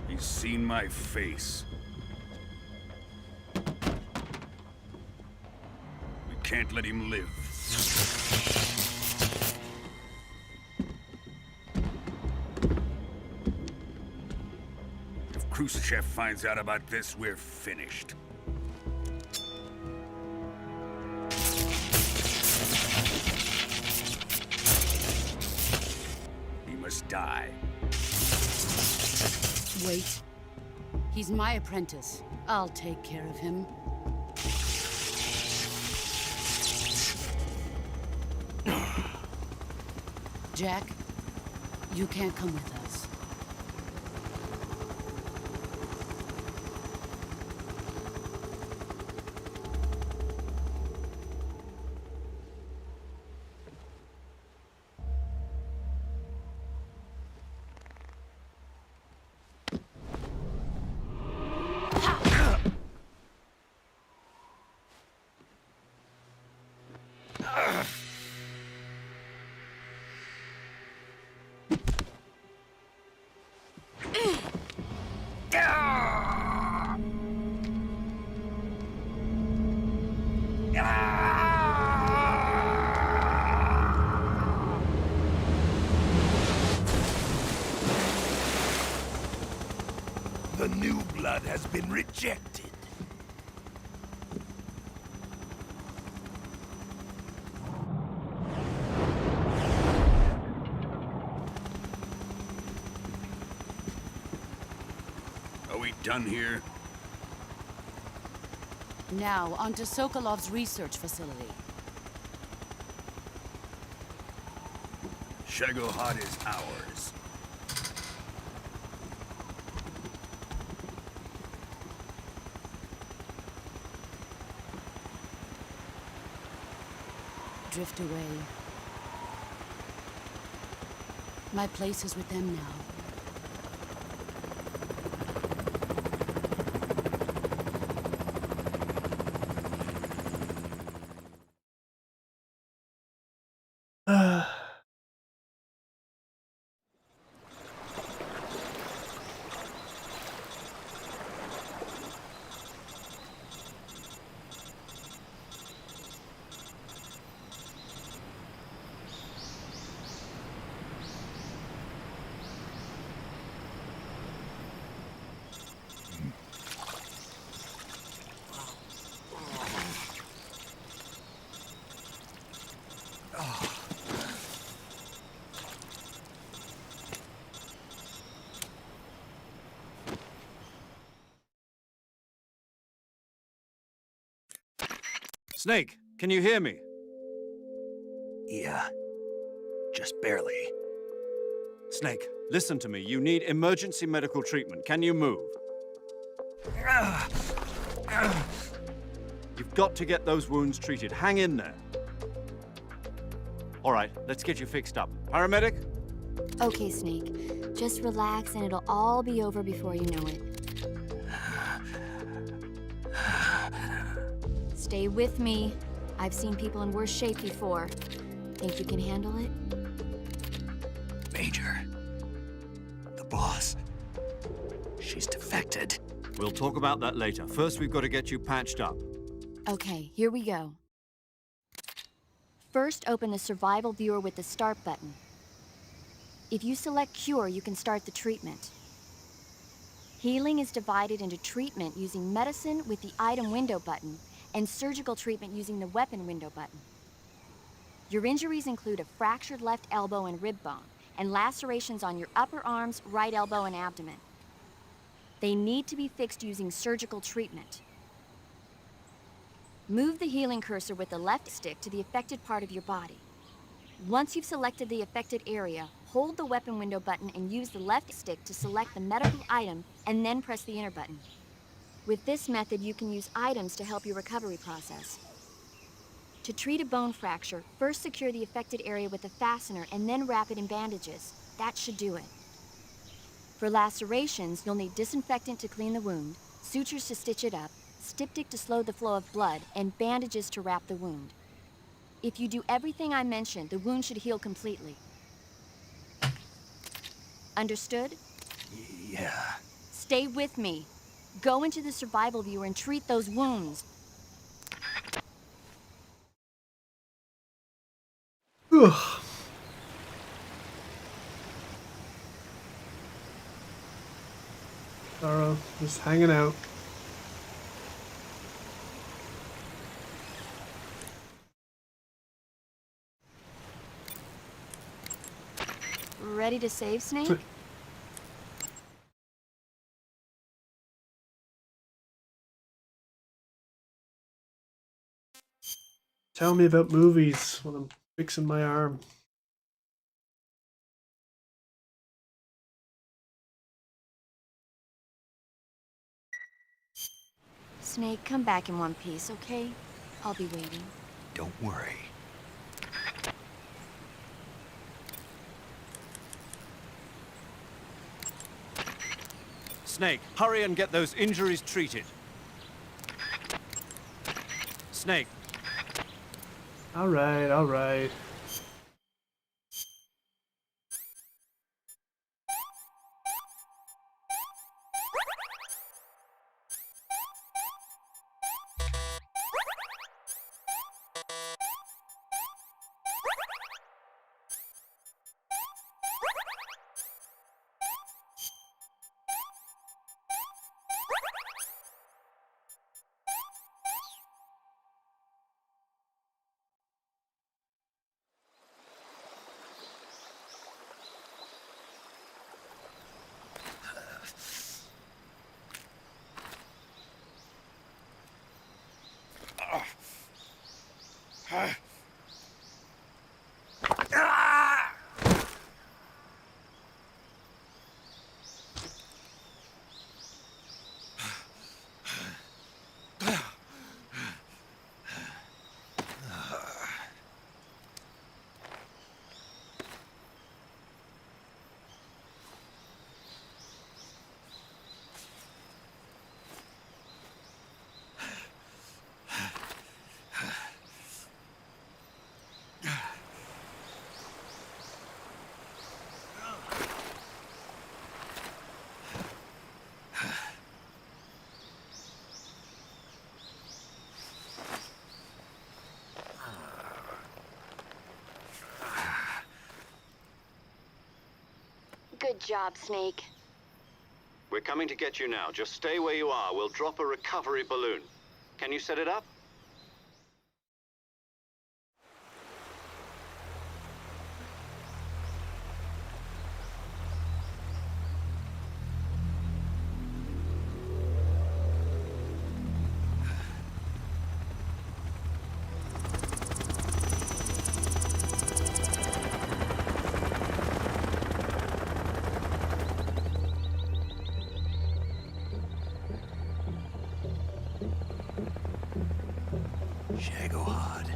He's seen my face. We can't let him live. If Khrushchev finds out about this, we're finished. He must die. Wait. He's my apprentice. I'll take care of him. Jack, you can't come with us. has been rejected. Are we done here? Now, on to Sokolov's research facility. Shagohod is ours. Drift away. My place is with them now. Snake, can you hear me? Yeah, just barely. Snake, listen to me. You need emergency medical treatment. Can you move? You've got to get those wounds treated. Hang in there. All right, let's get you fixed up. Paramedic? Okay, Snake. Just relax and it'll all be over before you know it. Stay with me. I've seen people in worse shape before. Think you can handle it? Major. The boss. She's defected. We'll talk about that later. First, we've got to get you patched up. Okay, here we go. First, open the survival viewer with the start button. If you select cure, you can start the treatment. Healing is divided into treatment using medicine with the item window button and surgical treatment using the weapon window button. Your injuries include a fractured left elbow and rib bone, and lacerations on your upper arms, right elbow, and abdomen. They need to be fixed using surgical treatment. Move the healing cursor with the left stick to the affected part of your body. Once you've selected the affected area, hold the weapon window button and use the left stick to select the medical item, and then press the enter button. With this method, you can use items to help your recovery process. To treat a bone fracture, first secure the affected area with a fastener and then wrap it in bandages. That should do it. For lacerations, you'll need disinfectant to clean the wound, sutures to stitch it up, styptic to slow the flow of blood, and bandages to wrap the wound. If you do everything I mentioned, the wound should heal completely. Understood? Yeah. Stay with me. Go into the survival viewer and treat those wounds. Ugh. Sorrow, just hanging out. Ready to save, Snake? Tell me about movies when I'm fixing my arm. Snake, come back in one piece, okay? I'll be waiting. Don't worry. Snake, hurry and get those injuries treated. Snake. All right, all right. Good job, Snake. We're coming to get you now. Just stay where you are. We'll drop a recovery balloon. Can you set it up? Shagohod.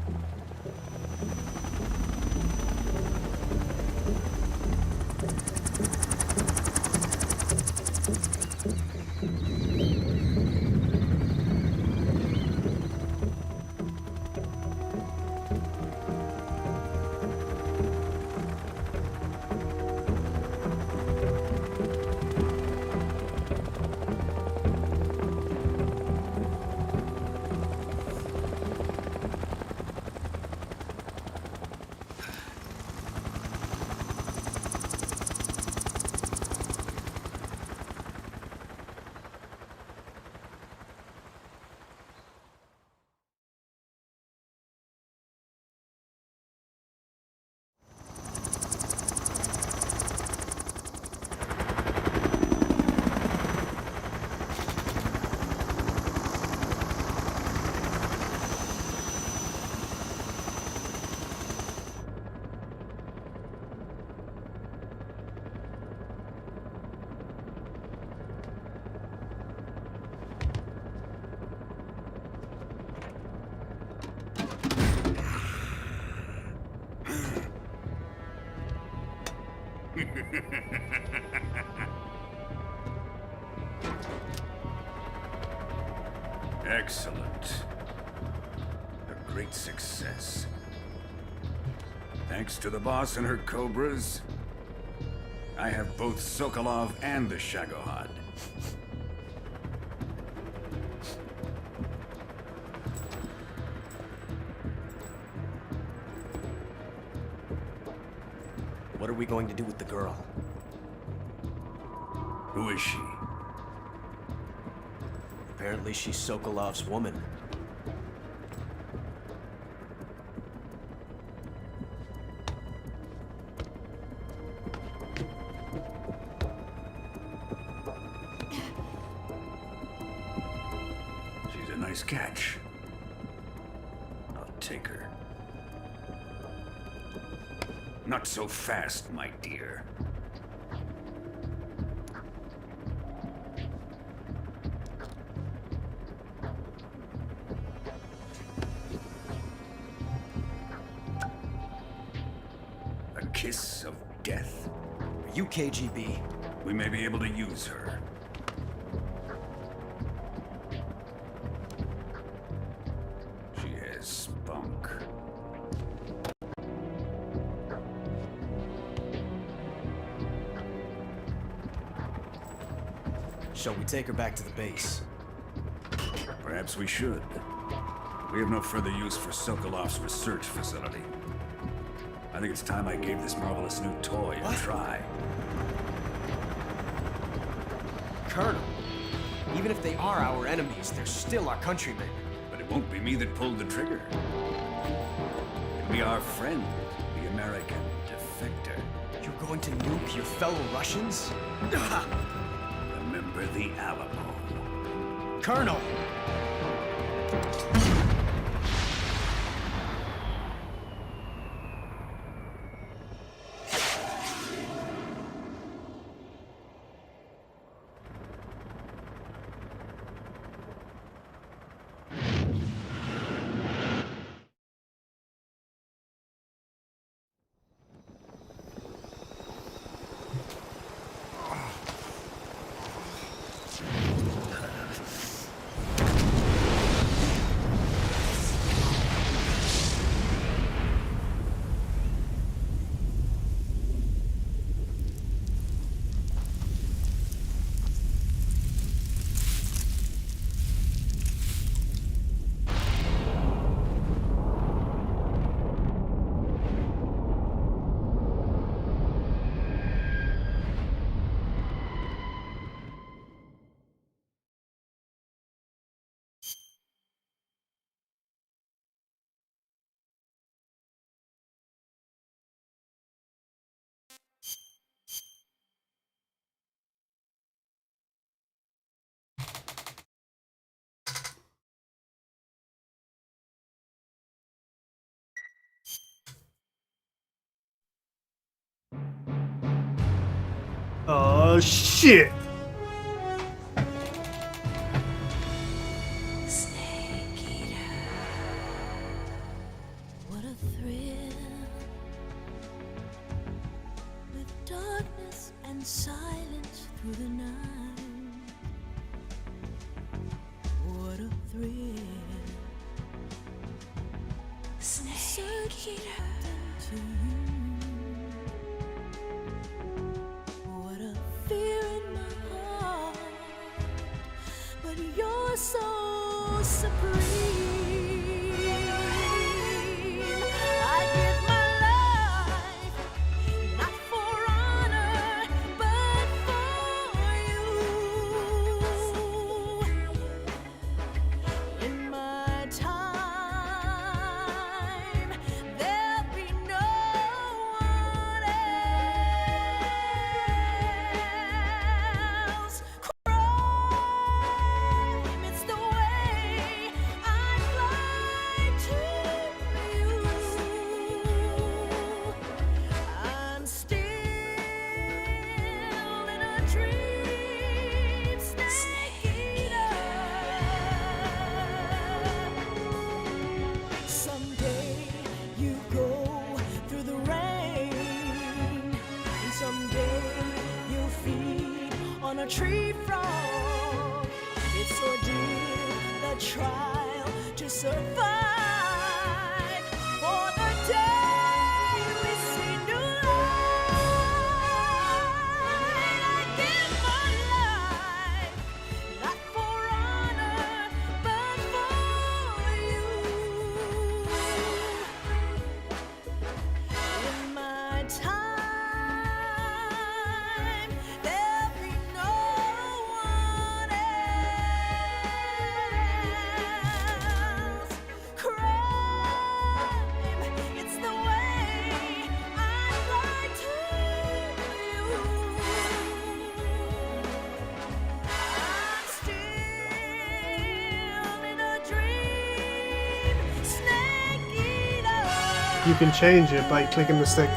Excellent. A great success. Thanks to the boss and her cobras, I have both Sokolov and the Shagohod. What are we going to do with the girl? Who is she? Apparently she's Sokolov's woman. She's a nice catch. I'll take her. Not so fast, my dear. A kiss of death. Are you KGB? We may be able to use her. She has spunk. Shall we take her back to the base? Perhaps we should. We have no further use for Sokolov's research facility. I think it's time I gave this marvelous new toy a try. Colonel, even if they are our enemies, they're still our countrymen. But it won't be me that pulled the trigger. It'll be our friend, the American defector. You're going to nuke your fellow Russians? Remember the Alamo. Colonel! Oh shit! What a thrill, with darkness and silence through the night. What a thrill, Snake Eater. To you. What a fear in my heart, but you're so supreme. I give my life, not for honor, but for you. In my time, there'll be no one else. Crime, it's the way I fly to you. I'm still in a dream, Snake Eater. Someday you go through the rain, and someday you'll feed on a tree frog. It's ordeal, the trial to survive. For the day we see new light, I give my life, not for honor, but for you. In my time, there'll be no one else. Crime, it's the way I fly to you. I'm still in a dream, Snake Eater. You can change it by clicking the stick.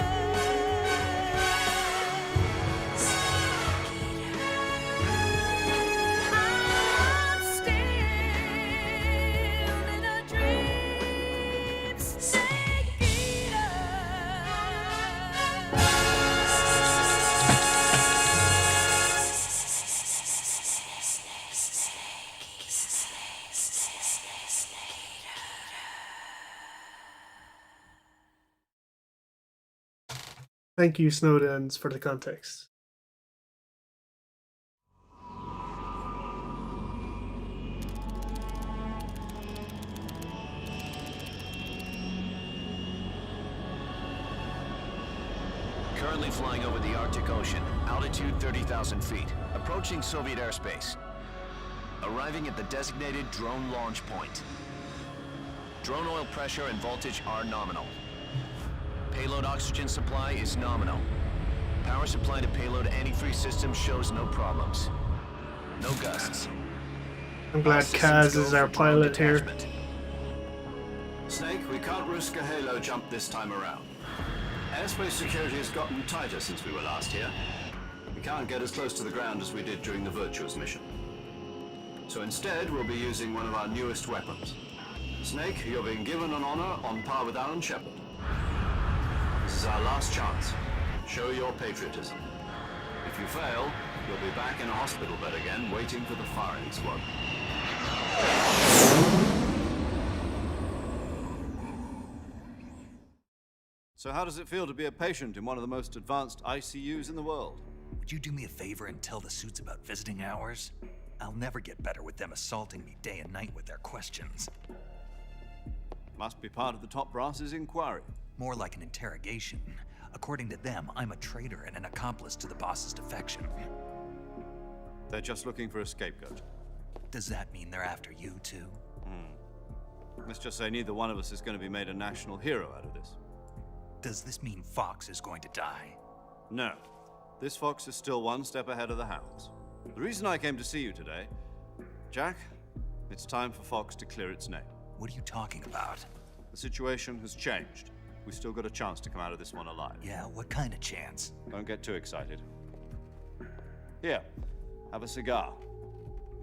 I'm still in a dream, Snake Eater. Thank you, Snowdens, for the context. Currently flying over the Arctic Ocean, altitude 30,000 feet, approaching Soviet airspace. Arriving at the designated drone launch point. Drone oil pressure and voltage are nominal. Payload oxygen supply is nominal. Power supply to payload antifreeze system shows no problems. No gusts. I'm glad Kaz is our pilot here. Snake, we can't risk a halo jump this time around. Airspace security has gotten tighter since we were last here. We can't get as close to the ground as we did during the Virtuous mission. So instead, we'll be using one of our newest weapons. Snake, you're being given an honor on par with Alan Shepard. This is our last chance. Show your patriotism. If you fail, you'll be back in a hospital bed again, waiting for the firing squad. So how does it feel to be a patient in one of the most advanced ICUs in the world? Would you do me a favor and tell the suits about visiting hours? I'll never get better with them assaulting me day and night with their questions. Must be part of the top brass's inquiry. More like an interrogation. According to them, I'm a traitor and an accomplice to the boss's defection. They're just looking for a scapegoat. Does that mean they're after you too? Let's just say neither one of us is going to be made a national hero out of this. Does this mean Fox is going to die? No. This fox is still one step ahead of the hounds. The reason I came to see you today, Jack, it's time for Fox to clear its name. What are you talking about? The situation has changed. We've still got a chance to come out of this one alive. Yeah, what kind of chance? Don't get too excited. Here, have a cigar.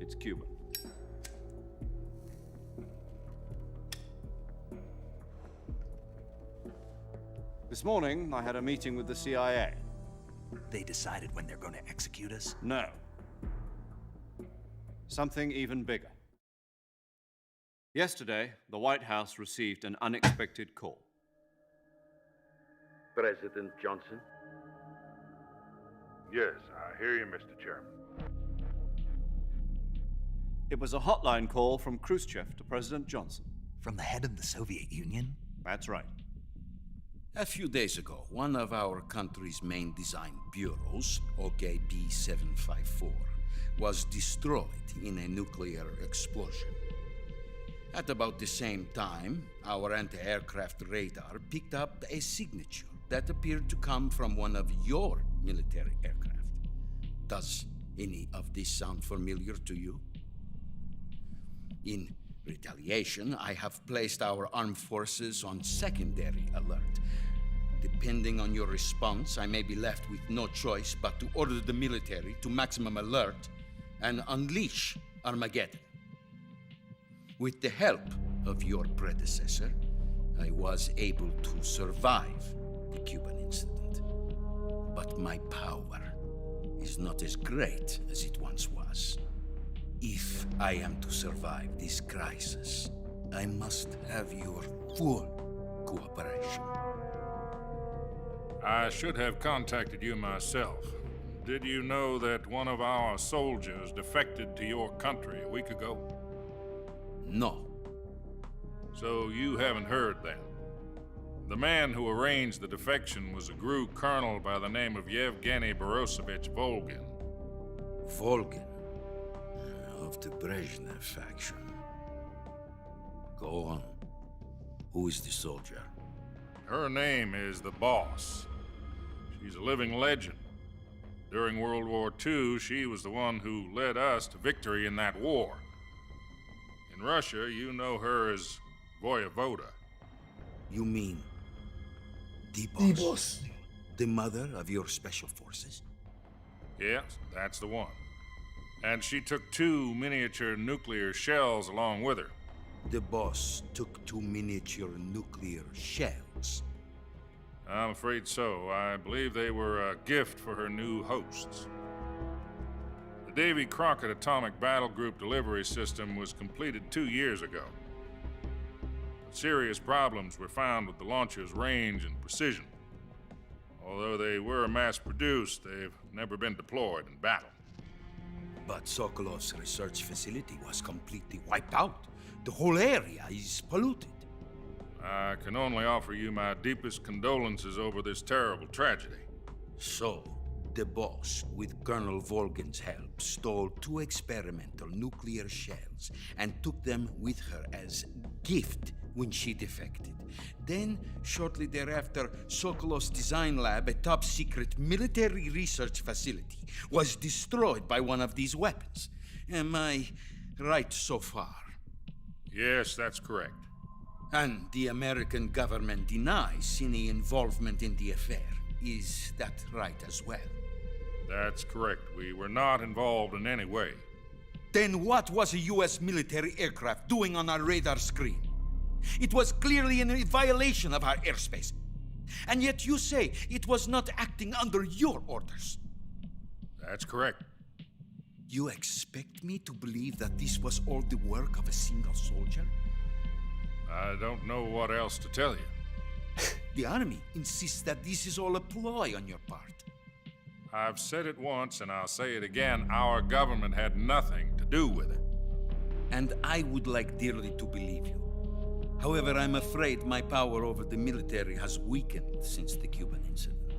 It's Cuban. This morning, I had a meeting with the CIA. They decided when they're going to execute us? No. Something even bigger. Yesterday, the White House received an unexpected call. President Johnson? Yes, I hear you, Mr. Chairman. It was a hotline call from Khrushchev to President Johnson. From the head of the Soviet Union? That's right. A few days ago, one of our country's main design bureaus, OKB 754, was destroyed in a nuclear explosion. At about the same time, our anti-aircraft radar picked up a signature that appeared to come from one of your military aircraft. Does any of this sound familiar to you? In retaliation, I have placed our armed forces on secondary alert. Depending on your response, I may be left with no choice but to order the military to maximum alert and unleash Armageddon. With the help of your predecessor, I was able to survive the Cuban incident. But my power is not as great as it once was. If I am to survive this crisis, I must have your full cooperation. I should have contacted you myself. Did you know that one of our soldiers defected to your country a week ago? No. So you haven't heard then. The man who arranged the defection was a GRU colonel by the name of Yevgeny Borosovich Volgin. Volgin? Of the Brezhnev faction. Go on. Who is the soldier? Her name is the Boss. She's a living legend. During World War II, she was the one who led us to victory in that war. In Russia, you know her as Voyevoda. You mean the boss? The mother of your special forces? Yes, that's the one. And she took 2 miniature nuclear shells along with her. The boss took 2 miniature nuclear shells? I'm afraid so. I believe they were a gift for her new hosts. The Davy Crockett Atomic Battle Group delivery system was completed 2 years ago. But serious problems were found with the launcher's range and precision. Although they were mass-produced, they've never been deployed in battle. But Sokolov's research facility was completely wiped out. The whole area is polluted. I can only offer you my deepest condolences over this terrible tragedy. So, the boss, with Colonel Volgin's help, stole 2 experimental nuclear shells and took them with her as gift when she defected. Then, shortly thereafter, Sokolov's design lab, a top-secret military research facility, was destroyed by one of these weapons. Am I right so far? Yes, that's correct. And the American government denies any involvement in the affair. Is that right as well? That's correct. We were not involved in any way. Then what was a U.S. military aircraft doing on our radar screen? It was clearly in violation of our airspace. And yet you say it was not acting under your orders. That's correct. You expect me to believe that this was all the work of a single soldier? I don't know what else to tell you. The army insists that this is all a ploy on your part. I've said it once and I'll say it again. Our government had nothing to do with it. And I would like dearly to believe you. However, I'm afraid my power over the military has weakened since the Cuban incident.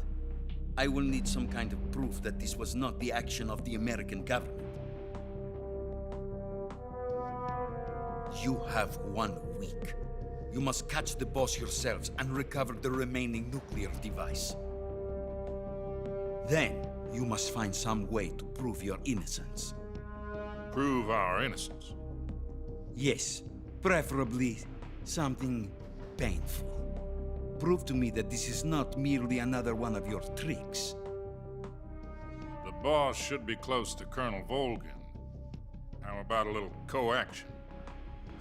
I will need some kind of proof that this was not the action of the American government. You have 1 week. You must catch the boss yourselves and recover the remaining nuclear device. Then, you must find some way to prove your innocence. Prove our innocence? Yes, preferably something painful. Prove to me that this is not merely another one of your tricks. The boss should be close to Colonel Volgin. How about a little co-action?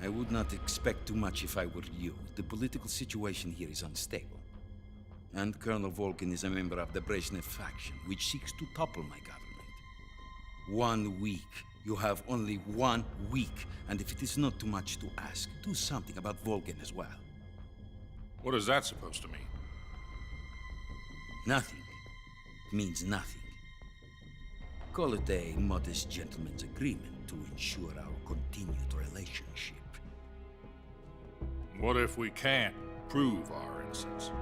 I would not expect too much if I were you. The political situation here is unstable. And Colonel Volgin is a member of the Brezhnev faction, which seeks to topple my government. 1 week. You have only 1 week. And if it is not too much to ask, do something about Volgin as well. What is that supposed to mean? Nothing. It means nothing. Call it a modest gentleman's agreement to ensure our continued relationship. What if we can't prove our innocence?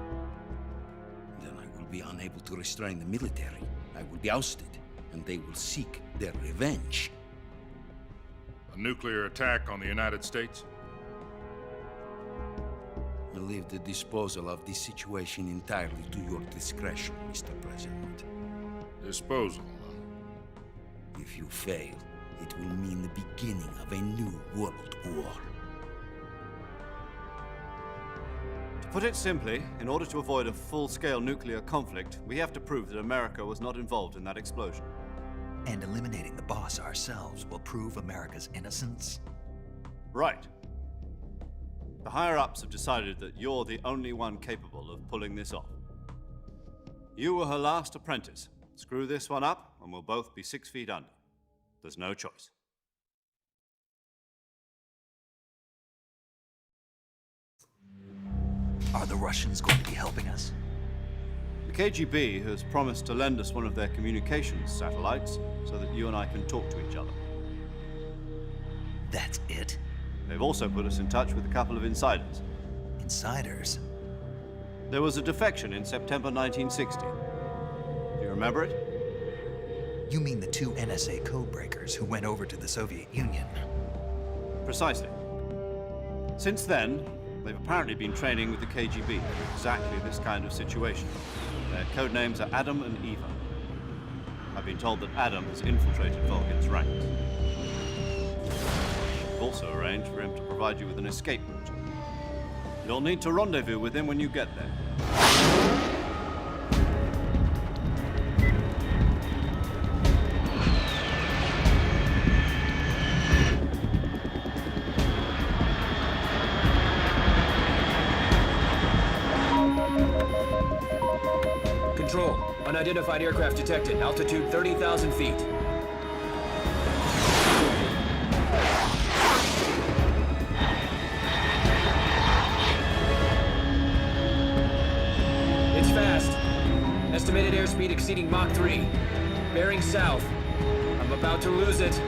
Then I will be unable to restrain the military. I will be ousted, and they will seek their revenge. A nuclear attack on the United States? I leave the disposal of this situation entirely to your discretion, Mr. President. Disposal? If you fail, it will mean the beginning of a new world war. To put it simply, in order to avoid a full-scale nuclear conflict, we have to prove that America was not involved in that explosion. And eliminating the boss ourselves will prove America's innocence? Right. The higher-ups have decided that you're the only one capable of pulling this off. You were her last apprentice. Screw this one up, and we'll both be 6 feet under. There's no choice. Are the Russians going to be helping us? The KGB has promised to lend us one of their communications satellites so that you and I can talk to each other. That's it? They've also put us in touch with a couple of insiders. Insiders? There was a defection in September 1960. Do you remember it? You mean the 2 NSA codebreakers who went over to the Soviet Union? Precisely. Since then, they've apparently been training with the KGB for exactly this kind of situation. Their code names are Adam and Eva. I've been told that Adam has infiltrated Volgin's ranks. I've also arranged for him to provide you with an escape route. You'll need to rendezvous with him when you get there. Control, unidentified aircraft detected. Altitude 30,000 feet. It's fast. Estimated airspeed exceeding Mach 3. Bearing south. I'm about to lose it.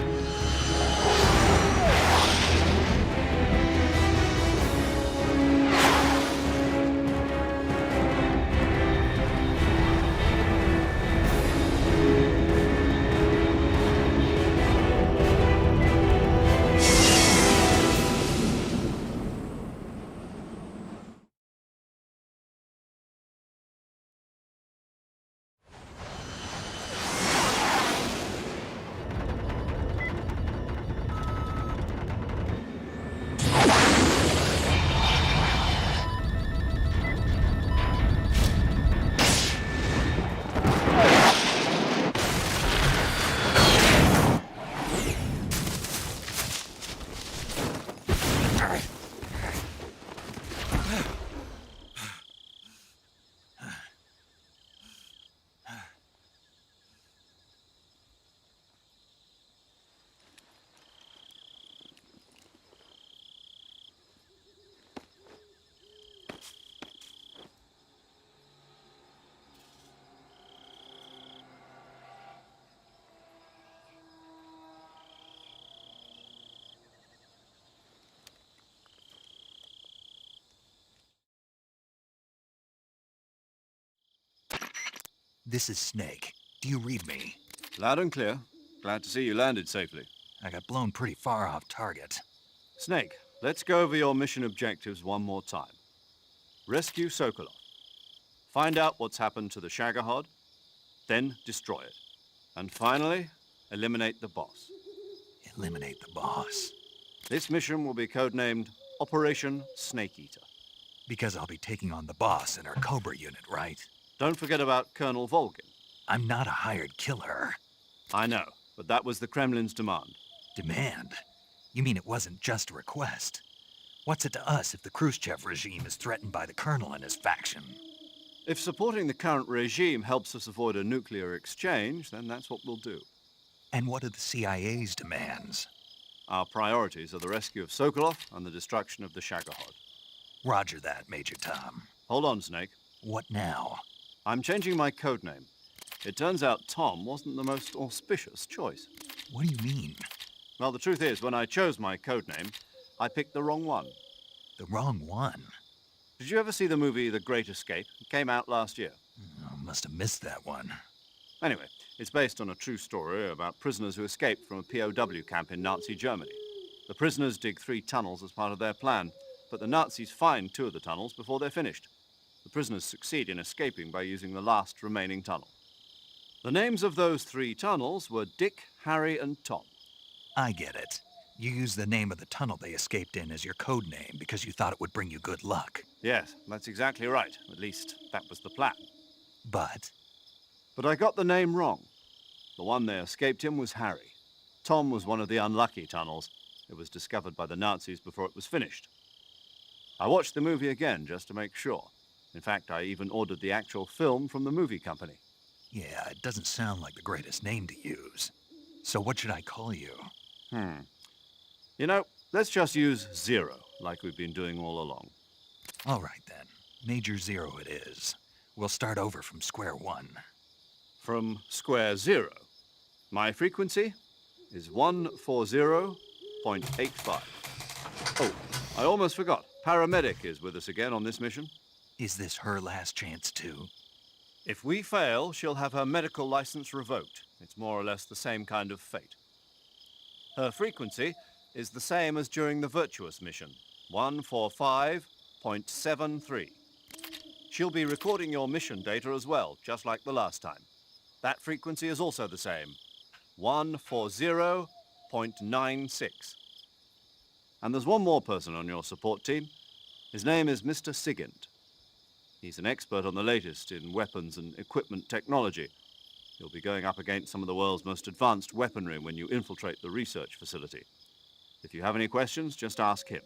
This is Snake. Do you read me? Loud and clear. Glad to see you landed safely. I got blown pretty far off target. Snake, let's go over your mission objectives one more time. Rescue Sokolov. Find out what's happened to the Shagohod, then destroy it. And finally, eliminate the boss. Eliminate the boss? This mission will be codenamed Operation Snake Eater. Because I'll be taking on the boss in our Cobra unit, right? Don't forget about Colonel Volgin. I'm not a hired killer. I know, but that was the Kremlin's demand. Demand? You mean it wasn't just a request? What's it to us if the Khrushchev regime is threatened by the Colonel and his faction? If supporting the current regime helps us avoid a nuclear exchange, then that's what we'll do. And what are the CIA's demands? Our priorities are the rescue of Sokolov and the destruction of the Shagohod. Roger that, Major Tom. Hold on, Snake. What now? I'm changing my codename. It turns out Tom wasn't the most auspicious choice. What do you mean? Well, the truth is, when I chose my codename, I picked the wrong one. The wrong one? Did you ever see the movie The Great Escape? It came out last year. Oh, must have missed that one. Anyway, it's based on a true story about prisoners who escaped from a POW camp in Nazi Germany. The prisoners dig 3 tunnels as part of their plan, but the Nazis find 2 of the tunnels before they're finished. The prisoners succeed in escaping by using the last remaining tunnel. The names of those 3 tunnels were Dick, Harry, and Tom. I get it. You used the name of the tunnel they escaped in as your code name because you thought it would bring you good luck. Yes, that's exactly right. At least, that was the plan. But I got the name wrong. The one they escaped in was Harry. Tom was one of the unlucky tunnels. It was discovered by the Nazis before it was finished. I watched the movie again just to make sure. In fact, I even ordered the actual film from the movie company. yeah, it doesn't sound like the greatest name to use. So what should I call you? You know, let's just use Zero, like we've been doing all along. All right, then. Major Zero it is. We'll start over from square one. From square 0. My frequency is 140.85. Oh, I almost forgot. Paramedic is with us again on this mission. Is this her last chance, too? If we fail, she'll have her medical license revoked. It's more or less the same kind of fate. Her frequency is the same as during the Virtuous mission, 145.73. She'll be recording your mission data as well, just like the last time. That frequency is also the same, 140.96. And there's one more person on your support team. His name is Mr. Sigint. He's an expert on the latest in weapons and equipment technology. You'll be going up against some of the world's most advanced weaponry when you infiltrate the research facility. If you have any questions, just ask him.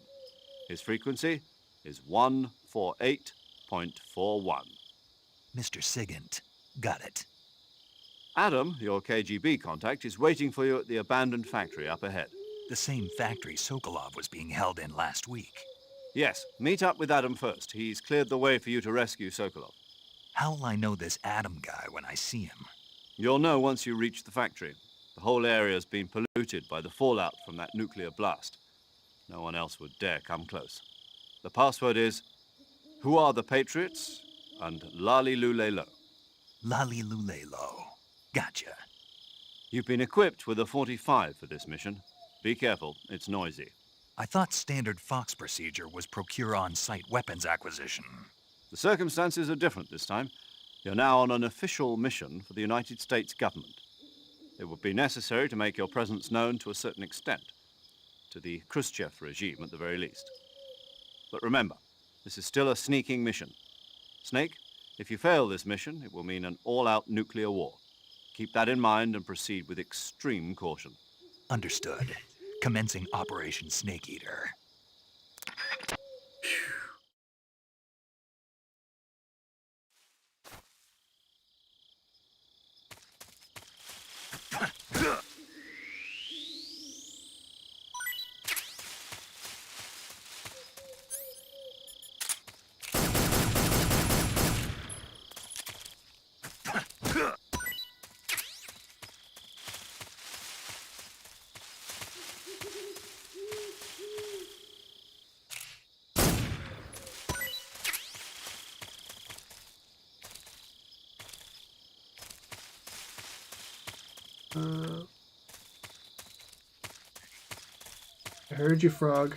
His frequency is 148.41. Mr. Sigint. Got it. Adam, your KGB contact, is waiting for you at the abandoned factory up ahead. The same factory Sokolov was being held in last week. Yes, meet up with Adam first. He's cleared the way for you to rescue Sokolov. How will I know this Adam guy when I see him? You'll know once you reach the factory. The whole area's been polluted by the fallout from that nuclear blast. No one else would dare come close. The password is, "Who are the Patriots?" and Lali Lulelo. Lali Lulelo. Gotcha. You've been equipped with a 45 for this mission. Be careful, it's noisy. I thought standard Fox procedure was procure on-site weapons acquisition. The circumstances are different this time. You're now on an official mission for the United States government. It would be necessary to make your presence known to a certain extent, to the Khrushchev regime at the very least. But remember, this is still a sneaking mission. Snake, if you fail this mission, it will mean an all-out nuclear war. Keep that in mind and proceed with extreme caution. Understood. Commencing Operation Snake Eater. I heard you, Frog.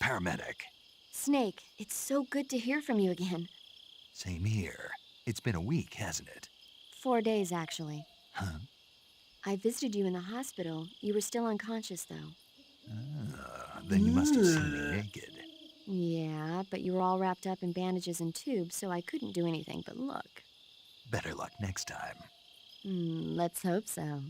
Paramedic. Snake, it's so good to hear from you again. Same here. It's been a week, hasn't it? 4 days, actually. Huh? I visited you in the hospital. You were still unconscious, though. Then you must have seen me naked. Yeah, but you were all wrapped up in bandages and tubes, so I couldn't do anything but look. Better luck next time. Let's hope so.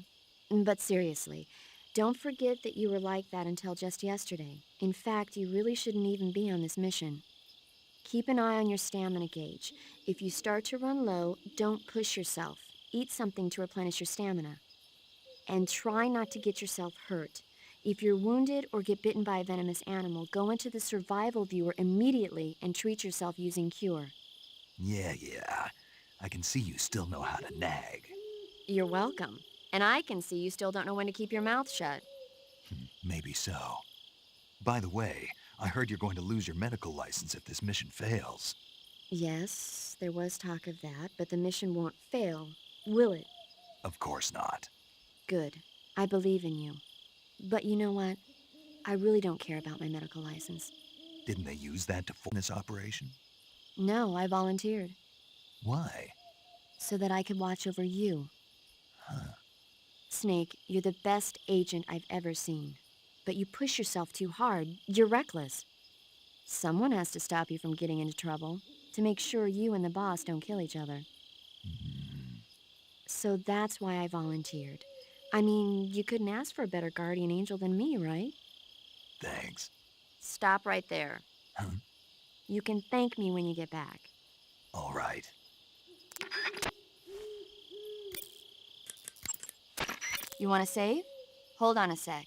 But seriously, don't forget that you were like that until just yesterday. In fact, you really shouldn't even be on this mission. Keep an eye on your stamina gauge. If you start to run low, don't push yourself. Eat something to replenish your stamina. And try not to get yourself hurt. If you're wounded or get bitten by a venomous animal, go into the survival viewer immediately and treat yourself using Cure. Yeah. I can see you still know how to nag. You're welcome. And I can see you still don't know when to keep your mouth shut. Maybe so. By the way, I heard you're going to lose your medical license if this mission fails. Yes, there was talk of that, but the mission won't fail, will it? Of course not. Good. I believe in you. But you know what? I really don't care about my medical license. Didn't they use that to form this operation? No, I volunteered. Why? So that I could watch over you. Huh. Snake, you're the best agent I've ever seen. But you push yourself too hard. You're reckless. Someone has to stop you from getting into trouble, to make sure you and the boss don't kill each other. So that's why I volunteered. I mean, you couldn't ask for a better guardian angel than me, right? Thanks. Stop right there. Huh? You can thank me when you get back. All right. You want to save? Hold on a sec.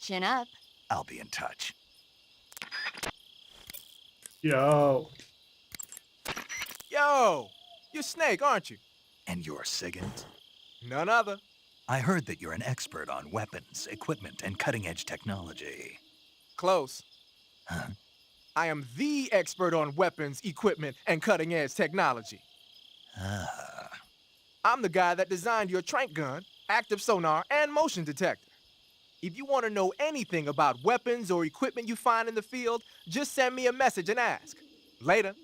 Chin up. I'll be in touch. Yo. Yo! You're Snake, aren't you? And you're Sigint? None other. I heard that you're an expert on weapons, equipment, and cutting-edge technology. Close. Huh? I am the expert on weapons, equipment, and cutting-edge technology. Ah. I'm the guy that designed your trank gun, active sonar, and motion detector. If you want to know anything about weapons or equipment you find in the field, just send me a message and ask. Later.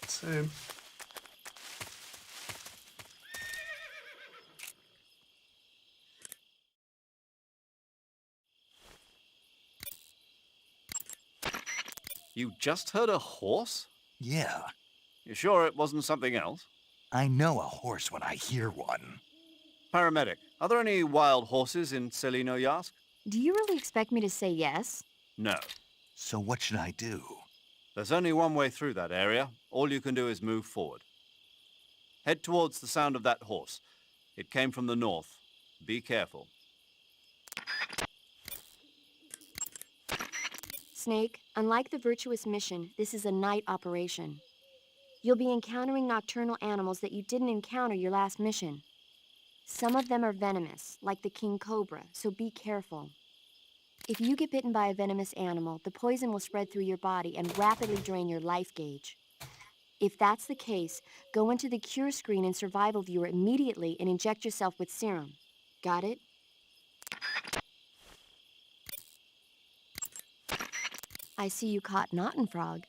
Same. You just heard a horse? Yeah. You sure it wasn't something else? I know a horse when I hear one. Paramedic, are there any wild horses in Selino-Yask? Do you really expect me to say yes? No. So what should I do? There's only one way through that area. All you can do is move forward. Head towards the sound of that horse. It came from the north. Be careful. Snake, unlike the Virtuous Mission, this is a night operation. You'll be encountering nocturnal animals that you didn't encounter your last mission. Some of them are venomous, like the king cobra, so be careful. If you get bitten by a venomous animal, the poison will spread through your body and rapidly drain your life gauge. If that's the case, go into the cure screen and survival viewer immediately and inject yourself with serum. Got it? I see you caught an Otten frog.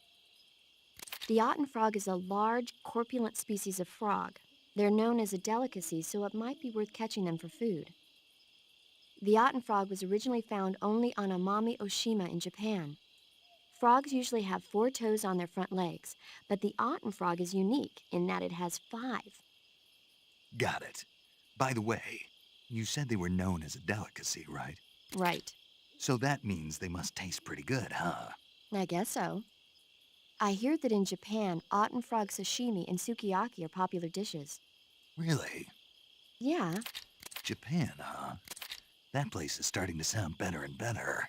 The Otten frog is a large, corpulent species of frog. They're known as a delicacy, so it might be worth catching them for food. The Otten frog was originally found only on Amami Oshima in Japan. Frogs usually have 4 toes on their front legs, but the Otten frog is unique in that it has 5. Got it. By the way, you said they were known as a delicacy, right? Right. So that means they must taste pretty good, huh? I guess so. I hear that in Japan, Otten frog sashimi and sukiyaki are popular dishes. Really? Yeah. Japan, huh? That place is starting to sound better and better.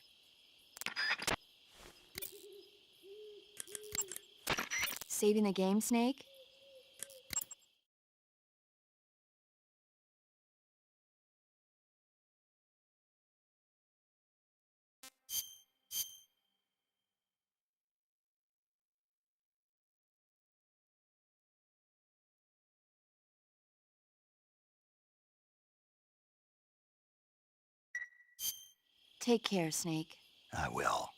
Saving the game, Snake? Take care, Snake. I will.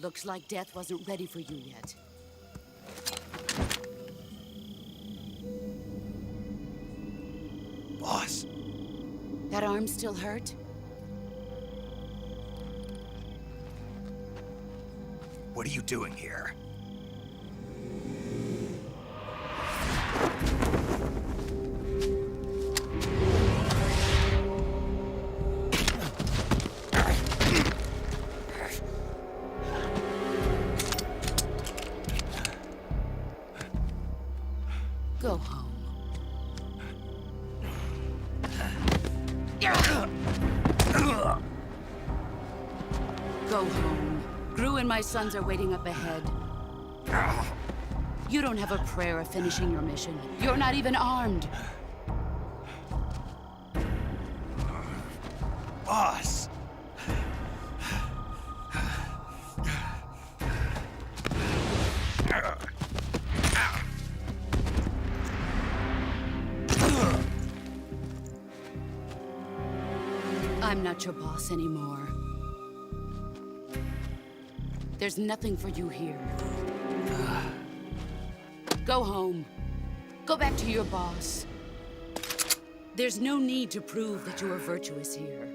Looks like death wasn't ready for you yet. Boss. That arm still hurt? What are you doing here? Go home. Go home. Gru and my sons are waiting up ahead. You don't have a prayer of finishing your mission. You're not even armed. Boss! I'm not your boss anymore. There's nothing for you here. Go home. Go back to your boss. There's no need to prove that you are virtuous here.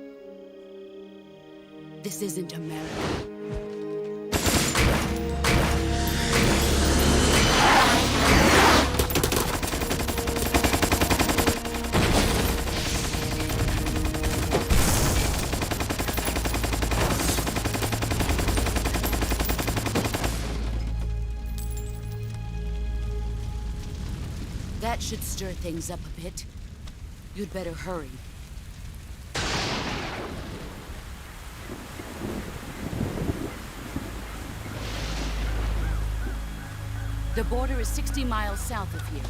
This isn't America. That should stir things up a bit. You'd better hurry. The border is 60 miles south of here.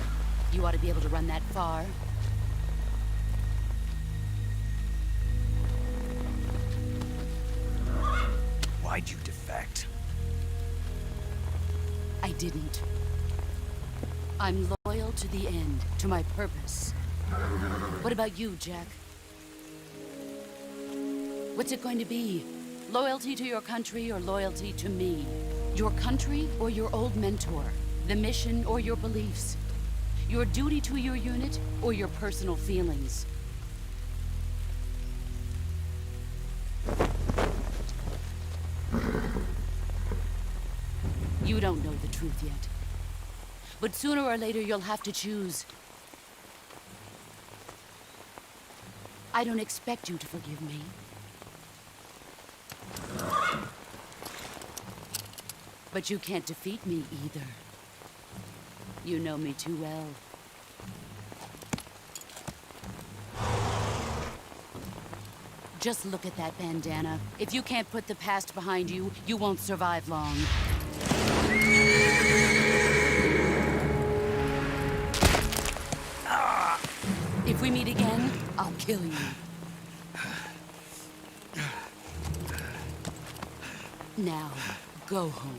You ought to be able to run that far. Why'd you defect? I didn't. I'm loyal to the end, to my purpose. What about you, Jack? What's it going to be? Loyalty to your country or loyalty to me? Your country or your old mentor? The mission or your beliefs? Your duty to your unit or your personal feelings? You don't know the truth yet. But sooner or later, you'll have to choose. I don't expect you to forgive me. But you can't defeat me either. You know me too well. Just look at that bandana. If you can't put the past behind you, you won't survive long. If we meet again, I'll kill you. Now, go home.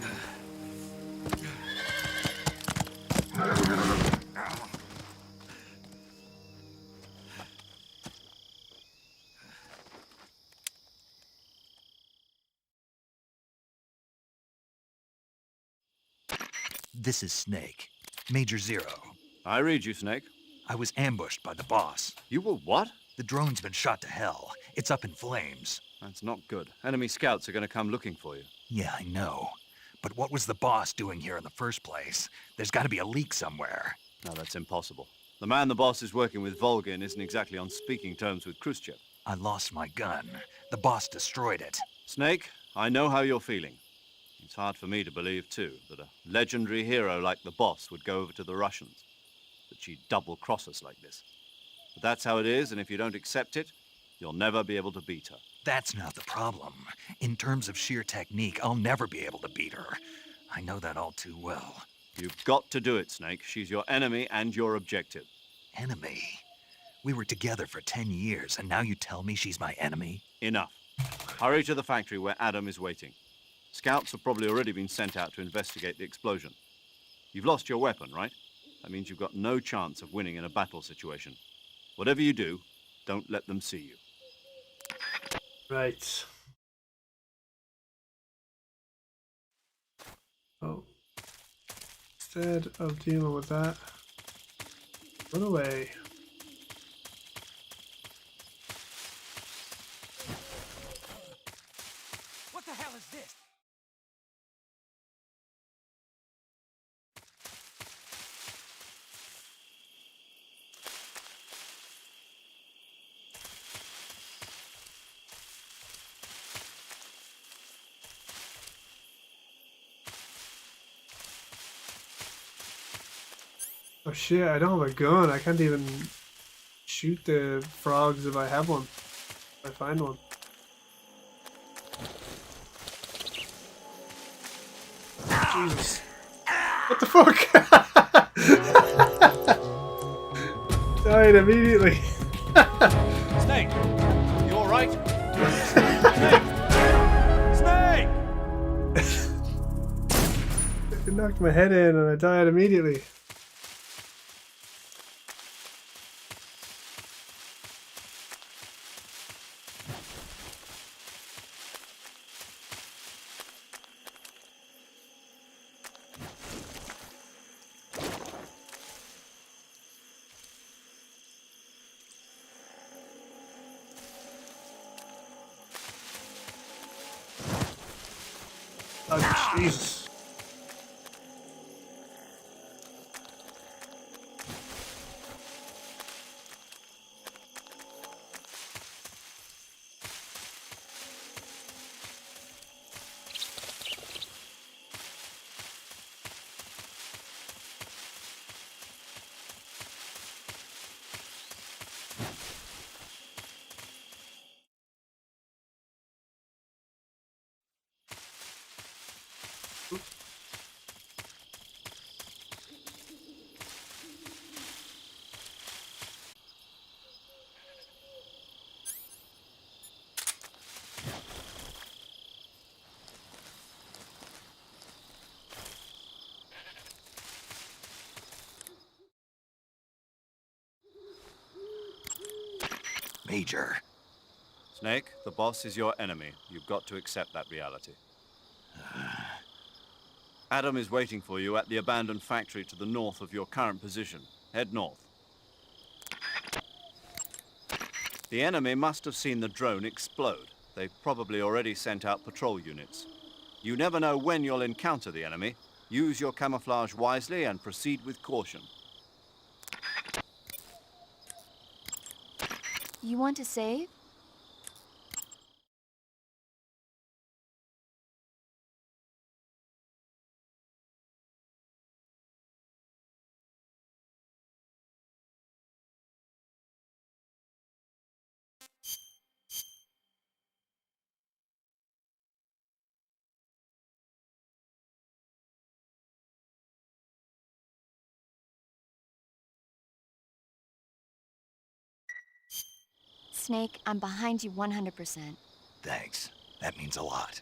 This is Snake. Major Zero. I read you, Snake. I was ambushed by the boss. You were what? The drone's been shot to hell. It's up in flames. That's not good. Enemy scouts are going to come looking for you. Yeah, I know. But what was the boss doing here in the first place? There's got to be a leak somewhere. No, that's impossible. The man the boss is working with, Volgin, isn't exactly on speaking terms with Khrushchev. I lost my gun. The boss destroyed it. Snake, I know how you're feeling. It's hard for me to believe, too, that a legendary hero like the boss would go over to the Russians. That she'd double-cross us like this. But that's how it is, and if you don't accept it, you'll never be able to beat her. That's not the problem. In terms of sheer technique, I'll never be able to beat her. I know that all too well. You've got to do it, Snake. She's your enemy and your objective. Enemy? We were together for 10 years, and now you tell me she's my enemy? Enough. Hurry to the factory where Adam is waiting. Scouts have probably already been sent out to investigate the explosion. You've lost your weapon, right? That means you've got no chance of winning in a battle situation. Whatever you do, don't let them see you. Right. instead of dealing with that, run away. What the hell is this? Oh shit, I don't have a gun. I can't even shoot the frogs if I have one. If I find one. Jesus. What the fuck? Died immediately. Snake, you alright? Snake! Snake! It knocked my head in and I died immediately. Oh, Jesus. Major. Snake, the boss is your enemy. You've got to accept that reality. Adam is waiting for you at the abandoned factory to the north of your current position. Head north. The enemy must have seen the drone explode. They've probably already sent out patrol units. You never know when you'll encounter the enemy. Use your camouflage wisely and proceed with caution. You want to save? Snake, I'm behind you 100%. Thanks. That means a lot.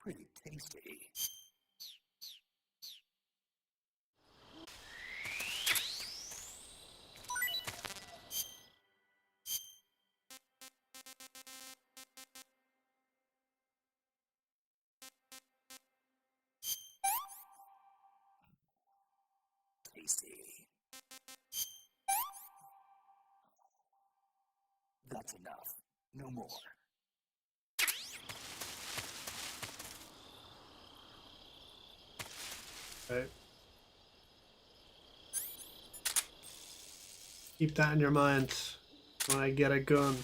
Pretty tasty. Tasty. That's enough. No more. Right. Keep that in your mind when I get a gun.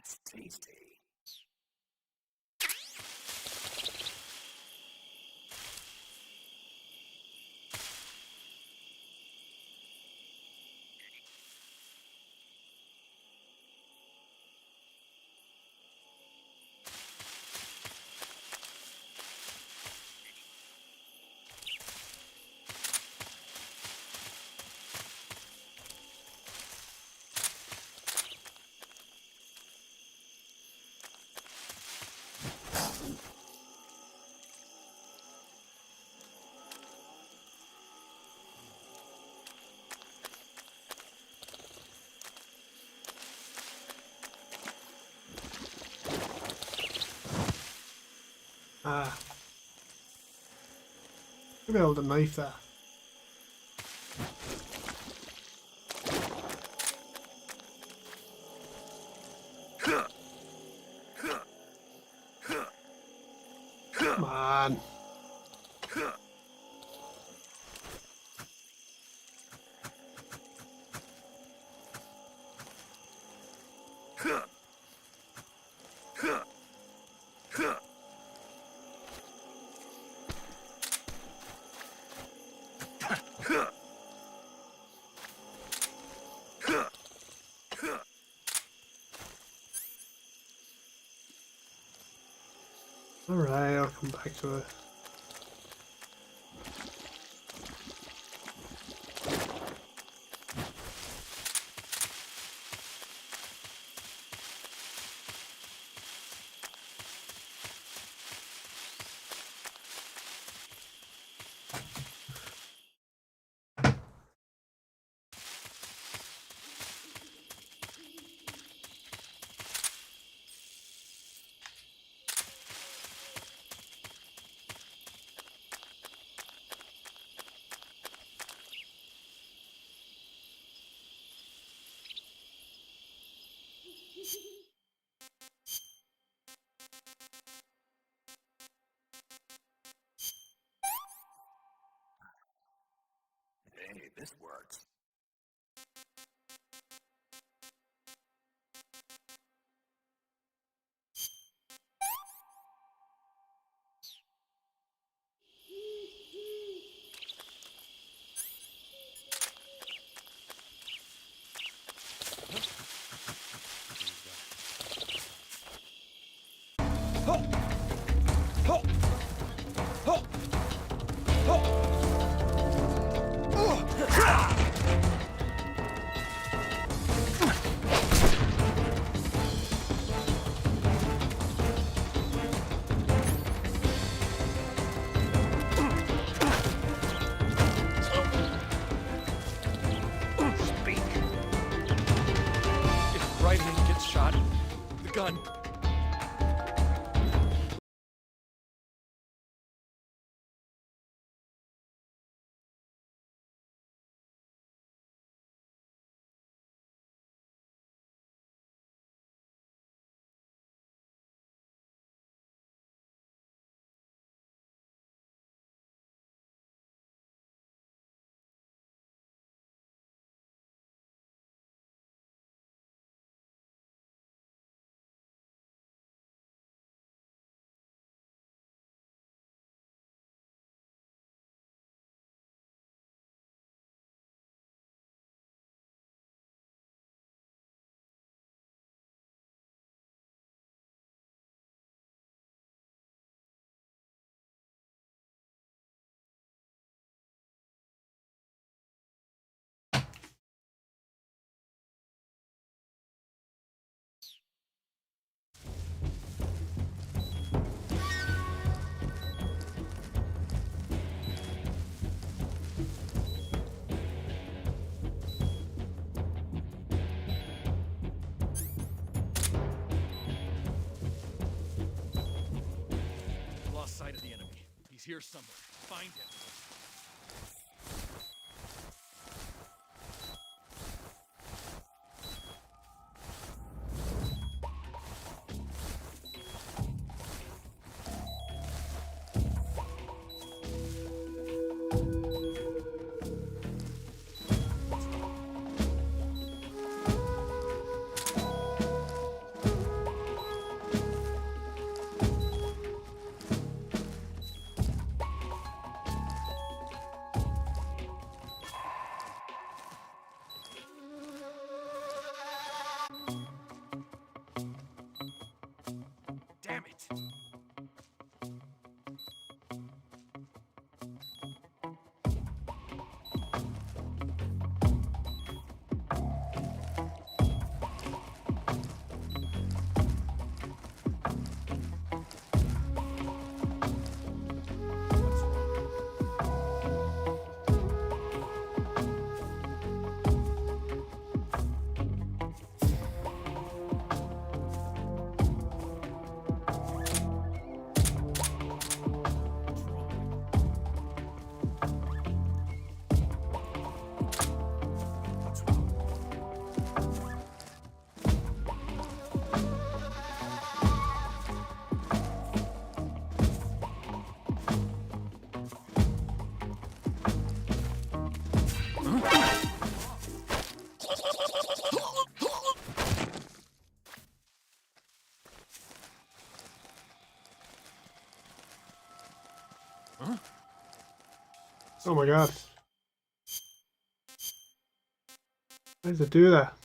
That's tasty. Ah. Maybe able to knife that. Come on. Alright, I'll come back to it. Hey, this works. If right hand gets shot, the gun. Lost sight of the enemy. He's here somewhere. Find him. Oh my god. Why does it do that?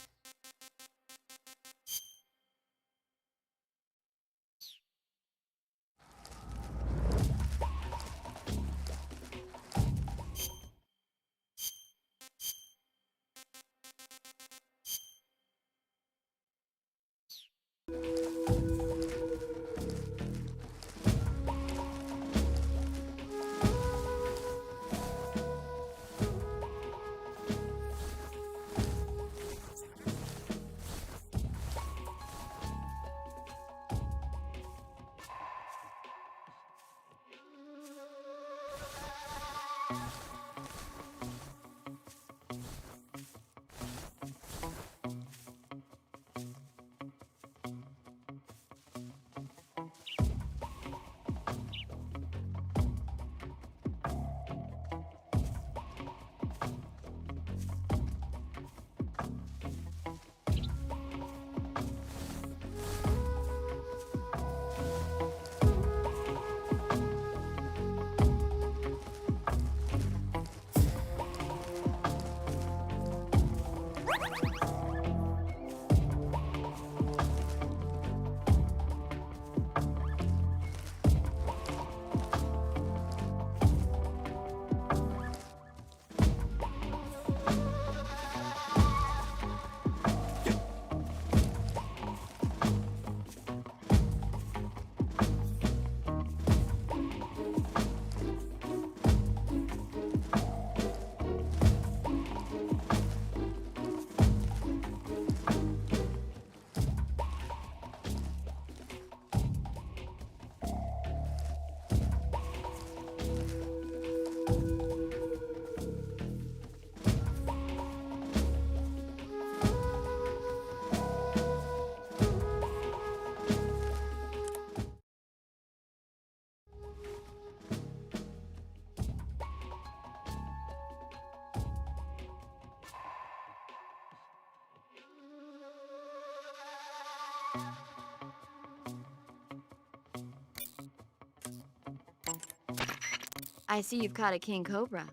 I see you've caught a king cobra.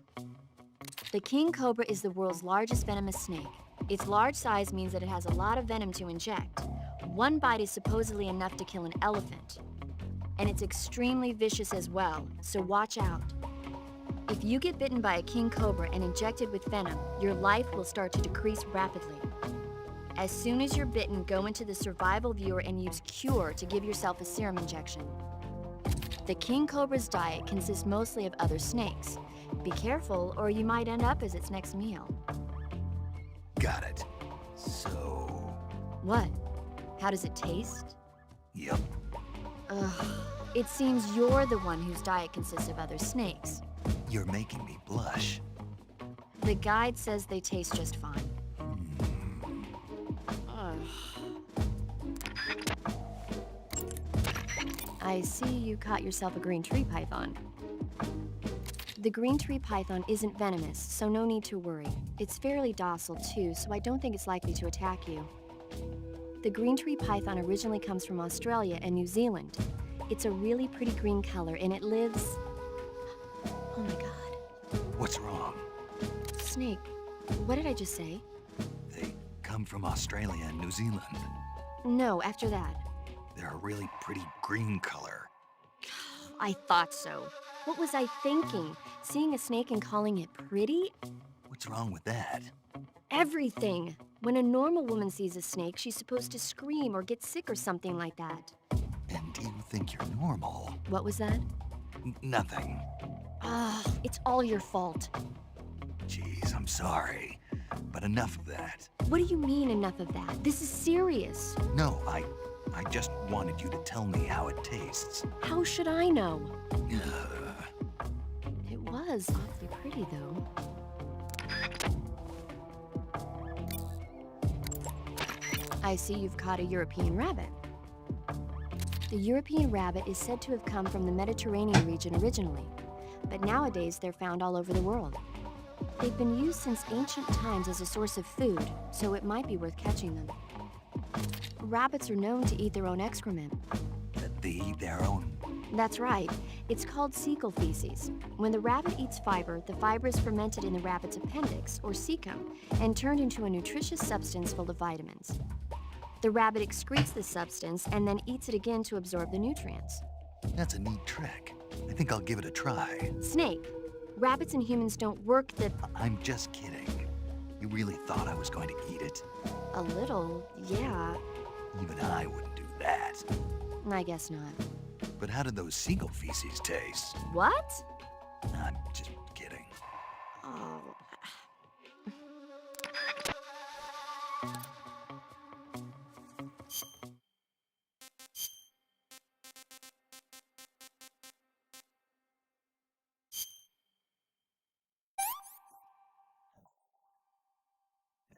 The king cobra is the world's largest venomous snake. Its large size means that it has a lot of venom to inject. One bite is supposedly enough to kill an elephant. And it's extremely vicious as well, so watch out. If you get bitten by a king cobra and injected with venom, your life will start to decrease rapidly. As soon as you're bitten, go into the survival viewer and use Cure to give yourself a serum injection. The king cobra's diet consists mostly of other snakes. Be careful, or you might end up as its next meal. Got it. So... What? How does it taste? Yep. Ugh. It seems you're the one whose diet consists of other snakes. You're making me blush. The guide says they taste just fine. Ugh. I see you caught yourself a green tree python. The green tree python isn't venomous, so no need to worry. It's fairly docile too, so I don't think it's likely to attack you. The green tree python originally comes from Australia and New Zealand. It's a really pretty green color and it lives... Oh my god. What's wrong? Snake. What did I just say? They come from Australia and New Zealand. No, after that. They're a really pretty green color. I thought so. What was I thinking? Seeing a snake and calling it pretty? What's wrong with that? Everything. When a normal woman sees a snake, she's supposed to scream or get sick or something like that. And you think you're normal? What was that? Nothing. It's all your fault. Jeez, I'm sorry. But enough of that. What do you mean, enough of that? This is serious. No, I just wanted you to tell me how it tastes. How should I know? It was awfully pretty, though. I see you've caught a European rabbit. The European rabbit is said to have come from the Mediterranean region originally, but nowadays they're found all over the world. They've been used since ancient times as a source of food, so it might be worth catching them. Rabbits are known to eat their own excrement. They eat their own That's right. It's called cecal feces. When the rabbit eats fiber, the fiber is fermented in the rabbit's appendix, or cecum, and turned into a nutritious substance full of vitamins. The rabbit excretes this substance and then eats it again to absorb the nutrients. That's a neat trick. I think I'll give it a try. Snake, rabbits and humans don't work the... I'm just kidding. You really thought I was going to eat it? A little, yeah. Even I wouldn't do that. I guess not. But how did those seagull feces taste? What? I'm just kidding. Oh.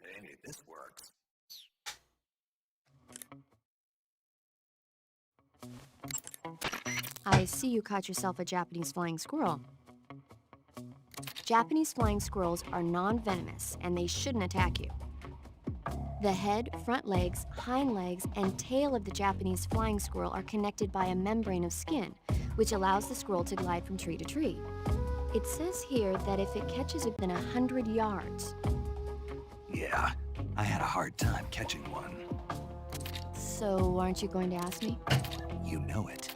Hey, this works. I see you caught yourself a Japanese flying squirrel. Japanese flying squirrels are non-venomous, and they shouldn't attack you. The head, front legs, hind legs, and tail of the Japanese flying squirrel are connected by a membrane of skin, which allows the squirrel to glide from tree to tree. It says here that if it catches within 100 yards... Yeah, I had a hard time catching one. So, aren't you going to ask me? You know it.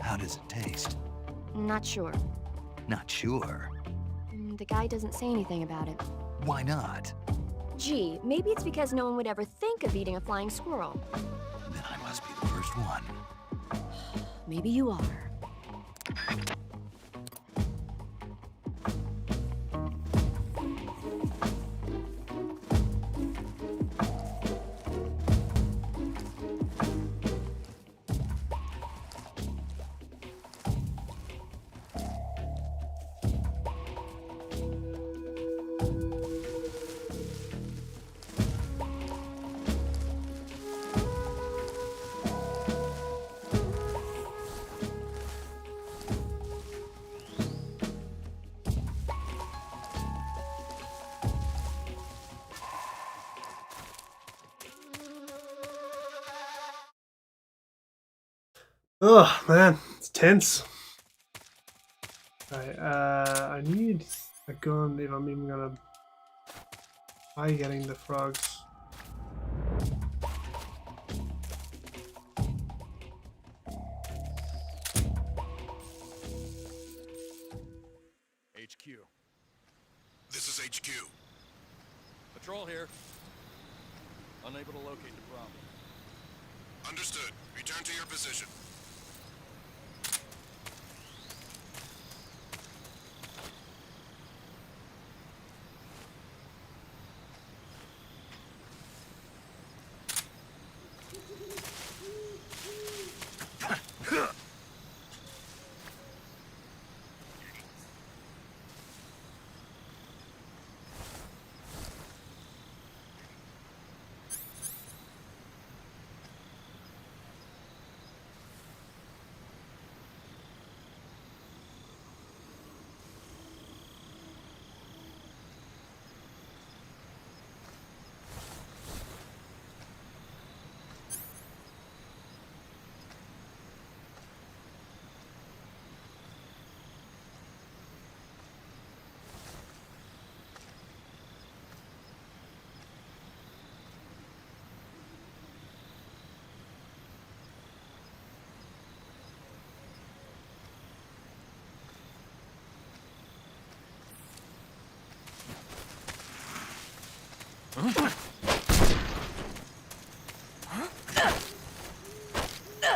How does it taste? Not sure. Not sure. The guy doesn't say anything about it. Why not? Gee, maybe it's because no one would ever think of eating a flying squirrel. Then I must be the first one. Maybe you are. Oh man, it's tense. Right, I need a gun if I'm even gonna try getting the frogs. HQ. This is HQ. Patrol here. Unable to locate the problem. Understood. Return to your position.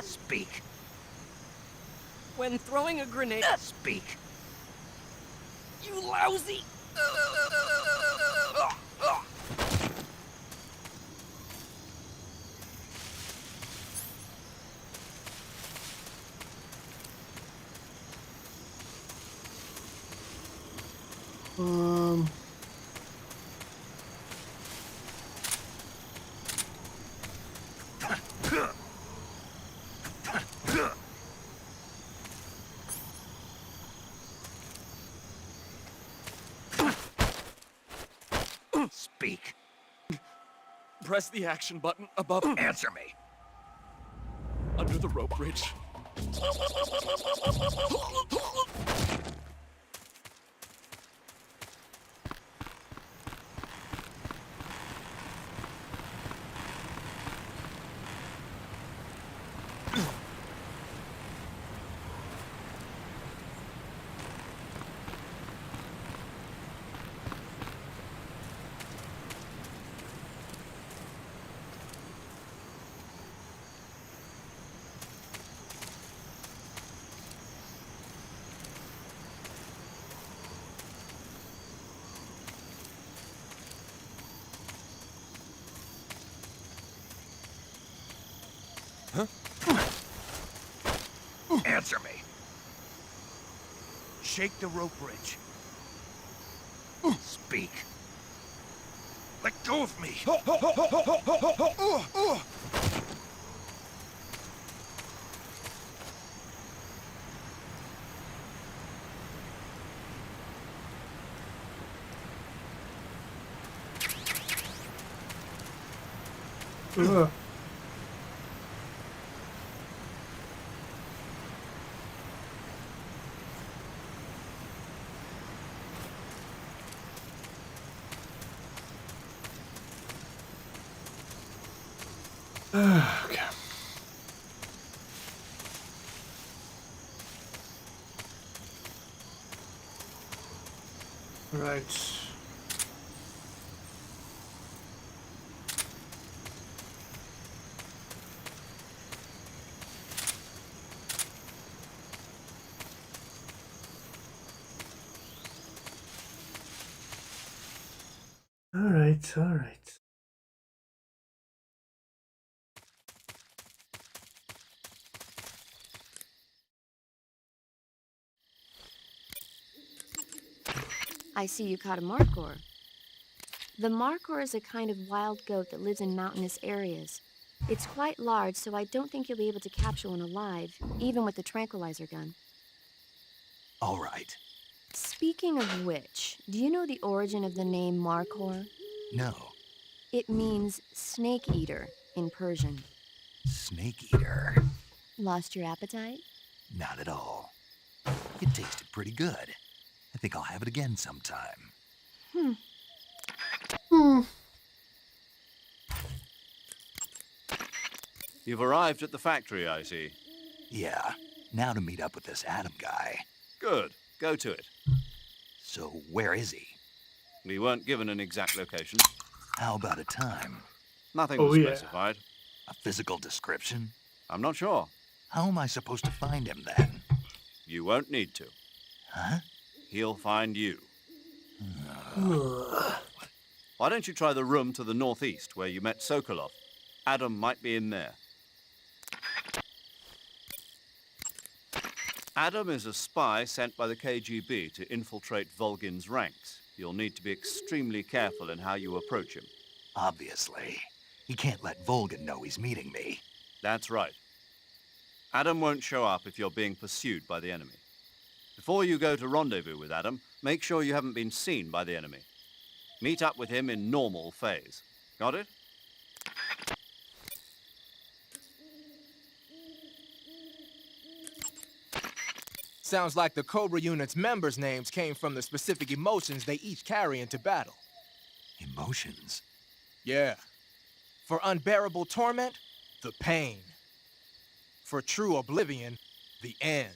Speak. When throwing a grenade... Speak. You lousy... Speak. Press the action button above. Answer me. Under the rope bridge. Answer me. Shake the rope bridge. Speak. Let go of me. Ugh. Okay. Right. All right, all right. I see you caught a markhor. The markhor is a kind of wild goat that lives in mountainous areas. It's quite large, so I don't think you'll be able to capture one alive, even with the tranquilizer gun. All right. Speaking of which, do you know the origin of the name markhor? No. It means snake eater in Persian. Snake eater. Lost your appetite? Not at all. It tasted pretty good. I think I'll have it again sometime. You've arrived at the factory, I see. Yeah. Now to meet up with this Adam guy. Good. Go to it. So where is he? We weren't given an exact location. How about a time? Nothing Oh, was yeah. specified. A physical description? I'm not sure. How am I supposed to find him then? You won't need to. Huh? He'll find you. Ugh. Why don't you try the room to the northeast where you met Sokolov? Adam might be in there. Adam is a spy sent by the KGB to infiltrate Volgin's ranks. You'll need to be extremely careful in how you approach him. Obviously. He can't let Volgin know he's meeting me. That's right. Adam won't show up if you're being pursued by the enemy. Before you go to rendezvous with Adam, make sure you haven't been seen by the enemy. Meet up with him in normal phase. Got it? Sounds like the Cobra unit's members' names came from the specific emotions they each carry into battle. Emotions? Yeah. For unbearable torment, the pain. For true oblivion, the end.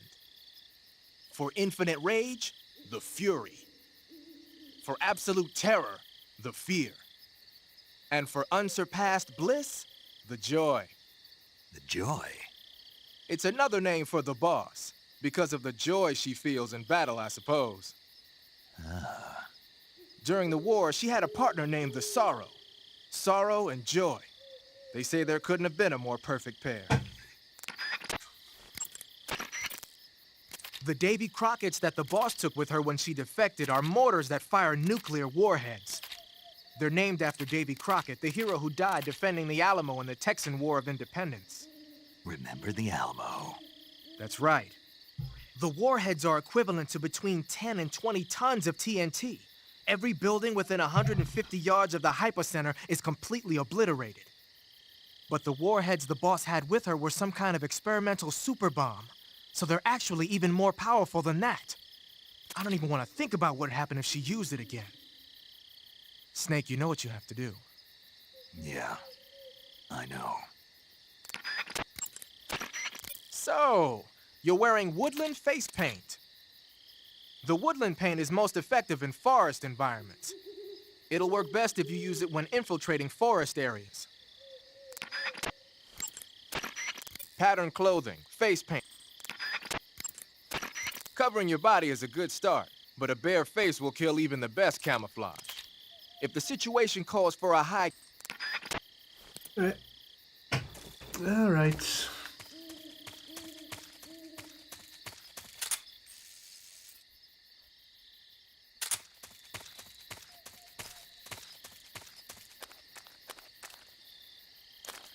For infinite rage, the fury. For absolute terror, the fear. And for unsurpassed bliss, the joy. The joy? It's another name for the boss, because of the joy she feels in battle, I suppose. Ah. During the war, she had a partner named the Sorrow. Sorrow and joy. They say there couldn't have been a more perfect pair. The Davy Crockett's that the boss took with her when she defected are mortars that fire nuclear warheads. They're named after Davy Crockett, the hero who died defending the Alamo in the Texan War of Independence. Remember the Alamo. That's right. The warheads are equivalent to between 10 and 20 tons of TNT. Every building within 150 yards of the hypocenter is completely obliterated. But the warheads the boss had with her were some kind of experimental super bomb. So they're actually even more powerful than that. I don't even want to think about what would happen if she used it again. Snake, you know what you have to do. Yeah, I know. So, you're wearing woodland face paint. The woodland paint is most effective in forest environments. It'll work best if you use it when infiltrating forest areas. Patterned clothing, face paint. Covering your body is a good start, but a bare face will kill even the best camouflage. If the situation calls for a high... All right.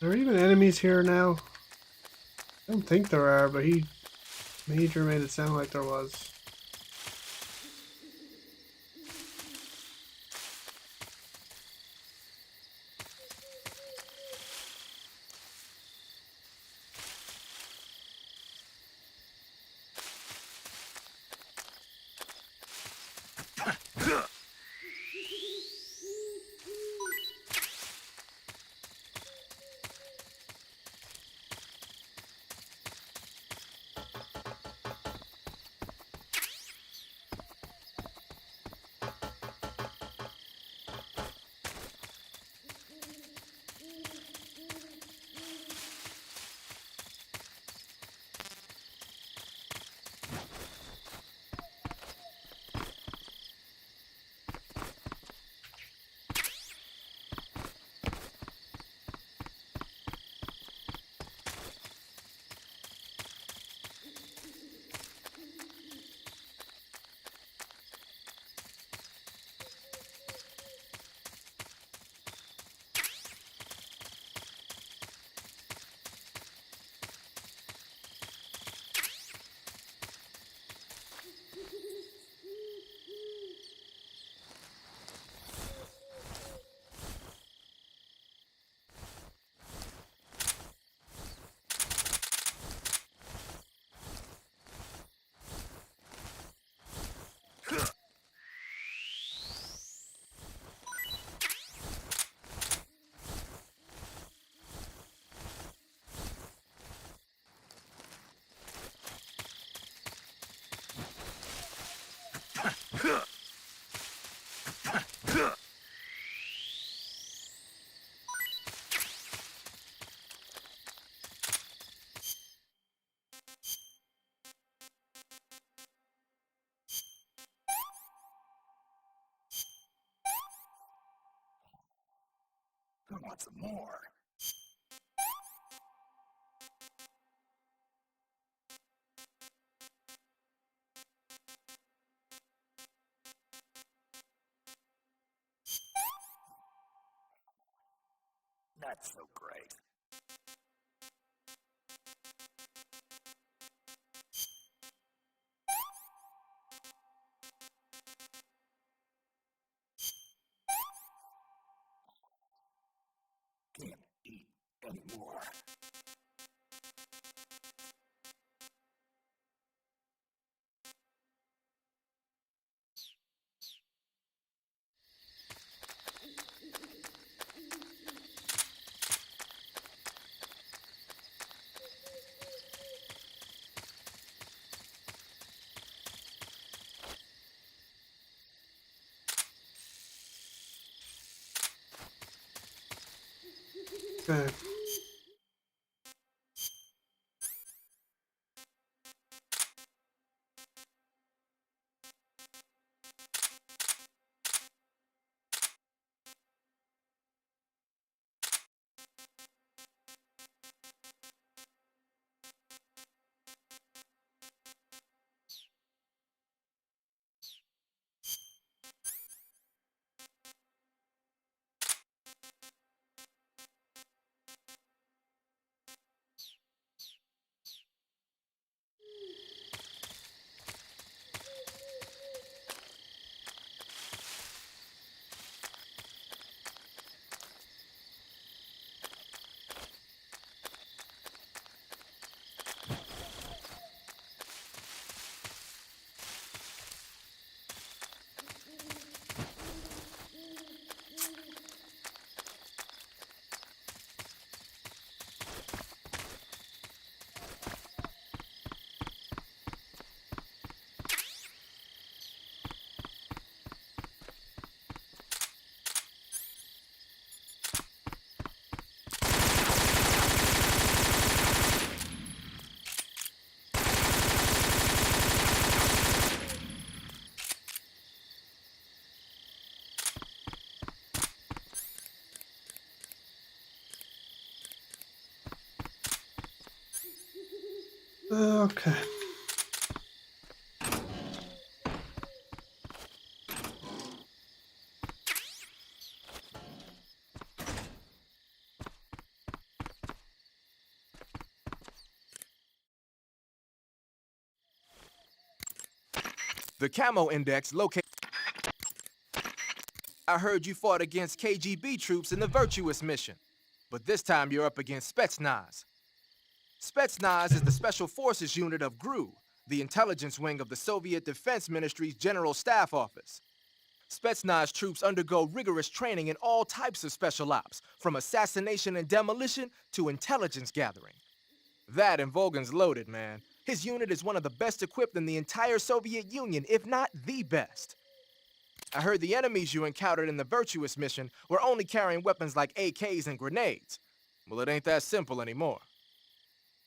Are there even enemies here now? I don't think there are, but Major made it sound like there was. I want some more. That's so great. Can't eat anymore. Okay. Okay. The camo index located. I heard you fought against KGB troops in the Virtuous mission, but this time you're up against Spetsnaz. Spetsnaz is the Special Forces unit of GRU, the intelligence wing of the Soviet Defense Ministry's General Staff Office. Spetsnaz troops undergo rigorous training in all types of special ops, from assassination and demolition to intelligence gathering. That and Volgan's loaded, man. His unit is one of the best equipped in the entire Soviet Union, if not the best. I heard the enemies you encountered in the Virtuous mission were only carrying weapons like AKs and grenades. Well, it ain't that simple anymore.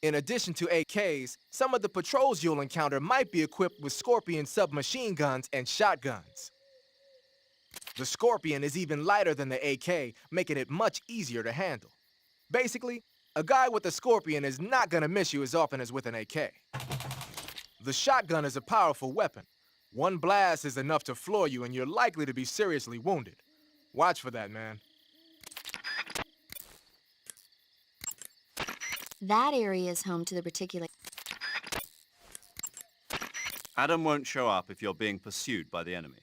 In addition to AKs, some of the patrols you'll encounter might be equipped with Scorpion submachine guns and shotguns. The Scorpion is even lighter than the AK, making it much easier to handle. Basically, a guy with a Scorpion is not gonna miss you as often as with an AK. The shotgun is a powerful weapon. One blast is enough to floor you and you're likely to be seriously wounded. Watch for that, man. That area is home to the reticulated. Adam won't show up if you're being pursued by the enemy.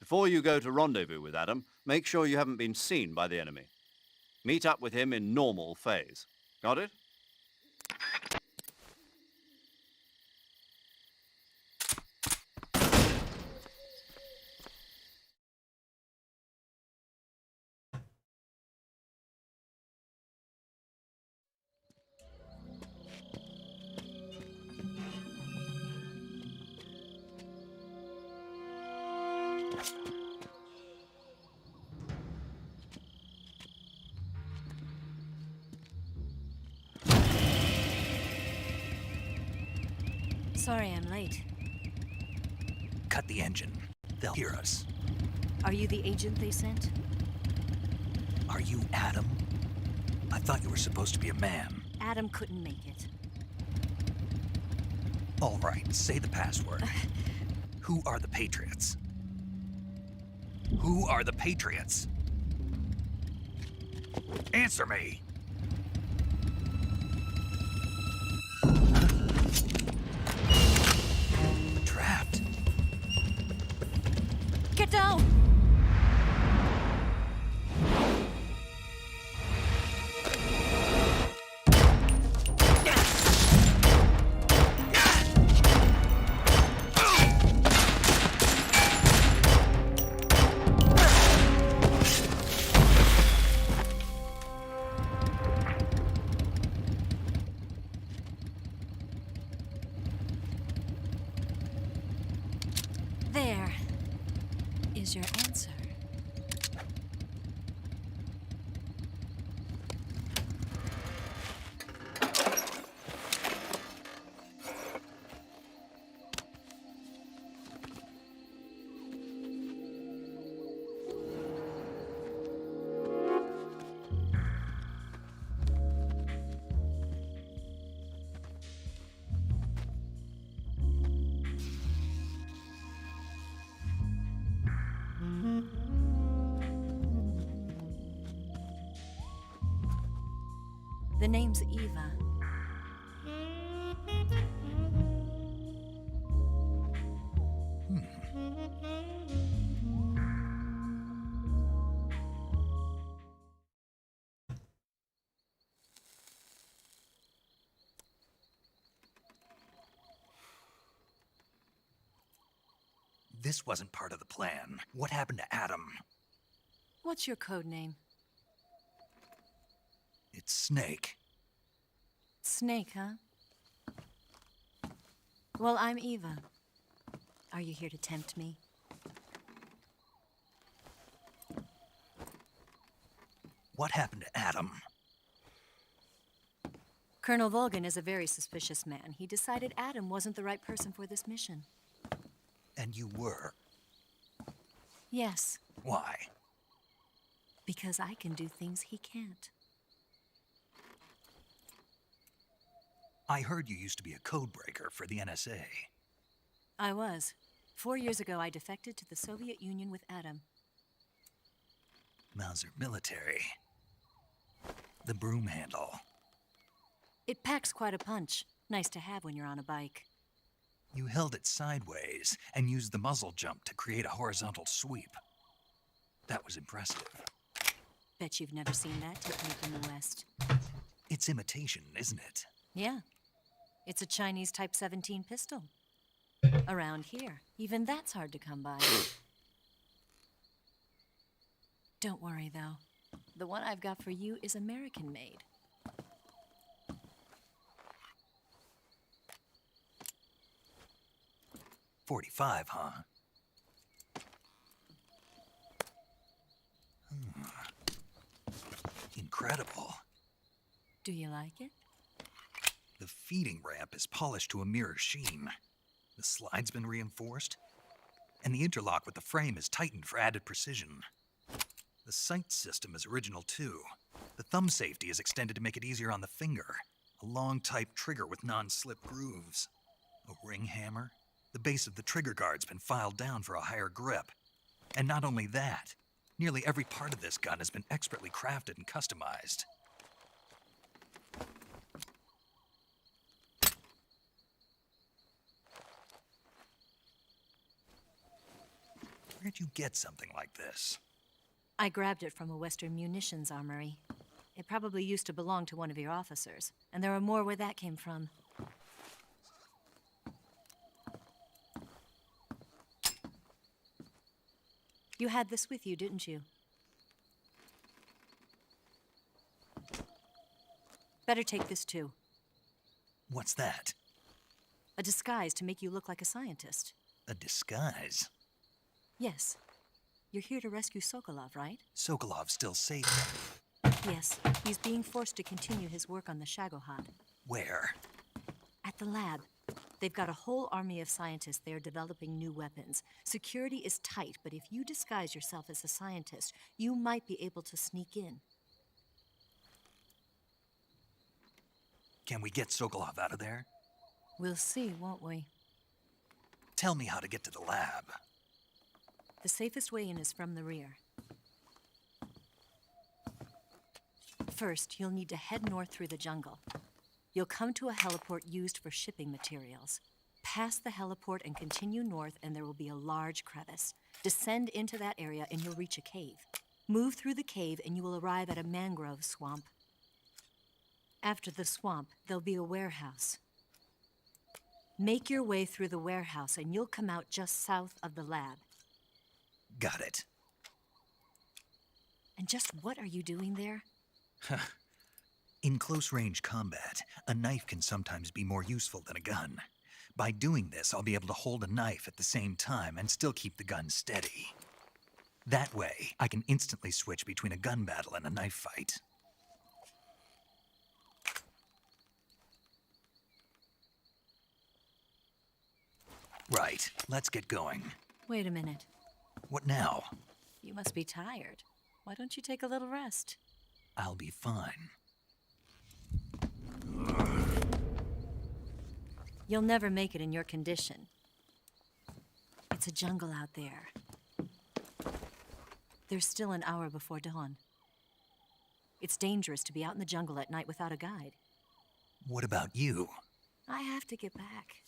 Before you go to rendezvous with Adam, make sure you haven't been seen by the enemy. Meet up with him in normal phase. Got it? Sorry I'm late. Cut the engine. They'll hear us. Are you the agent they sent? Are you Adam? I thought you were supposed to be a man. Adam couldn't make it. All right, say the password. Who are the Patriots? Who are the Patriots? Answer me! Trapped. Get down! There is your answer. The name's Eva. This wasn't part of the plan. What happened to Adam? What's your code name? It's Snake. Snake, huh? Well, I'm Eva. Are you here to tempt me? What happened to Adam? Colonel Volgan is a very suspicious man. He decided Adam wasn't the right person for this mission. And you were. Yes, Why? because I can do things he can't. I heard you used to be a codebreaker for the NSA. I was. 4 years ago, I defected to the Soviet Union with Adam. Mauser military. The broom handle. It packs quite a punch. Nice to have when you're on a bike. You held it sideways and used the muzzle jump to create a horizontal sweep. That was impressive. Bet you've never seen that technique in the West. It's imitation, isn't it? Yeah. It's a Chinese Type 17 pistol. Around here, even that's hard to come by. Don't worry, though. The one I've got for you is American-made. .45, huh? Incredible. Do you like it? The feeding ramp is polished to a mirror sheen. The slide's been reinforced, and the interlock with the frame is tightened for added precision. The sight system is original too. The thumb safety is extended to make it easier on the finger. A long type trigger with non-slip grooves. A ring hammer. The base of the trigger guard's been filed down for a higher grip. And not only that, nearly every part of this gun has been expertly crafted and customized. Where'd you get something like this? I grabbed it from a Western munitions armory. It probably used to belong to one of your officers, and there are more where that came from. You had this with you, didn't you? Better take this too. What's that? A disguise to make you look like a scientist. A disguise? Yes. You're here to rescue Sokolov, right? Sokolov's still safe. Yes. He's being forced to continue his work on the Shagohod. Where? At the lab. They've got a whole army of scientists there developing new weapons. Security is tight, but if you disguise yourself as a scientist, you might be able to sneak in. Can we get Sokolov out of there? We'll see, won't we? Tell me how to get to the lab. The safest way in is from the rear. First, you'll need to head north through the jungle. You'll come to a heliport used for shipping materials. Pass the heliport and continue north, and there will be a large crevice. Descend into that area, and you'll reach a cave. Move through the cave, and you will arrive at a mangrove swamp. After the swamp, there'll be a warehouse. Make your way through the warehouse, and you'll come out just south of the lab. Got it. And just what are you doing there? In close-range combat, a knife can sometimes be more useful than a gun. By doing this, I'll be able to hold a knife at the same time and still keep the gun steady. That way, I can instantly switch between a gun battle and a knife fight. Right, let's get going. Wait a minute. What now? You must be tired. Why don't you take a little rest? I'll be fine. You'll never make it in your condition. It's a jungle out there. There's still an hour before dawn. It's dangerous to be out in the jungle at night without a guide. What about you? I have to get back.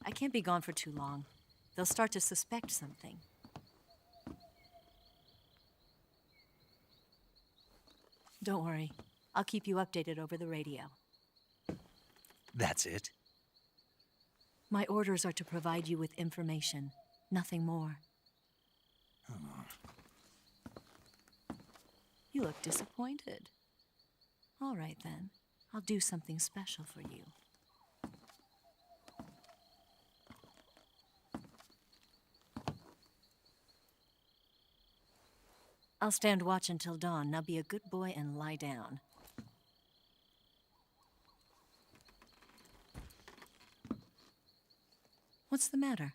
I can't be gone for too long. They'll start to suspect something. Don't worry. I'll keep you updated over the radio. That's it? My orders are to provide you with information, nothing more. You look disappointed. All right, then. I'll do something special for you. I'll stand watch until dawn. Now be a good boy and lie down. What's the matter?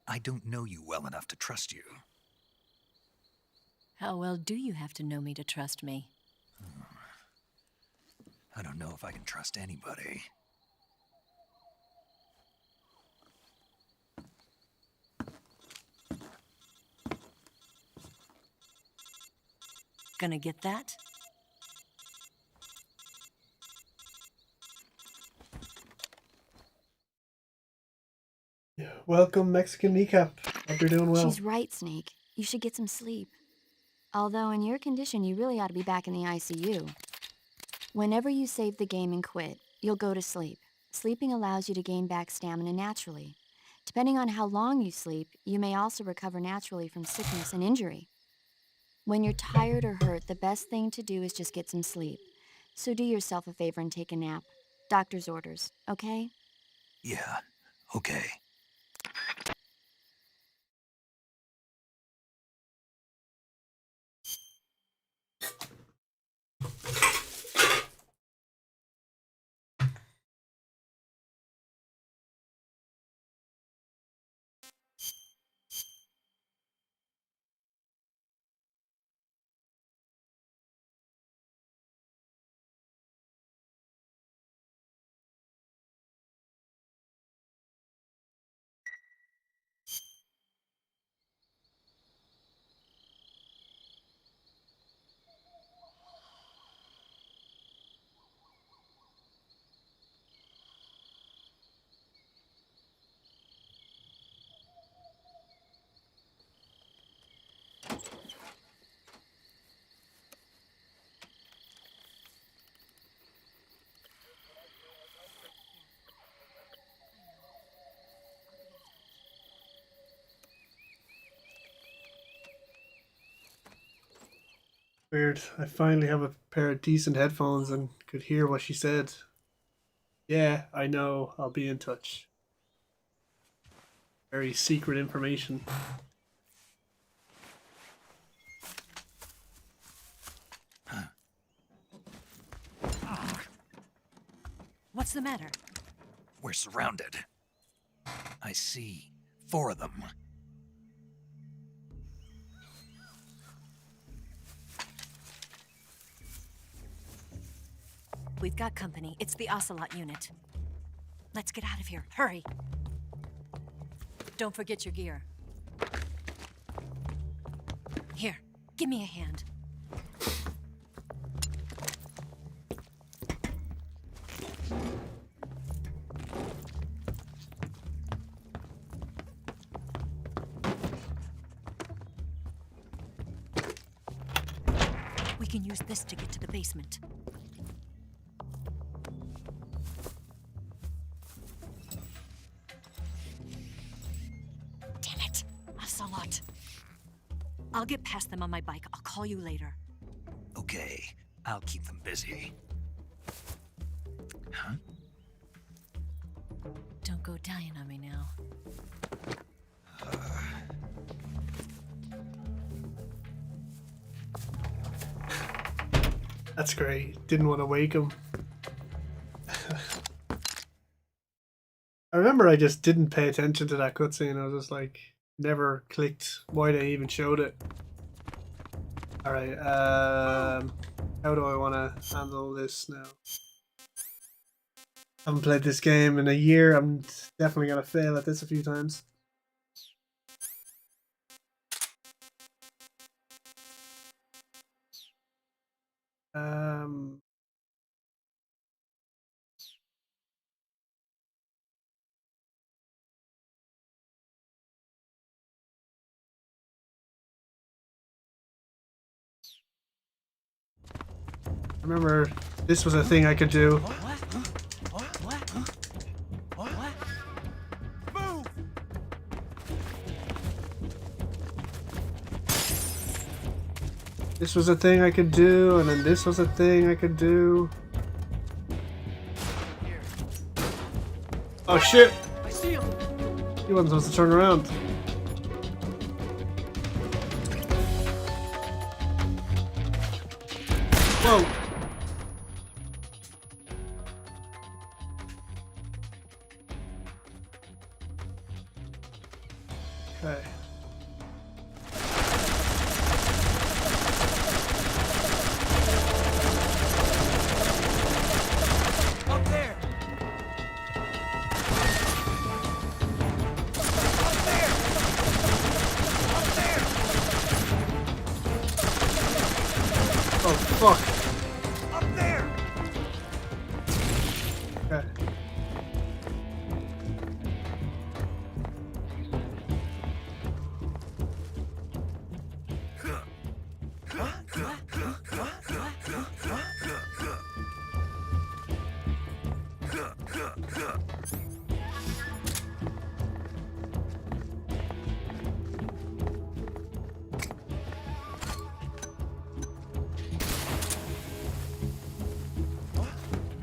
I don't know you well enough to trust you. How well do you have to know me to trust me? I don't know if I can trust anybody. Gonna get that? Welcome, Mexican kneecap. Hope you're doing well. She's right, Snake. You should get some sleep. Although in your condition, you really ought to be back in the ICU. Whenever you save the game and quit, you'll go to sleep. Sleeping allows you to gain back stamina naturally. Depending on how long you sleep, you may also recover naturally from sickness and injury. When you're tired or hurt, the best thing to do is just get some sleep. So do yourself a favor and take a nap. Doctor's orders, okay? Yeah, okay. Weird. I finally have a pair of decent headphones and could hear what she said. Yeah, I know. I'll be in touch. Very secret information. What's the matter? We're surrounded. I see 4 of them. We've got company. It's the Ocelot unit. Let's get out of here. Hurry. Don't forget your gear. Here, give me a hand. We can use this to get to the basement. I'll get past them on my bike. I'll call you later. Okay, I'll keep them busy. Huh? Don't go dying on me now. That's great. Didn't want to wake him. I remember I just didn't pay attention to that cutscene. I was just like, never clicked why they even showed it. Alright, how do I want to handle this now? Haven't played this game in a year. I'm definitely going to fail at this a few times. I remember this was a thing I could do. Move! This was a thing I could do, and then this was a thing I could do. Oh shit! I see him. He wasn't supposed to turn around. Whoa! Okay.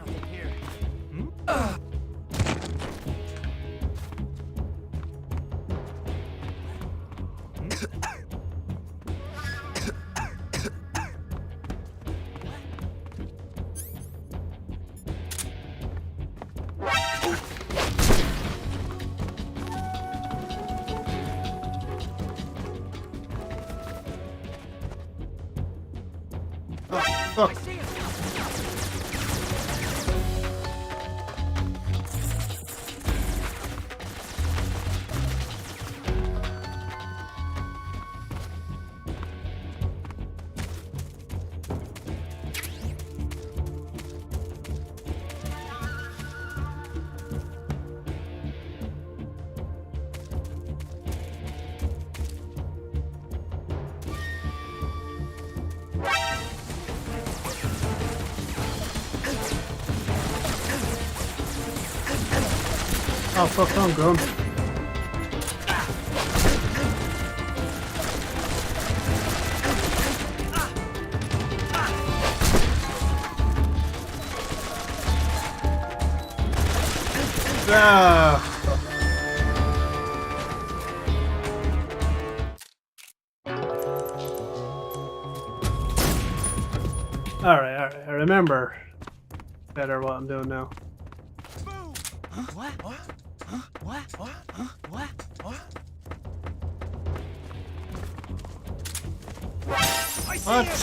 Nothing here. Fuck. Oh fuck, I'm gone. Ah. Alright, I remember better what I'm doing now. What? What? Huh? What? What? Huh? What? What? I see What? him!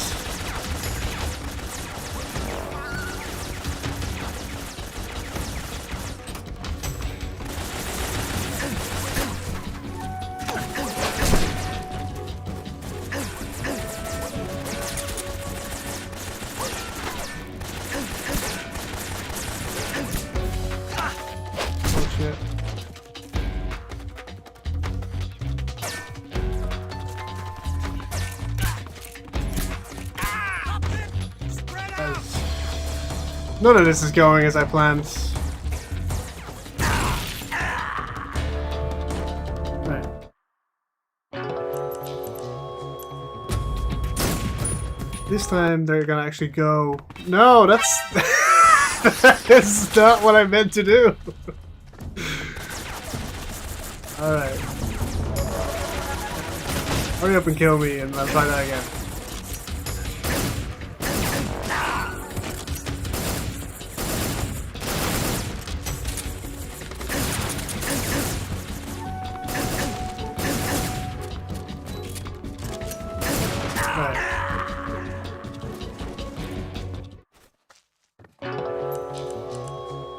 None of this is going as I planned. Right. This time they're gonna actually go. No, that's that's not what I meant to do. Alright. Hurry up and kill me and I'll try that again.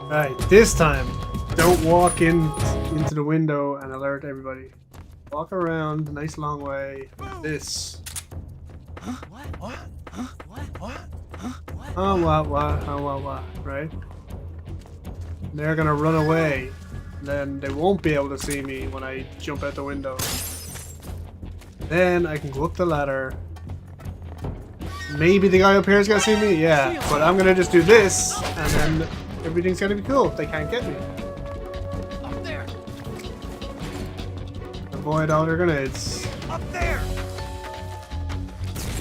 Right, this time, don't walk into the window and alert everybody. Walk around a nice long way. This. What? What? Right? They're gonna run away. Then they won't be able to see me when I jump out the window. Then I can go up the ladder. Maybe the guy up here is gonna see me? Yeah. But I'm gonna just do this, and then everything's gonna be cool. They can't get me. Up there. Avoid all their grenades. Up there.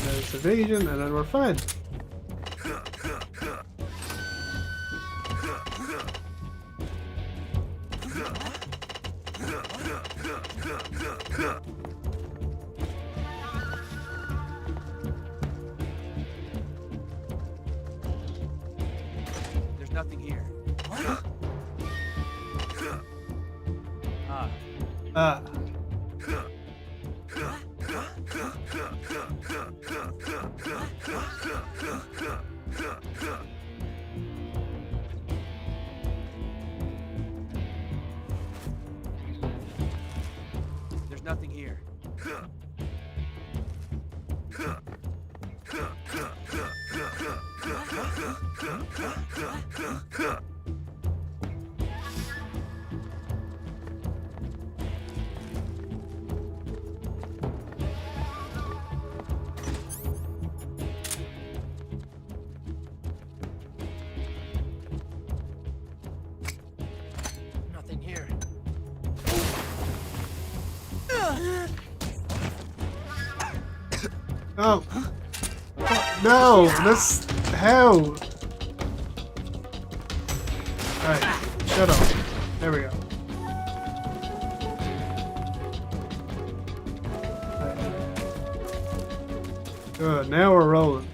There's evasion, and then we're fine. There's nothing here. Ah. There's nothing here. Oh. No, that's how. Alright, shut up. There we go. Good, now we're rolling.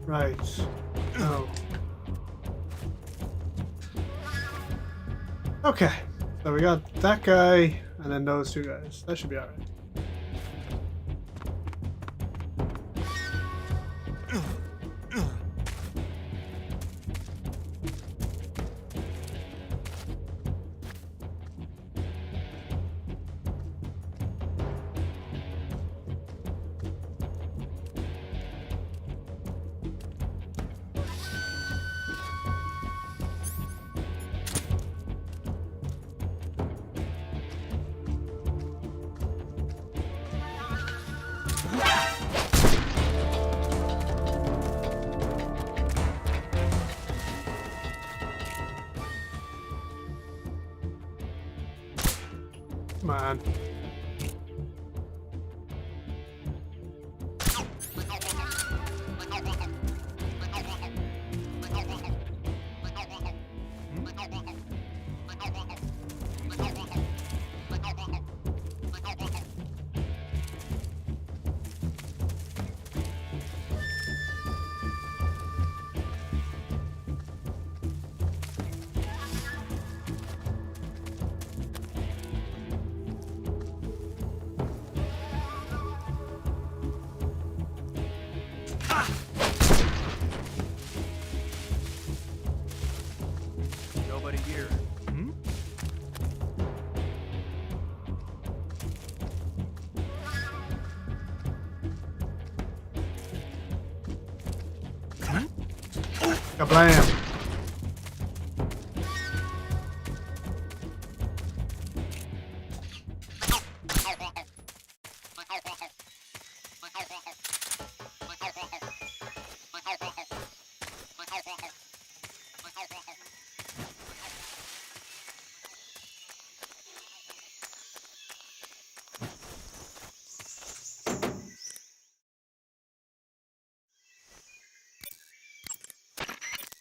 Right. Oh. Okay. So we got that guy and then those two guys. That should be alright. Come on. Nobody here. Hmm? Kablam.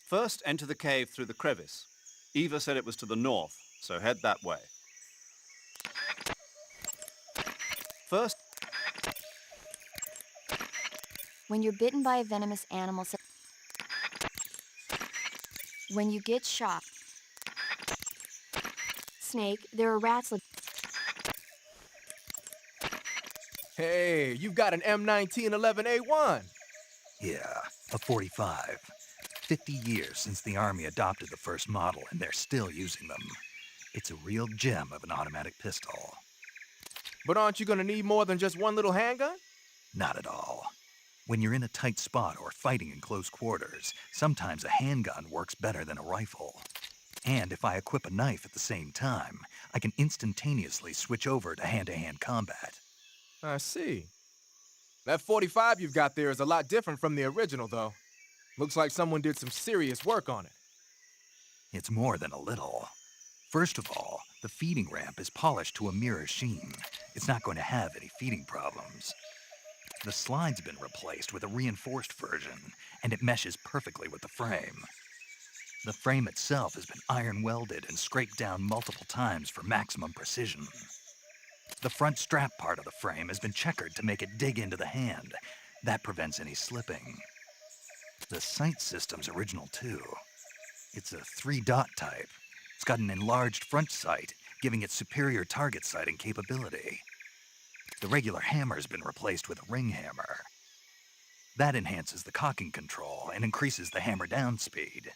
First, enter the cave through the crevice. Eva said it was to the north, so head that way. First, When you're bitten by a venomous animal, when you get shot, snake, there are rats. Hey, you've got an M1911A1. Yeah, a 45. 50 years since the Army adopted the first model, and they're still using them. It's a real gem of an automatic pistol. But aren't you gonna need more than just one little handgun? Not at all. When you're in a tight spot or fighting in close quarters, sometimes a handgun works better than a rifle. And if I equip a knife at the same time, I can instantaneously switch over to hand-to-hand combat. I see. That 45 you've got there is a lot different from the original, though. Looks like someone did some serious work on it. It's more than a little. First of all, the feeding ramp is polished to a mirror sheen. It's not going to have any feeding problems. The slide's been replaced with a reinforced version, and it meshes perfectly with the frame. The frame itself has been iron welded and scraped down multiple times for maximum precision. The front strap part of the frame has been checkered to make it dig into the hand. That prevents any slipping. The sight system's original too. It's a 3-dot type. It's got an enlarged front sight, giving it superior target sighting capability. The regular hammer's been replaced with a ring hammer. That enhances the cocking control and increases the hammer down speed.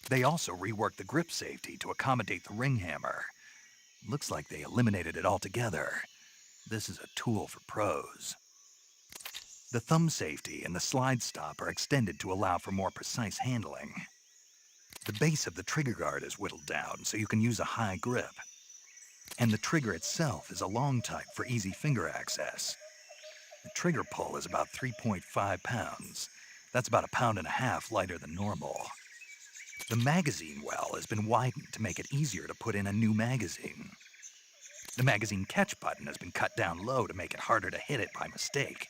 They also reworked the grip safety to accommodate the ring hammer. Looks like they eliminated it altogether. This is a tool for pros. The thumb safety and the slide stop are extended to allow for more precise handling. The base of the trigger guard is whittled down so you can use a high grip. And the trigger itself is a long type for easy finger access. The trigger pull is about 3.5 pounds. That's about 1.5 pounds lighter than normal. The magazine well has been widened to make it easier to put in a new magazine. The magazine catch button has been cut down low to make it harder to hit it by mistake.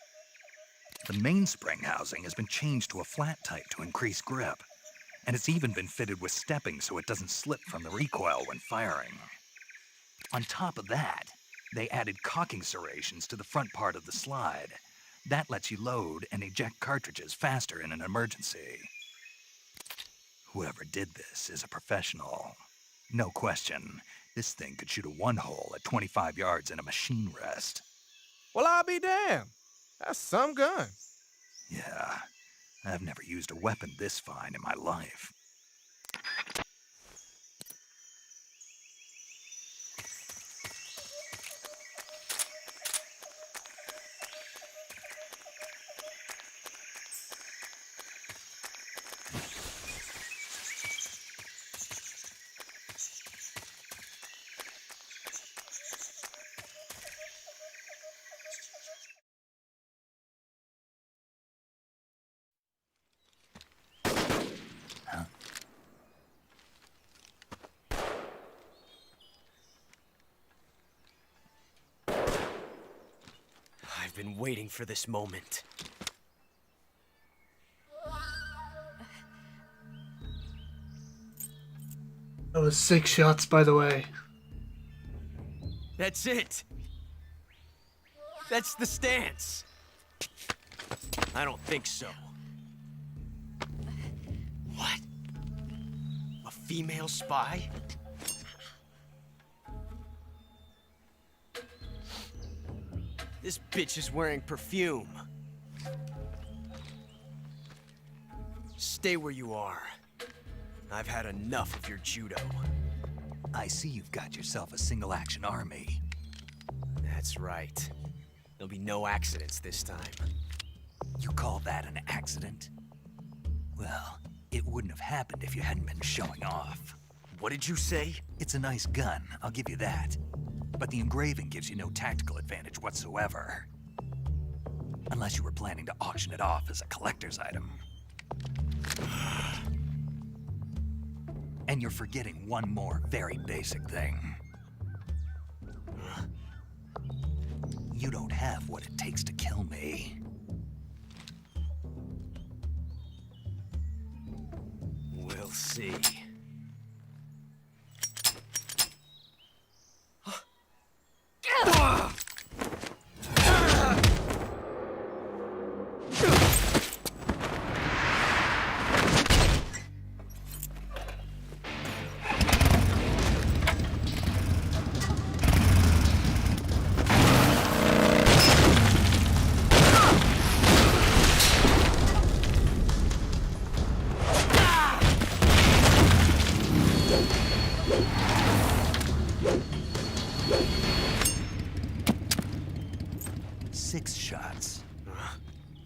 The mainspring housing has been changed to a flat type to increase grip, and it's even been fitted with stepping so it doesn't slip from the recoil when firing. On top of that, they added cocking serrations to the front part of the slide. That lets you load and eject cartridges faster in an emergency. Whoever did this is a professional. No question, this thing could shoot a one-hole at 25 yards in a machine rest. Well, I'll be damned. That's some gun. Yeah, I've never used a weapon this fine in my life. I've been waiting for this moment. That was 6 shots, by the way. That's it. That's the stance. I don't think so. What? A female spy? This bitch is wearing perfume. Stay where you are. I've had enough of your judo. I see you've got yourself a single-action army. That's right. There'll be no accidents this time. You call that an accident? Well, it wouldn't have happened if you hadn't been showing off. What did you say? It's a nice gun, I'll give you that. But the engraving gives you no tactical advantage whatsoever. Unless you were planning to auction it off as a collector's item. And you're forgetting one more very basic thing. You don't have what it takes to kill me. We'll see.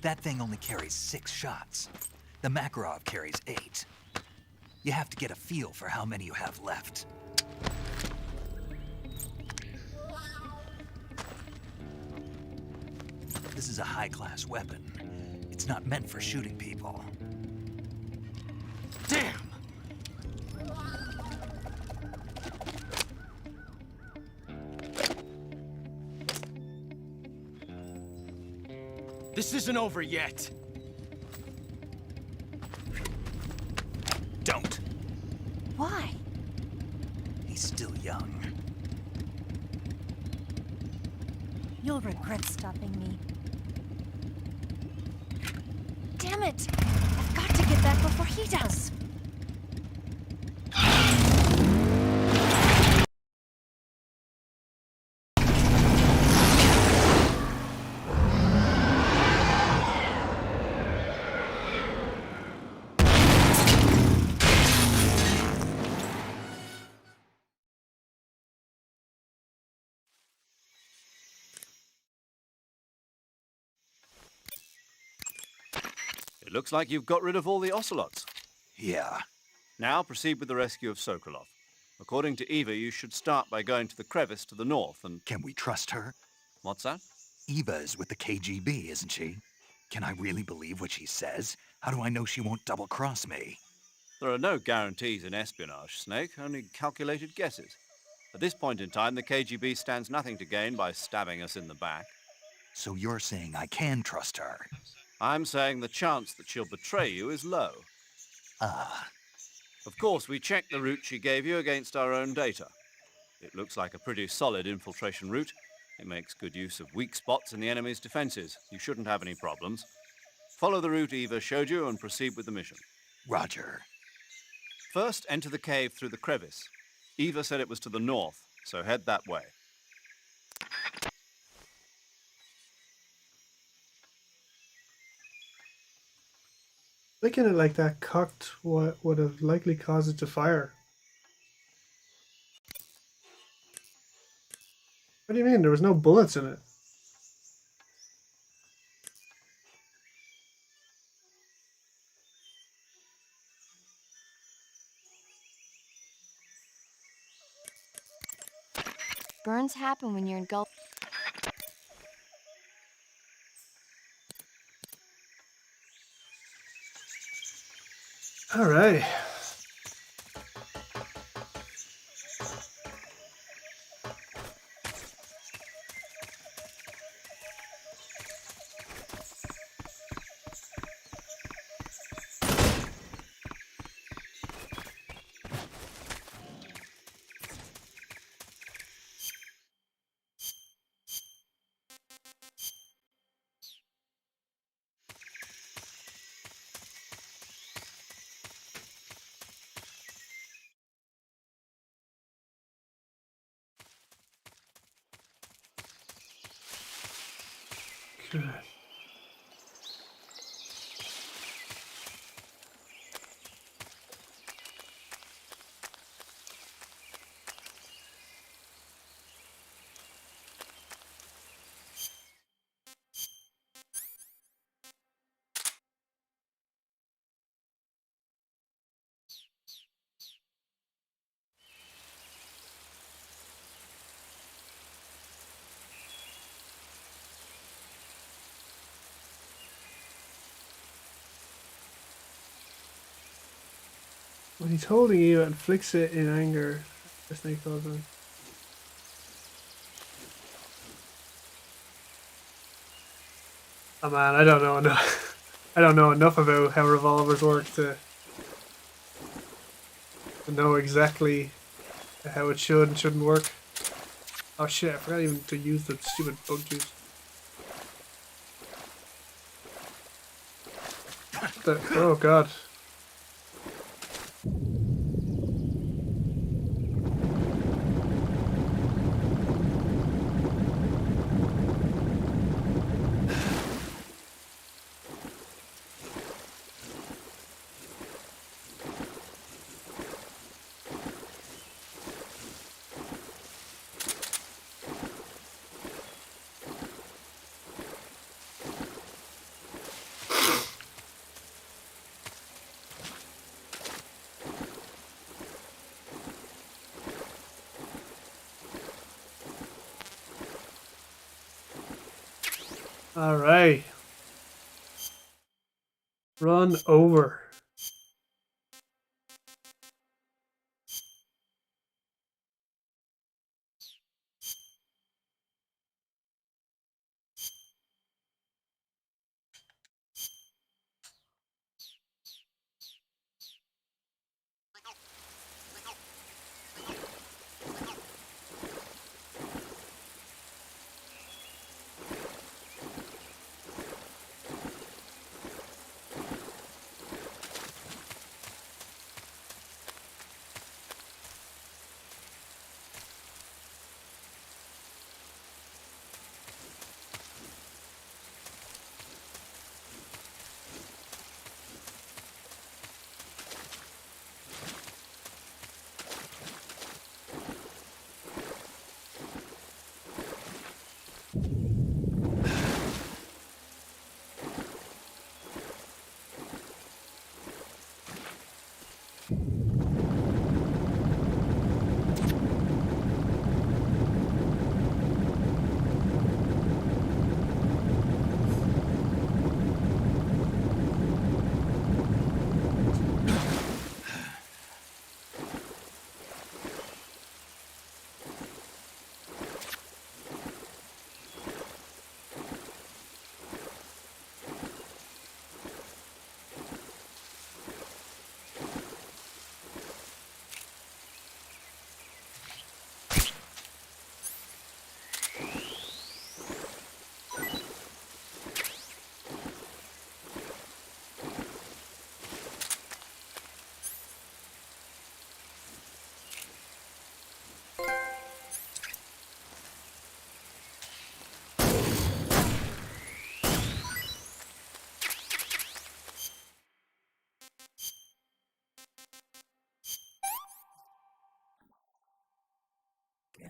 That thing only carries 6 shots. The Makarov carries 8. You have to get a feel for how many you have left. This is a high-class weapon. It's not meant for shooting people. Damn! This isn't over yet. Don't. Why? He's still young. You'll regret stopping me. Damn it! I've got to get back before he does. It looks like you've got rid of all the ocelots. Yeah. Now proceed with the rescue of Sokolov. According to Eva, you should start by going to the crevice to the north and... Can we trust her? What's that? Eva is with the KGB, isn't she? Can I really believe what she says? How do I know she won't double-cross me? There are no guarantees in espionage, Snake, only calculated guesses. At this point in time, the KGB stands nothing to gain by stabbing us in the back. So you're saying I can trust her? I'm saying the chance that she'll betray you is low. Ah. Of course, we checked the route she gave you against our own data. It looks like a pretty solid infiltration route. It makes good use of weak spots in the enemy's defenses. You shouldn't have any problems. Follow the route Eva showed you and proceed with the mission. Roger. First, enter the cave through the crevice. Eva said it was to the north, so head that way. Making it like that cocked what would have likely caused it to fire. What do you mean? There was no bullets in it. Burns happen when you're engulfed. All right. Good. When he's holding you and flicks it in anger, the snake calls on. Oh man, I don't know enough. I don't know enough about how revolvers work to know exactly how it should and shouldn't work. Oh shit, I forgot even to use the stupid bug juice. Oh god. All right. Run over.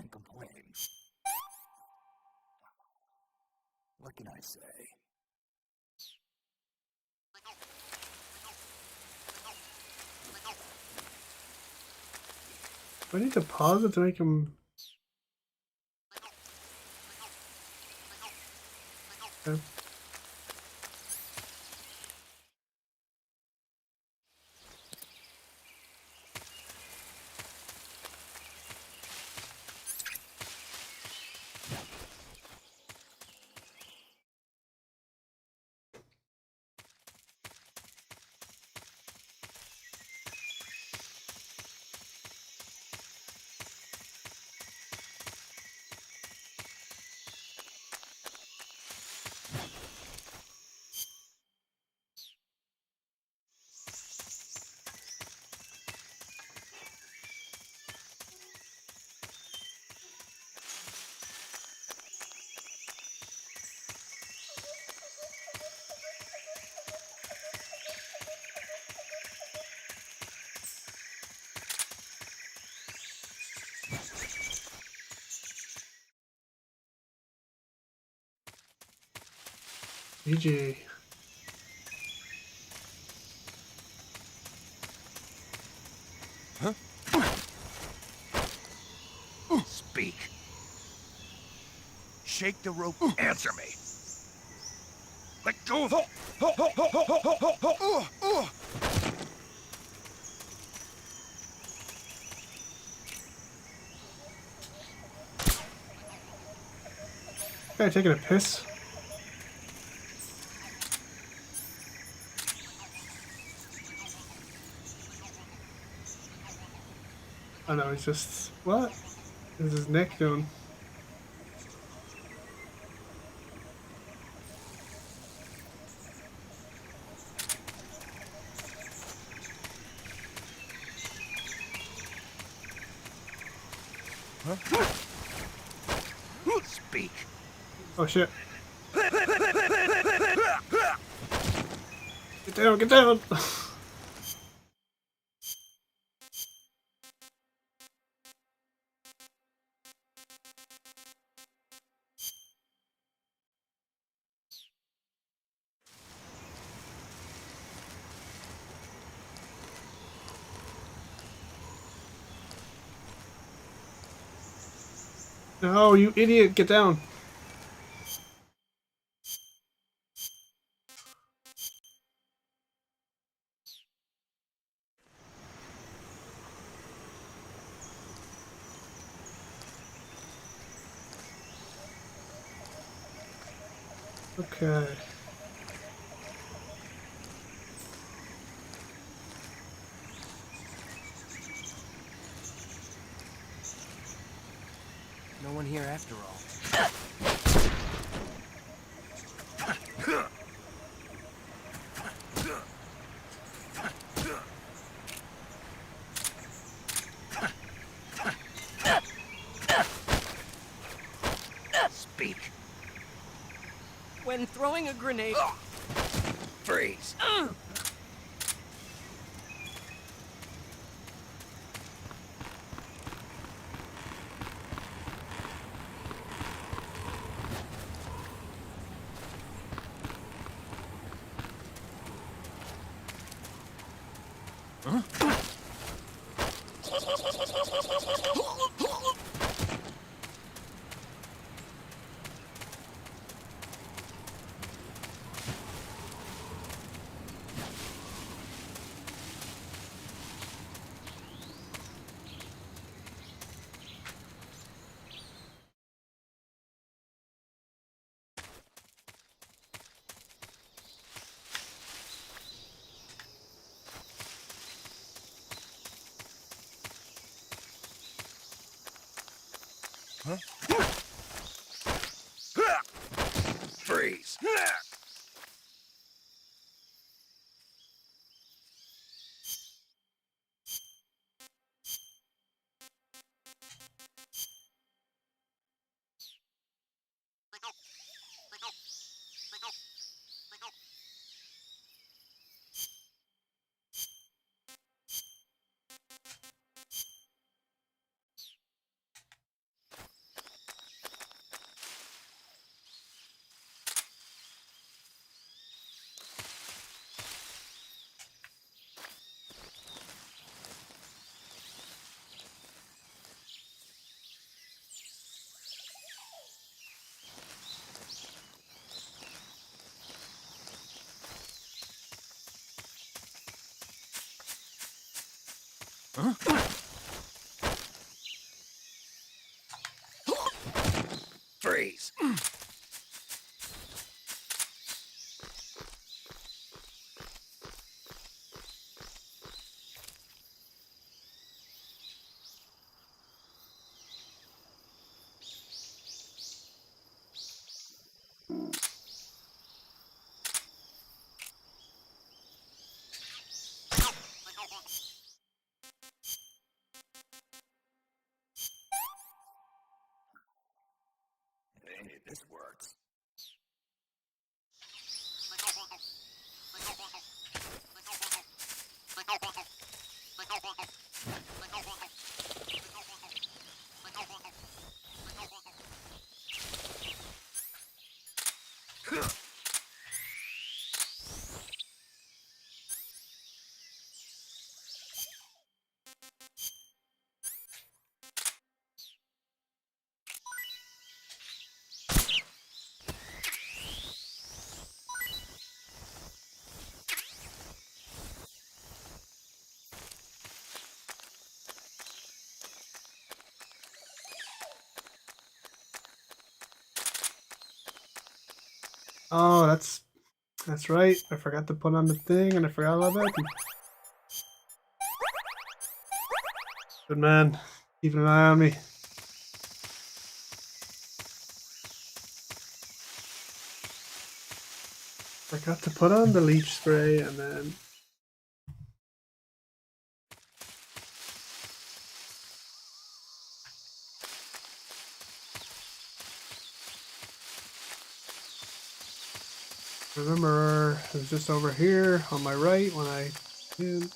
can't complain. What can I say? Do I need to pause it to make him... Okay. GG. Huh? Speak. Shake the rope. Answer me. Let go of it. Guy taking a piss. Oh no, he's just... What is his neck doing? Huh? Speak. Oh shit. Get down, get down! No, you idiot, get down. Okay. No one here after all. Speak. When throwing a grenade... Freeze. Huh? Freeze. Freeze. Hey, this works. Oh, that's right. I forgot to put on the thing, and I forgot all about them. Good man, keeping an eye on me. Forgot to put on the leech spray, and then remember it was just over here on my right when I did.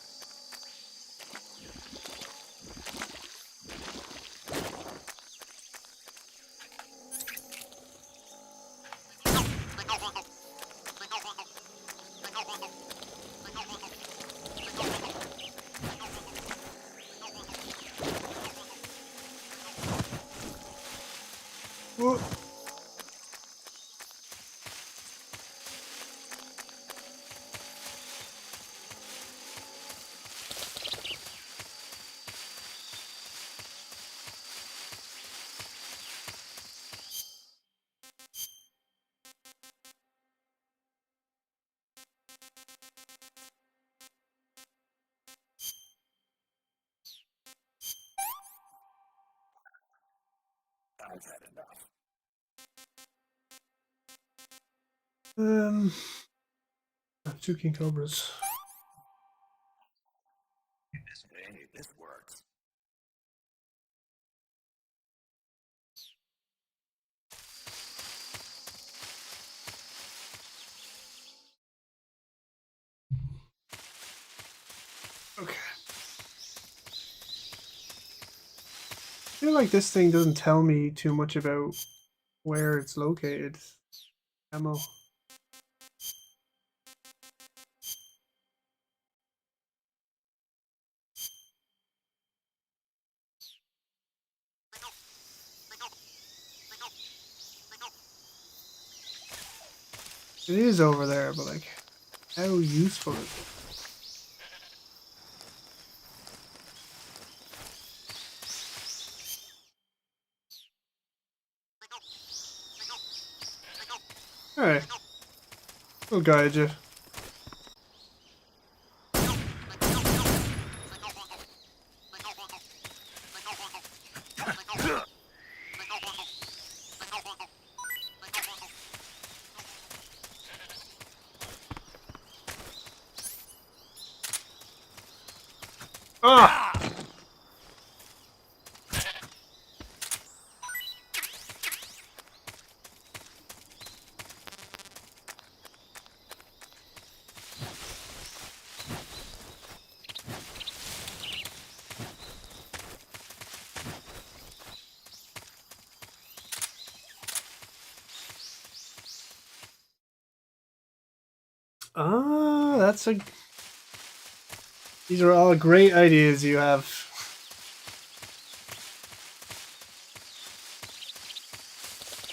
Whoa. I've had enough. I have 2 king cobras. Hey, this works. Okay. I feel like this thing doesn't tell me too much about where it's located. Ammo. It is over there, but like, how useful is it? Alright. We'll guide you. Ah! Ah, that's a... These are all great ideas you have.